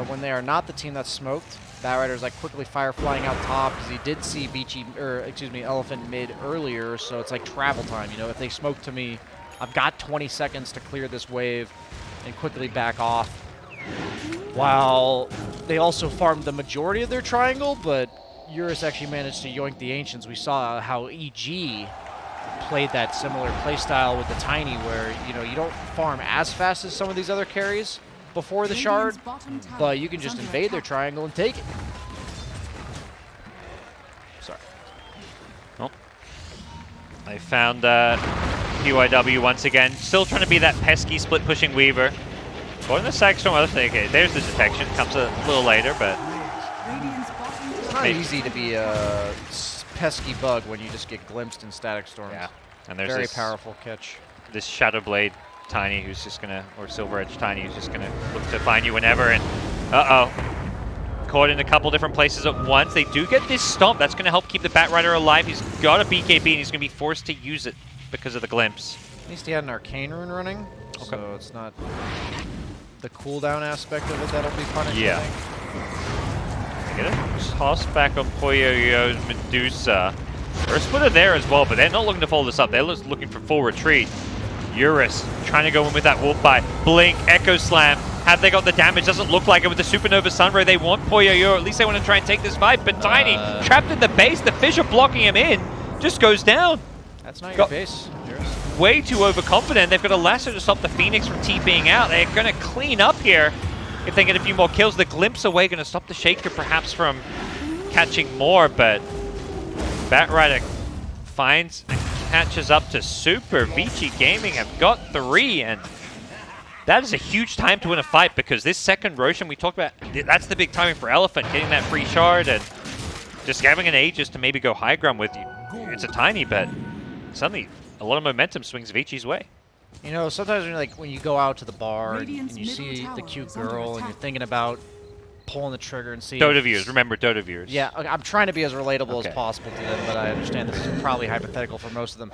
when they are not the team that's smoked. Batrider's like quickly flying out top because he did see Vici, or excuse me, Elephant mid earlier, so it's like travel time. You know, if they smoke to me, I've got 20 seconds to clear this wave and quickly back off. While they also farmed the majority of their triangle, but Eurus actually managed to yoink the Ancients. We saw how EG played that similar playstyle with the Tiny, where you don't farm as fast as some of these other carries before the shard, Radiant's bottom tower but you can is just under invade their attack. triangle and take it. Sorry. Oh. They found PYW once again, still trying to be that pesky split-pushing Weaver. Going to the Sagstorm, okay, there's the detection, comes a little later, but Radiant's bottom It's tower not Maybe. easy to be a pesky bug when you just get glimpsed in static storms. yeah. And there's Very this, powerful catch. this Shadow Blade Tiny who's just gonna, or Silver Edge Tiny who's just gonna look to find you whenever, and caught in a couple different places at once. They do get this stomp. That's gonna help keep the Batrider alive. He's got a BKB and he's gonna be forced to use it because of the glimpse. At least he had an Arcane Rune running, Okay. so it's not the cooldown aspect of it that'll be punished. Yeah. I think. They get a toss back on Poyoyo's Medusa. They're a splitter there as well, but they're not looking to follow this up. They're just looking for full retreat. Eurus trying to go in with that wolf bite. Blink, Echo Slam. Have they got the damage? Doesn't look like it with the Supernova Sunray. They want Poyoyo. At least they want to try and take this fight. But Tiny, trapped in the base. The Fissure blocking him in. Just goes down. That's not your Got- base, Eurus. Way too overconfident. They've got a lasso to stop the Phoenix from TPing out. They're going to clean up here if they get a few more kills. The Glimpse away going to stop the Shaker perhaps from catching more, but Batrider finds and catches up to Super. Vici Gaming have got 3, and that is a huge time to win a fight because this second Roshan we talked about, that's the big timing for Elephant, getting that free shard and just having an Aegis to maybe go high ground with you. It's a Tiny, but suddenly a lot of momentum swings Vici's way. You know, sometimes when you go out to the bar and Radiant's you middle see the tower cute is under girl and attack. you're thinking about pulling the trigger and seeing. Dota viewers, remember Dota viewers. Yeah, okay, I'm trying to be as relatable Okay. as possible to them, but I understand this is probably hypothetical for most of them.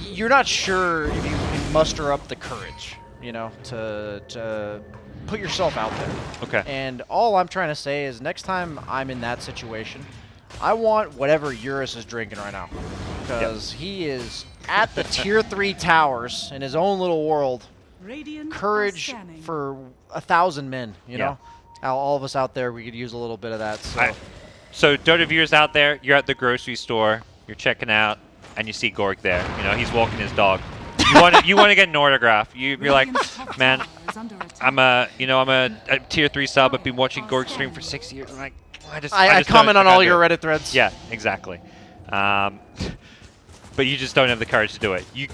You're not sure if you can muster up the courage, you know, to put yourself out there. Okay. And all I'm trying to say is next time I'm in that situation, I want whatever Eurus is drinking right now. Because he is at the tier 3 towers in his own little world. Radiant are Courage scanning. for 1,000 men, you Yeah. know? All of us out there, we could use a little bit of that. So. So Dota viewers out there, you're at the grocery store, you're checking out, and you see Gorg there. You know, he's walking his dog. You want to get an autograph. You're like, Radiant's top man, tower is under attack. I'm a tier 3 sub. I've been watching Gorg stream for 6 years. I'm like, I just comment don't- on I all can't do your it. Reddit threads. Yeah, exactly. But you just don't have the courage to do it. You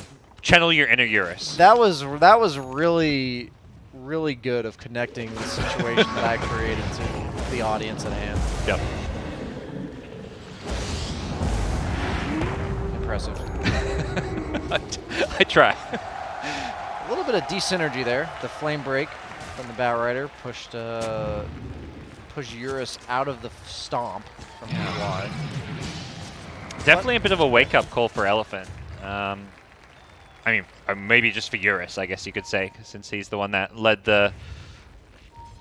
channel your inner Eurus. That was really, really good of connecting the situation that I created to the audience at hand. Yep. Impressive. I try. A little bit of desynergy there. The flame break from the Batrider pushed Eurus out of the stomp from FY. Definitely a bit of a wake-up call for Elephant. I mean, or maybe just for Eurus, I guess you could say, since he's the one that led the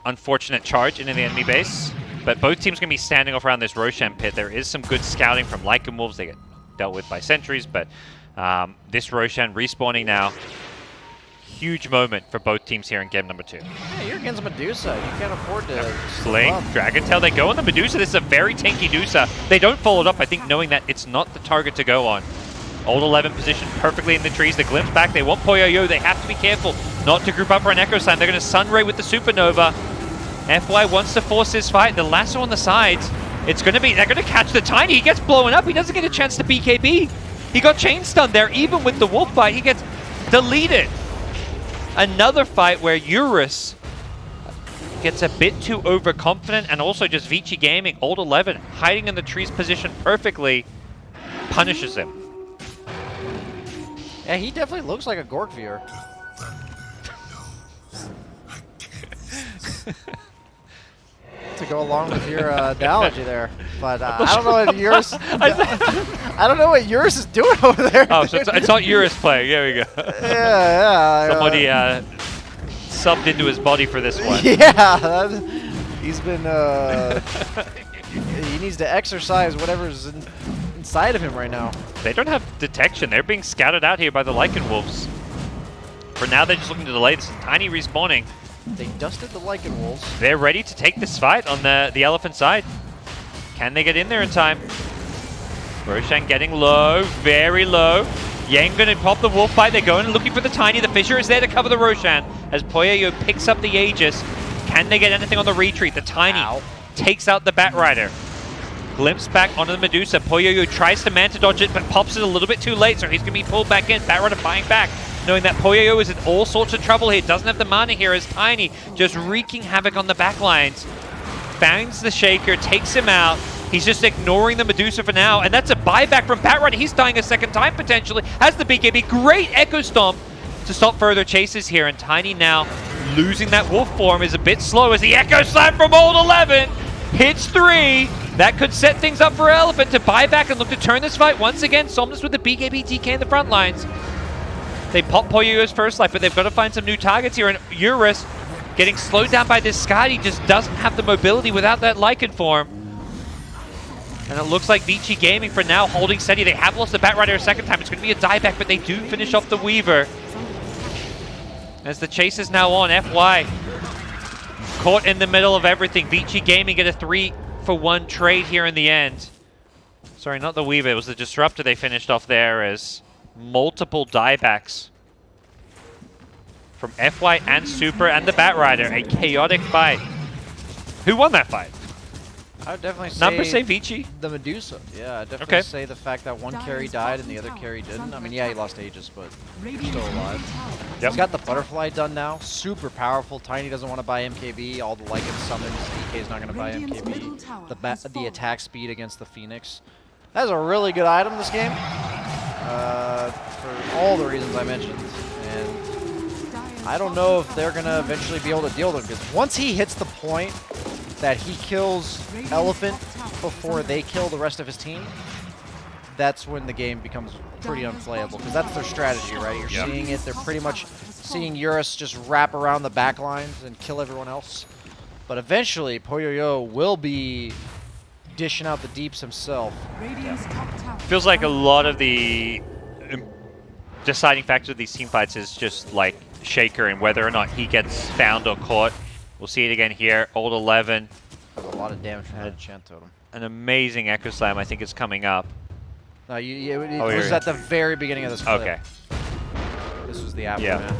unfortunate charge into the enemy base. But both teams going to be standing off around this Roshan pit. There is some good scouting from Lycan Wolves. They get dealt with by sentries, but this Roshan respawning now. Huge moment for both teams here in game number 2. Yeah, you're against Medusa. You can't afford to Sling, slip up. Dragon Tail, they go on the Medusa. This is a very tanky Medusa. They don't follow it up, I think, knowing that it's not the target to go on. Old 11 positioned perfectly in the trees. The glimpse back. They want Poyoyo. They have to be careful not to group up for an Echo Slam. They're going to Sunray with the Supernova. FY wants to force this fight. The lasso on the sides. It's going to be... They're going to catch the Tiny. He gets blown up. He doesn't get a chance to BKB. He got chain stunned there. Even with the Wolf Bite, he gets deleted. Another fight where Eurus gets a bit too overconfident, and also just Vici Gaming, Old 11, hiding in the trees position perfectly, punishes him. Yeah, he definitely looks like a Gork viewer. To go along with your analogy there, but I don't know what Eurus. I don't know what Eurus is doing over there. Oh, so it's not Eurus playing. There we go. Yeah. Somebody subbed into his body for this one. Yeah, he's been. He needs to exercise whatever's inside of him right now. They don't have detection. They're being scouted out here by the Lycan Wolves. For now, they're just looking to delay this. Tiny respawning. They dusted the Lycan Wolves. They're ready to take this fight on the Elephant side. Can they get in there in time? Roshan getting low, very low. Yang gonna pop the Wolf Bite. They're going and looking for the Tiny. The Fissure is there to cover the Roshan as Poyoyo picks up the Aegis. Can they get anything on the retreat? The Tiny takes out the Batrider. Glimpse back onto the Medusa. Poyoyo tries to Manta dodge it, but pops it a little bit too late, so he's going to be pulled back in. Batrider fighting back, knowing that Poyoyo is in all sorts of trouble here. Doesn't have the mana here as Tiny, just wreaking havoc on the backlines. Finds the Shaker, takes him out. He's just ignoring the Medusa for now, and that's a buyback from Batrider. He's dying a second time, potentially. Has the BKB. Great Echo Stomp to stop further chases here, and Tiny now losing that wolf form is a bit slow as the Echo Slam from Old 11 hits 3. That could set things up for Elephant to buy back and look to turn this fight once again. Somnus with the BKB TK in the front lines. They pop Poyoyo's first life, but they've got to find some new targets here. And Eurus getting slowed down by this Scott. He just doesn't have the mobility without that Lycan form. And it looks like Vici Gaming for now holding steady. They have lost the Batrider a second time. It's going to be a dieback, but they do finish off the Weaver. As the chase is now on, FY caught in the middle of everything. Vici Gaming get a 3-for-1 trade here in the end. Sorry, not the Weaver. It was the Disruptor they finished off there as multiple diebacks from FY and Super and the Batrider. A chaotic fight. Who won that fight? I would definitely say Number say Vici. the Medusa. Yeah, I'd definitely Okay. say the fact that one carry died and the other carry didn't. I mean, yeah, he lost Aegis, but they're still alive. Yep. He's got the Butterfly done now. Super powerful. Tiny doesn't want to buy MKB. All the Lycan summons. DK's not going to buy Radiant's middle MKB. tower The has fallen. attack speed against the Phoenix. That's a really good item this game. For all the reasons I mentioned. And I don't know if they're going to eventually be able to deal with him, because once he hits the point that he kills Elephant before they kill the rest of his team, that's when the game becomes pretty unplayable, because that's their strategy, right? You're seeing it. They're pretty much seeing Eurus just wrap around the back lines and kill everyone else. But eventually, Poyoyo will be dishing out the deeps himself. Radiant's top tower. Feels like a lot of the deciding factor of these team fights is just like Shaker and whether or not he gets found or caught. We'll see it again here. Old 11. Does a lot of damage from that enchant totem. An amazing Echo Slam I think is coming up. No, it Oh, was here. at the very beginning of this clip. Okay. This was the aftermath.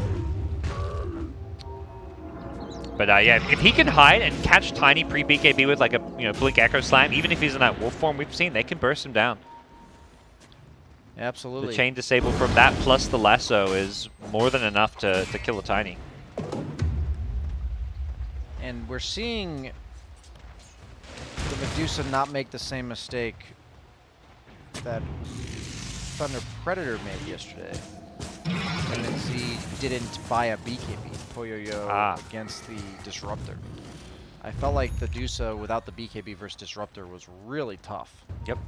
But yeah, if he can hide and catch Tiny pre-BKB with like a Blink Echo Slam, even if he's in that wolf form we've seen, they can burst him down. Absolutely. The chain disable from that plus the lasso is more than enough to kill a Tiny. And we're seeing the Medusa not make the same mistake that Thunder Predator made yesterday. MNZ didn't buy a BKB, Poyoyo against the Disruptor. I felt like the Medusa without the BKB versus Disruptor was really tough. Yep.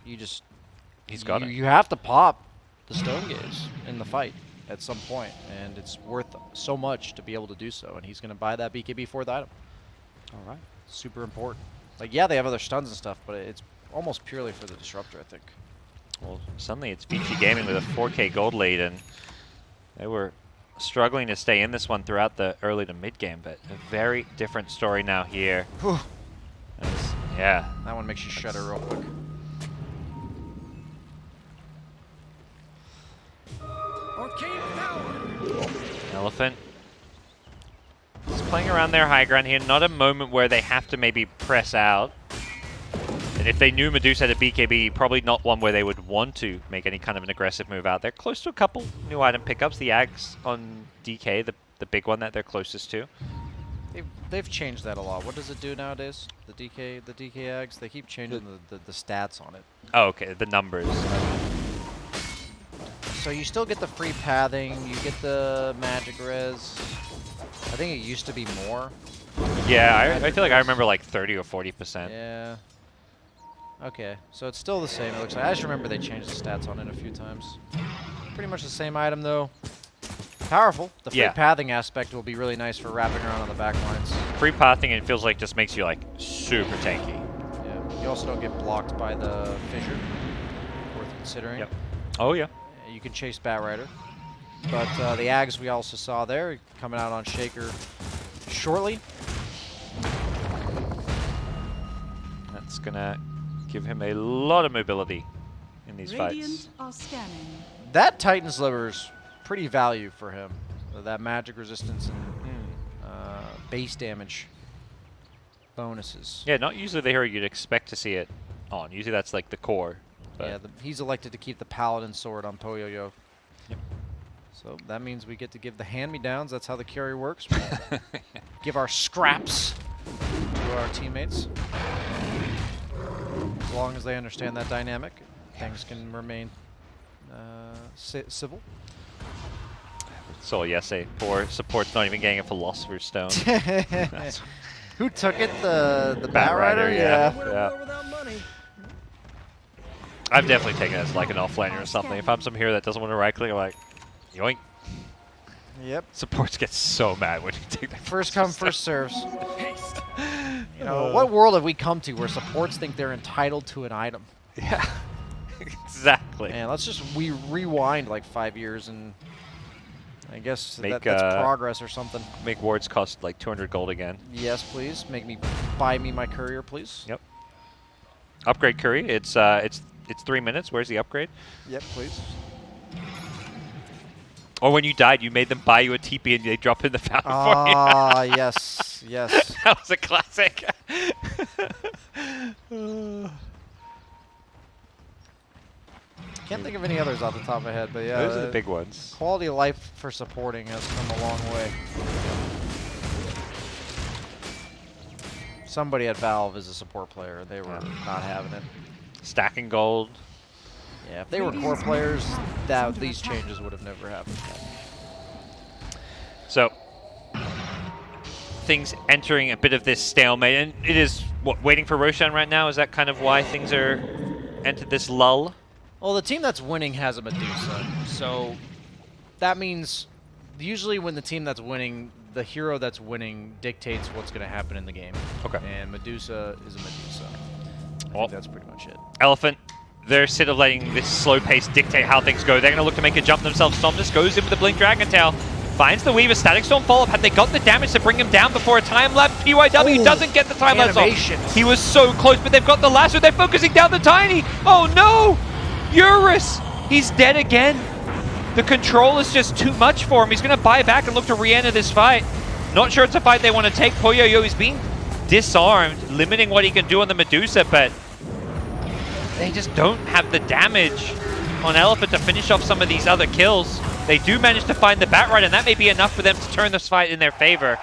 You just... He's got it. You have to pop the Stone Gaze in the fight at some point, and it's worth so much to be able to do so, and he's going to buy that BKB fourth item. All right. Super important. Like, yeah, they have other stuns and stuff, but it's almost purely for the Disruptor, I think. Well, suddenly it's Vici Gaming with a 4K gold lead, and they were struggling to stay in this one throughout the early to mid game, but a very different story now here. Yeah. That one makes you shudder real quick. Elephant is playing around their high ground here. Not a moment where they have to maybe press out. And if they knew Medusa had a BKB, probably not one where they would want to make any kind of an aggressive move out there. Close to a couple new item pickups. The Ags on DK, the big one that they're closest to. They've changed that a lot. What does it do nowadays? The DK Ags? They keep changing the stats on it. Oh, okay, the numbers. So you still get the free pathing, you get the magic res. I think it used to be more. Yeah, I feel like I remember like 30 or 40%. Yeah. Okay, so it's still the same, it looks like. I just remember they changed the stats on it a few times. Pretty much the same item, though. Powerful. The free pathing aspect will be really nice for wrapping around on the back lines. Free pathing, it feels like just makes you like super tanky. Yeah, you also don't get blocked by the fissure. Worth considering. Yep. Oh, yeah. You can chase Batrider. But the Ags we also saw there, coming out on Shaker shortly. That's going to give him a lot of mobility in these Radiant fights. are scanning. That Titan's Liver's pretty value for him. That magic resistance and base damage bonuses. Yeah, not usually the hero you'd expect to see it on. Usually that's like the core. But Yeah, he's elected to keep the Paladin Sword on Poyoyo. Yep. So that means we get to give the hand-me-downs. That's how the carry works. Give our scraps to our teammates. As long as they understand that dynamic, things can remain civil. So yes, poor support's not even getting a Philosopher's Stone. Who took it? The Batrider, Batrider? yeah. I've definitely taken it as like an offlaner or something. If I'm some hero that doesn't want to right click, I'm like, yoink. Yep. Supports get so mad when you take that. First come, first serves. You know, what world have we come to where supports think they're entitled to an item? Yeah. Exactly. Man, let's just rewind like 5 years and I guess Make, that's progress or something. Make wards cost like 200 gold again. Yes, please. Buy me my courier, please. Yep. Upgrade Curry. It's 3 minutes. Where's the upgrade? Yep, please. Or when you died, you made them buy you a TP and they drop in the fountain for you. Ah, yes, yes. That was a classic. Can't think of any others off the top of my head, but yeah. Those are the big ones. Quality of life for supporting has come a long way. Somebody at Valve is a support player. They were not having it. Stacking gold. Yeah, if they were core players, these changes would have never happened. So things entering a bit of this stalemate, and it is what, waiting for Roshan right now. Is that kind of why things are entered this lull? Well, the team that's winning has a Medusa, so that means usually when the team that's winning, the hero that's winning dictates what's going to happen in the game. Okay. And Medusa is a Medusa. I Well, think that's pretty much it. Elephant, they're instead of letting this slow pace dictate how things go, they're going to look to make a jump themselves. Somnus goes in with the Blink Dragon Tail, finds the Weaver, Static Storm follow-up. Had they got the damage to bring him down before a time lapse? PYW Ooh, doesn't get the time lapse off. animations. He was so close, but they've got the lasso. They're focusing down the Tiny. Oh no! Eurus, he's dead again. The control is just too much for him. He's going to buy back and look to re-enter this fight. Not sure it's a fight they want to take. Poyoyo is being disarmed, limiting what he can do on the Medusa, but they just don't have the damage on Elephant to finish off some of these other kills. They do manage to find the Batrider, and that may be enough for them to turn this fight in their favor,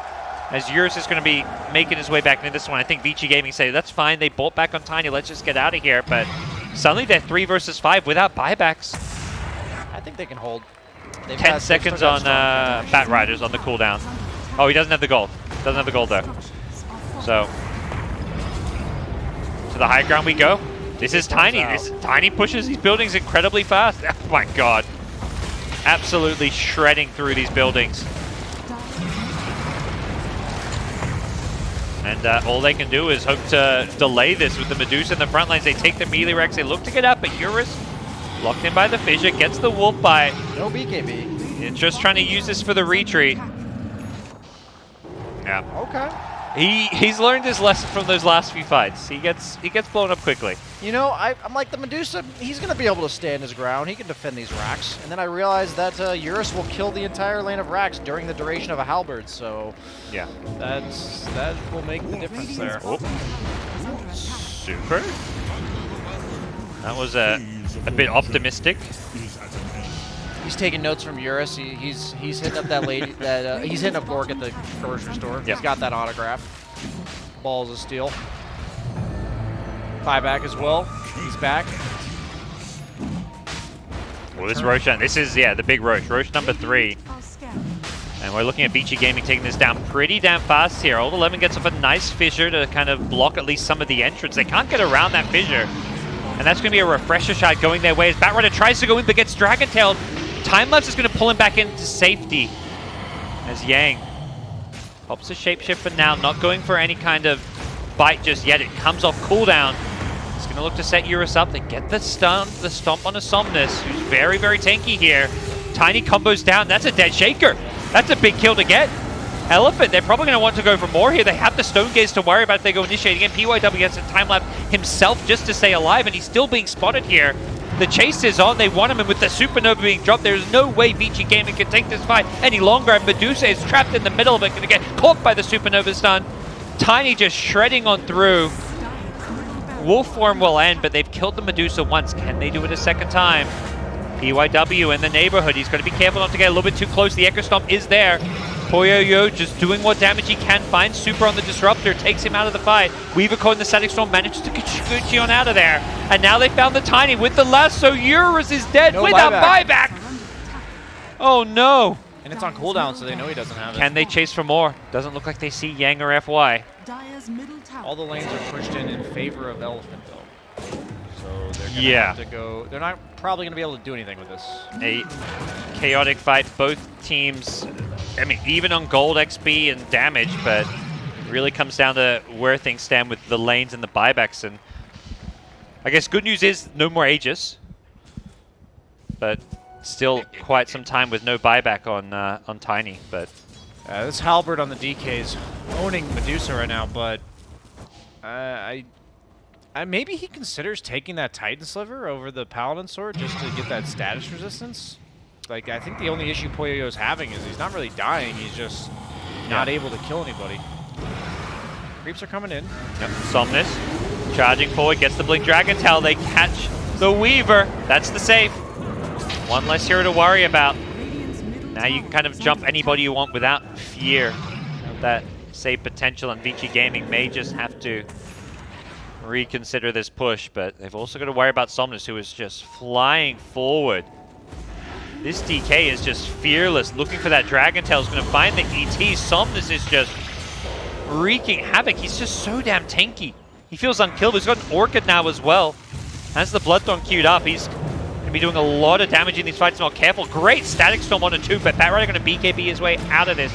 as Eurus is going to be making his way back into this one. I think Vici Gaming say, that's fine, they bought back on Tiny, let's just get out of here, but suddenly they're 3 versus 5 without buybacks. I think they can hold. 10 seconds on Batriders on the cooldown. Oh, he doesn't have the gold. Doesn't have the gold though. So, to the high ground we go. This is Tiny. This Tiny pushes these buildings incredibly fast. Oh my god. Absolutely shredding through these buildings. And all they can do is hope to delay this with the Medusa in the front lines. They take the melee Rex. They look to get up, but Eurus, locked in by the fissure, gets the wolf bite. No BKB. And just trying to use this for the retreat. Yeah. Okay. He's learned his lesson from those last few fights. He gets blown up quickly. You know, I'm like the Medusa. He's going to be able to stand his ground. He can defend these racks. And then I realized that Eurus will kill the entire lane of racks during the duration of a halberd. So Yeah. that will make the difference there. Oh. Super. That was a bit optimistic. He's taking notes from Eurus. He's hitting up that lady. He's hitting up Gorg at the grocery store. Yeah. He's got that autograph. Balls of steel. Buyback as well. He's back. Well, this Roshan, this is, yeah, the big Roche. Roche number 3. And we're looking at Vici Gaming taking this down pretty damn fast here. Old 11 gets off a nice fissure to kind of block at least some of the entrance. They can't get around that fissure. And that's going to be a refresher shot going their way as Batrider tries to go in but gets Dragon-tailed. Time-lapse is going to pull him back into safety as Yang pops a shapeshift now, not going for any kind of bite just yet. It comes off cooldown. He's going to look to set Eurus up. They get the stomp on a Somnus, who's very, very tanky here. Tiny combos down. That's a dead shaker. That's a big kill to get. Elephant, they're probably going to want to go for more here. They have the Stone Gaze to worry about if they go initiate again. PYW gets a time-lapse himself just to stay alive, and he's still being spotted here. The chase is on. They want him, and with the Supernova being dropped, there's no way Vici Gaming can take this fight any longer, and Medusa is trapped in the middle of it, going to get caught by the Supernova stun. Tiny just shredding on through. Wolf form will end, but they've killed the Medusa once. Can they do it a second time? PYW in the neighborhood. He's got to be careful not to get a little bit too close. The Echo Stomp is there. Poyoyo just doing what damage he can. Finds Super on the Disruptor, takes him out of the fight. Weaver caught in the Static Storm, manages to get Gucci on out of there. And now they found the Tiny with the lasso. Eurus is dead without buyback. Oh no. And it's on cooldown, so they know he doesn't have it. Can they chase for more? Doesn't look like they see Yang or FY. All the lanes are pushed in favor of Elephant, though. So they're going to Yeah. have to go. They're not probably going to be able to do anything with this. A chaotic fight. Both teams, I mean, even on gold XP and damage, but really comes down to where things stand with the lanes and the buybacks. And I guess good news is no more Aegis, but still quite some time with no buyback on Tiny. But This halberd on the DK is owning Medusa right now, but maybe he considers taking that Titan Sliver over the Paladin Sword just to get that status resistance. Like, I think the only issue Poyoyo's having is he's not really dying, he's just not able to kill anybody. Creeps are coming in. yep, Somnus charging forward, gets the Blink Dragon Tail. They catch the Weaver. That's the save. One less hero to worry about. Now you can kind of jump anybody you want without fear of that save potential, and Vici Gaming may just have to reconsider this push, but they've also got to worry about Somnus, who is just flying forward. This DK is just fearless, looking for that Dragon Tail. Is going to find the ET. Somnus is just wreaking havoc. He's just so damn tanky. He feels unkillable. He's got an Orchid now as well. Has the Bloodthorn queued up. He's going to be doing a lot of damage in these fights. Not careful. Great Static Storm on a 2, but Batrider going to BKB his way out of this.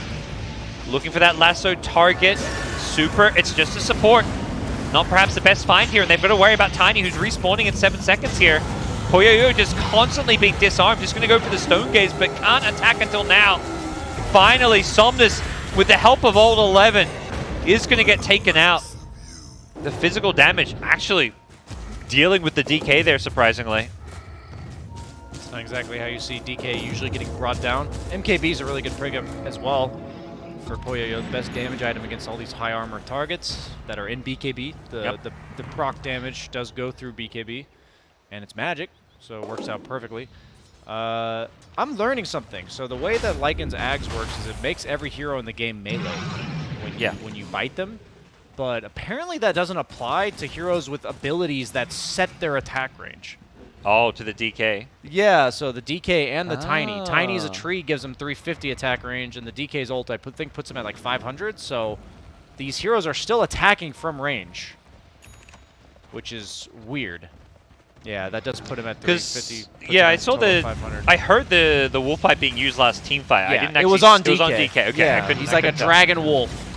Looking for that lasso target. Super. It's just a support. Not perhaps the best find here, and they've got to worry about Tiny, who's respawning in 7 seconds here. Poyoyo just constantly being disarmed. Just going to go for the Stone Gaze, but can't attack until now. Finally, Somnus, with the help of Old 11, is going to get taken out. The physical damage actually dealing with the DK there, surprisingly. It's not exactly how you see DK usually getting brought down. MKB is a really good pregame as well for Poyoyo. The best damage item against all these high armor targets that are in BKB. The proc damage does go through BKB, and it's magic, so it works out perfectly. I'm learning something. So the way that Lycan's Ags works is it makes every hero in the game melee when you bite them. But apparently that doesn't apply to heroes with abilities that set their attack range. Oh, to the DK. Yeah, so the DK and the Tiny. Tiny's a tree, gives him 350 attack range, and the DK's ult, I think, puts him at like 500. So these heroes are still attacking from range, which is weird. Yeah, that does put him at 350. Yeah, I saw 500. I heard the wolf pipe being used last team fight. Yeah, I didn't actually. it was on DK. It was on DK. Okay, yeah, I couldn't. he's I like a couldn't tell. dragon wolf.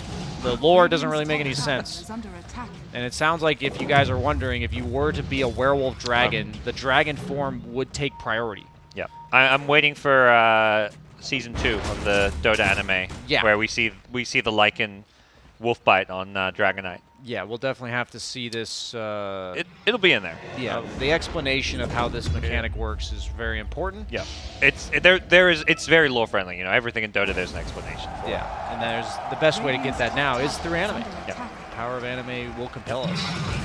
The lore doesn't really make any sense. Is under attack. And it sounds like, if you guys are wondering, if you were to be a werewolf dragon, the dragon form would take priority. Yeah, I'm waiting for season 2 of the Dota anime. Yeah. Where we see the Lycan wolf bite on Dragonite. Yeah, we'll definitely have to see this. It'll be in there. Yeah, the explanation of how this mechanic works is very important. Yeah, it's very lore friendly. You know, everything in Dota there's an explanation for. Yeah, and there's the best way to get that now is through anime. Yeah. The power of anime will compel us.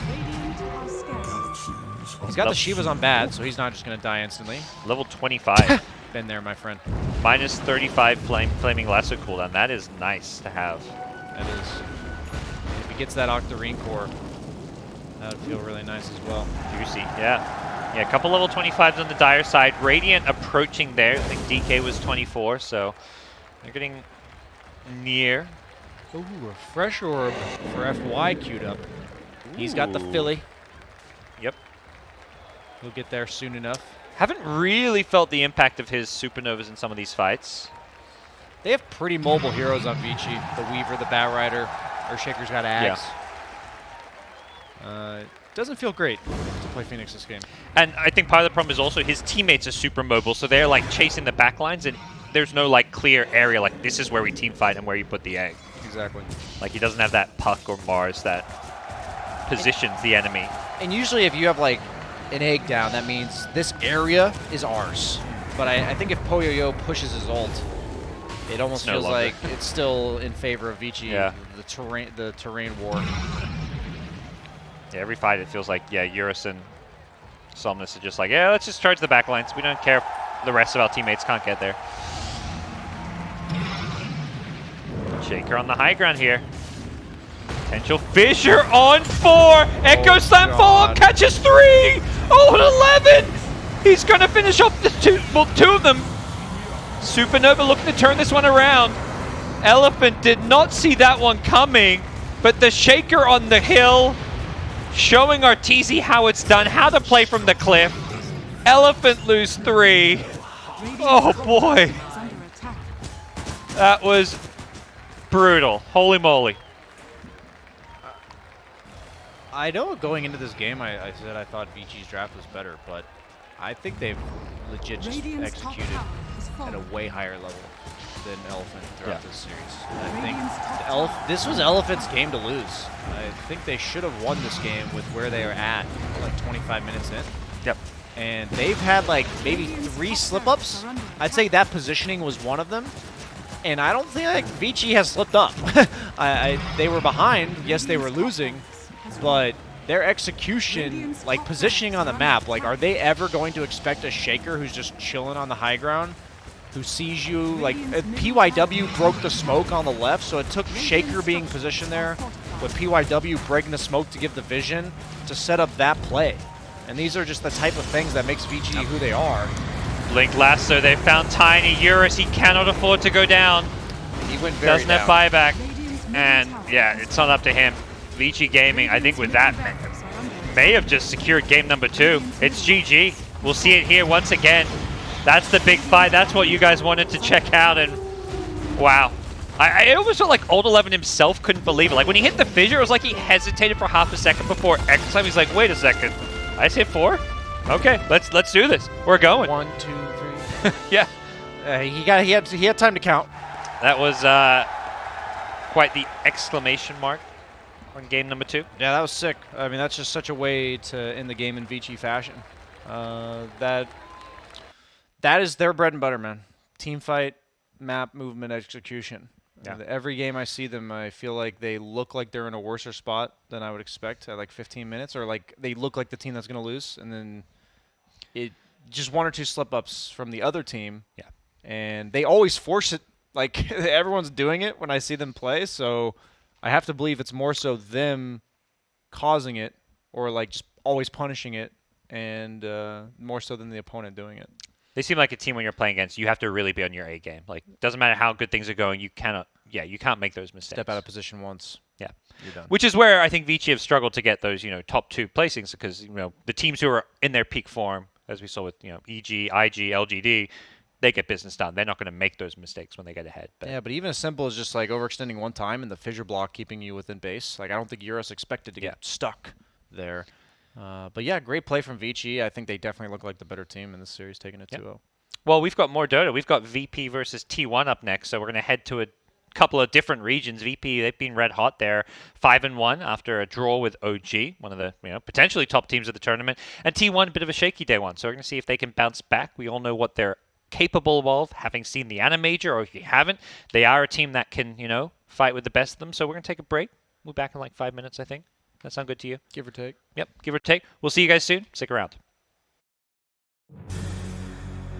Radiant are scared. He's got the Shivas on bad, so he's not just going to die instantly. Level 25, Been there, my friend. minus 35 flaming lasso cooldown. That is nice to have. That is. If he gets that Octarine core, that would feel really nice as well. Juicy, yeah. Yeah, a couple level 25s on the Dire side. Radiant approaching there. I think DK was 24, so they're getting near. Ooh, a fresh orb for FY queued up. He's got the Ooh. Philly. Yep. He'll get there soon enough. Haven't really felt the impact of his supernovas in some of these fights. They have pretty mobile heroes on Vici. The Weaver, the Batrider, Earthshaker's got Axe. Doesn't feel great to play Phoenix this game. And I think part of the problem is also his teammates are super mobile, so they're like chasing the backlines, and there's no like clear area like this is where we team fight and where you put the egg. Exactly. Like he doesn't have that Puck or Mars that positions the enemy. And usually if you have like an egg down, that means this area is ours. But I think if Poyoyo pushes his ult, it almost no feels longer. like it's still in favor of Vici. Yeah. The terrain war. Yeah, every fight it feels like, yeah, Eurus and Somnus are just like, yeah, let's just charge the backlines. We don't care if the rest of our teammates can't get there. Shaker on the high ground here. Potential Fissure on 4. Echo Slam God. fall, catches 3. Oh, and 11. He's going to finish off the two of them. Supernova looking to turn this one around. Elephant did not see that one coming, but the Shaker on the hill showing Arteezy how it's done, how to play from the cliff. Elephant lose 3. Oh boy, Is under attack. that was brutal. Holy moly. I know going into this game, I said I thought Vici's draft was better, but I think they've legit just Radiant's top executed tower is at a falling. way higher level than Elephant throughout Yeah. this series. I think Radiant's top this was Elephant's game to lose. I think they should have won this game with where they are at, like 25 minutes in. Yep. And they've had like maybe 3 slip-ups. I'd say that positioning was one of them. And I don't think like Vici has slipped up. They were behind. Yes, they were losing. But their execution, like positioning on the map, like are they ever going to expect a Shaker who's just chilling on the high ground, who sees you, like PYW broke the smoke on the left, so it took Shaker being positioned there with PYW breaking the smoke to give the vision to set up that play. And these are just the type of things that makes Vici who they are. Blink Lasso, they found Tiny. Eurus, he cannot afford to go down. He went very Doesn't have down. buyback. Radiant's middle And tower yeah, it's not up to him. Vici Gaming, I think with that, may have just secured game number 2. It's GG. We'll see it here once again. That's the big fight. That's what you guys wanted to check out. And wow. I almost felt like Old 11 himself couldn't believe it. Like when he hit the fissure, it was like he hesitated for half a second before X time. He's like, wait a second. I just hit 4? Okay, let's do this. We're going. 1, 2, 3. Yeah. He had time to count. That was quite the exclamation mark on game number 2. Yeah, that was sick. I mean, that's just such a way to end the game in Vici fashion. That is their bread and butter, man. Team fight, map, movement, execution. Yeah. Every game I see them, I feel like they look like they're in a worse spot than I would expect at like 15 minutes, or like they look like the team that's going to lose, and then it just 1 or 2 slip-ups from the other team. Yeah. And they always force it. Like everyone's doing it when I see them play, so I have to believe it's more so them causing it, or like just always punishing it, and more so than the opponent doing it. They seem like a team when you're playing against. You have to really be on your A game. Like, doesn't matter how good things are going. You cannot. Yeah, you can't make those mistakes. Step out of position once. Yeah. You're done. Which is where I think Vici have struggled to get those, top 2 placings because, the teams who are in their peak form, as we saw with, EG, IG, LGD, they get business done. They're not going to make those mistakes when they get ahead. But Yeah, but even as simple as just like overextending one time and the fissure block keeping you within base, like I don't think Eurus expected to get stuck there. But yeah, great play from Vici. I think they definitely look like the better team in this series, taking it 2-0. Well, we've got more Dota. We've got VP versus T1 up next, so we're going to head to a couple of different regions. VP, they've been red hot there, 5-1 after a draw with OG, one of the potentially top teams of the tournament, and T1 a bit of a shaky day one. So we're going to see if they can bounce back. We all know what they're capable of, having seen the Animajor, or if you haven't, they are a team that can fight with the best of them. So we're going to take a break. We'll be back in like 5 minutes, I think. That sound good to you? Give or take. Yep, give or take. We'll see you guys soon. Stick around.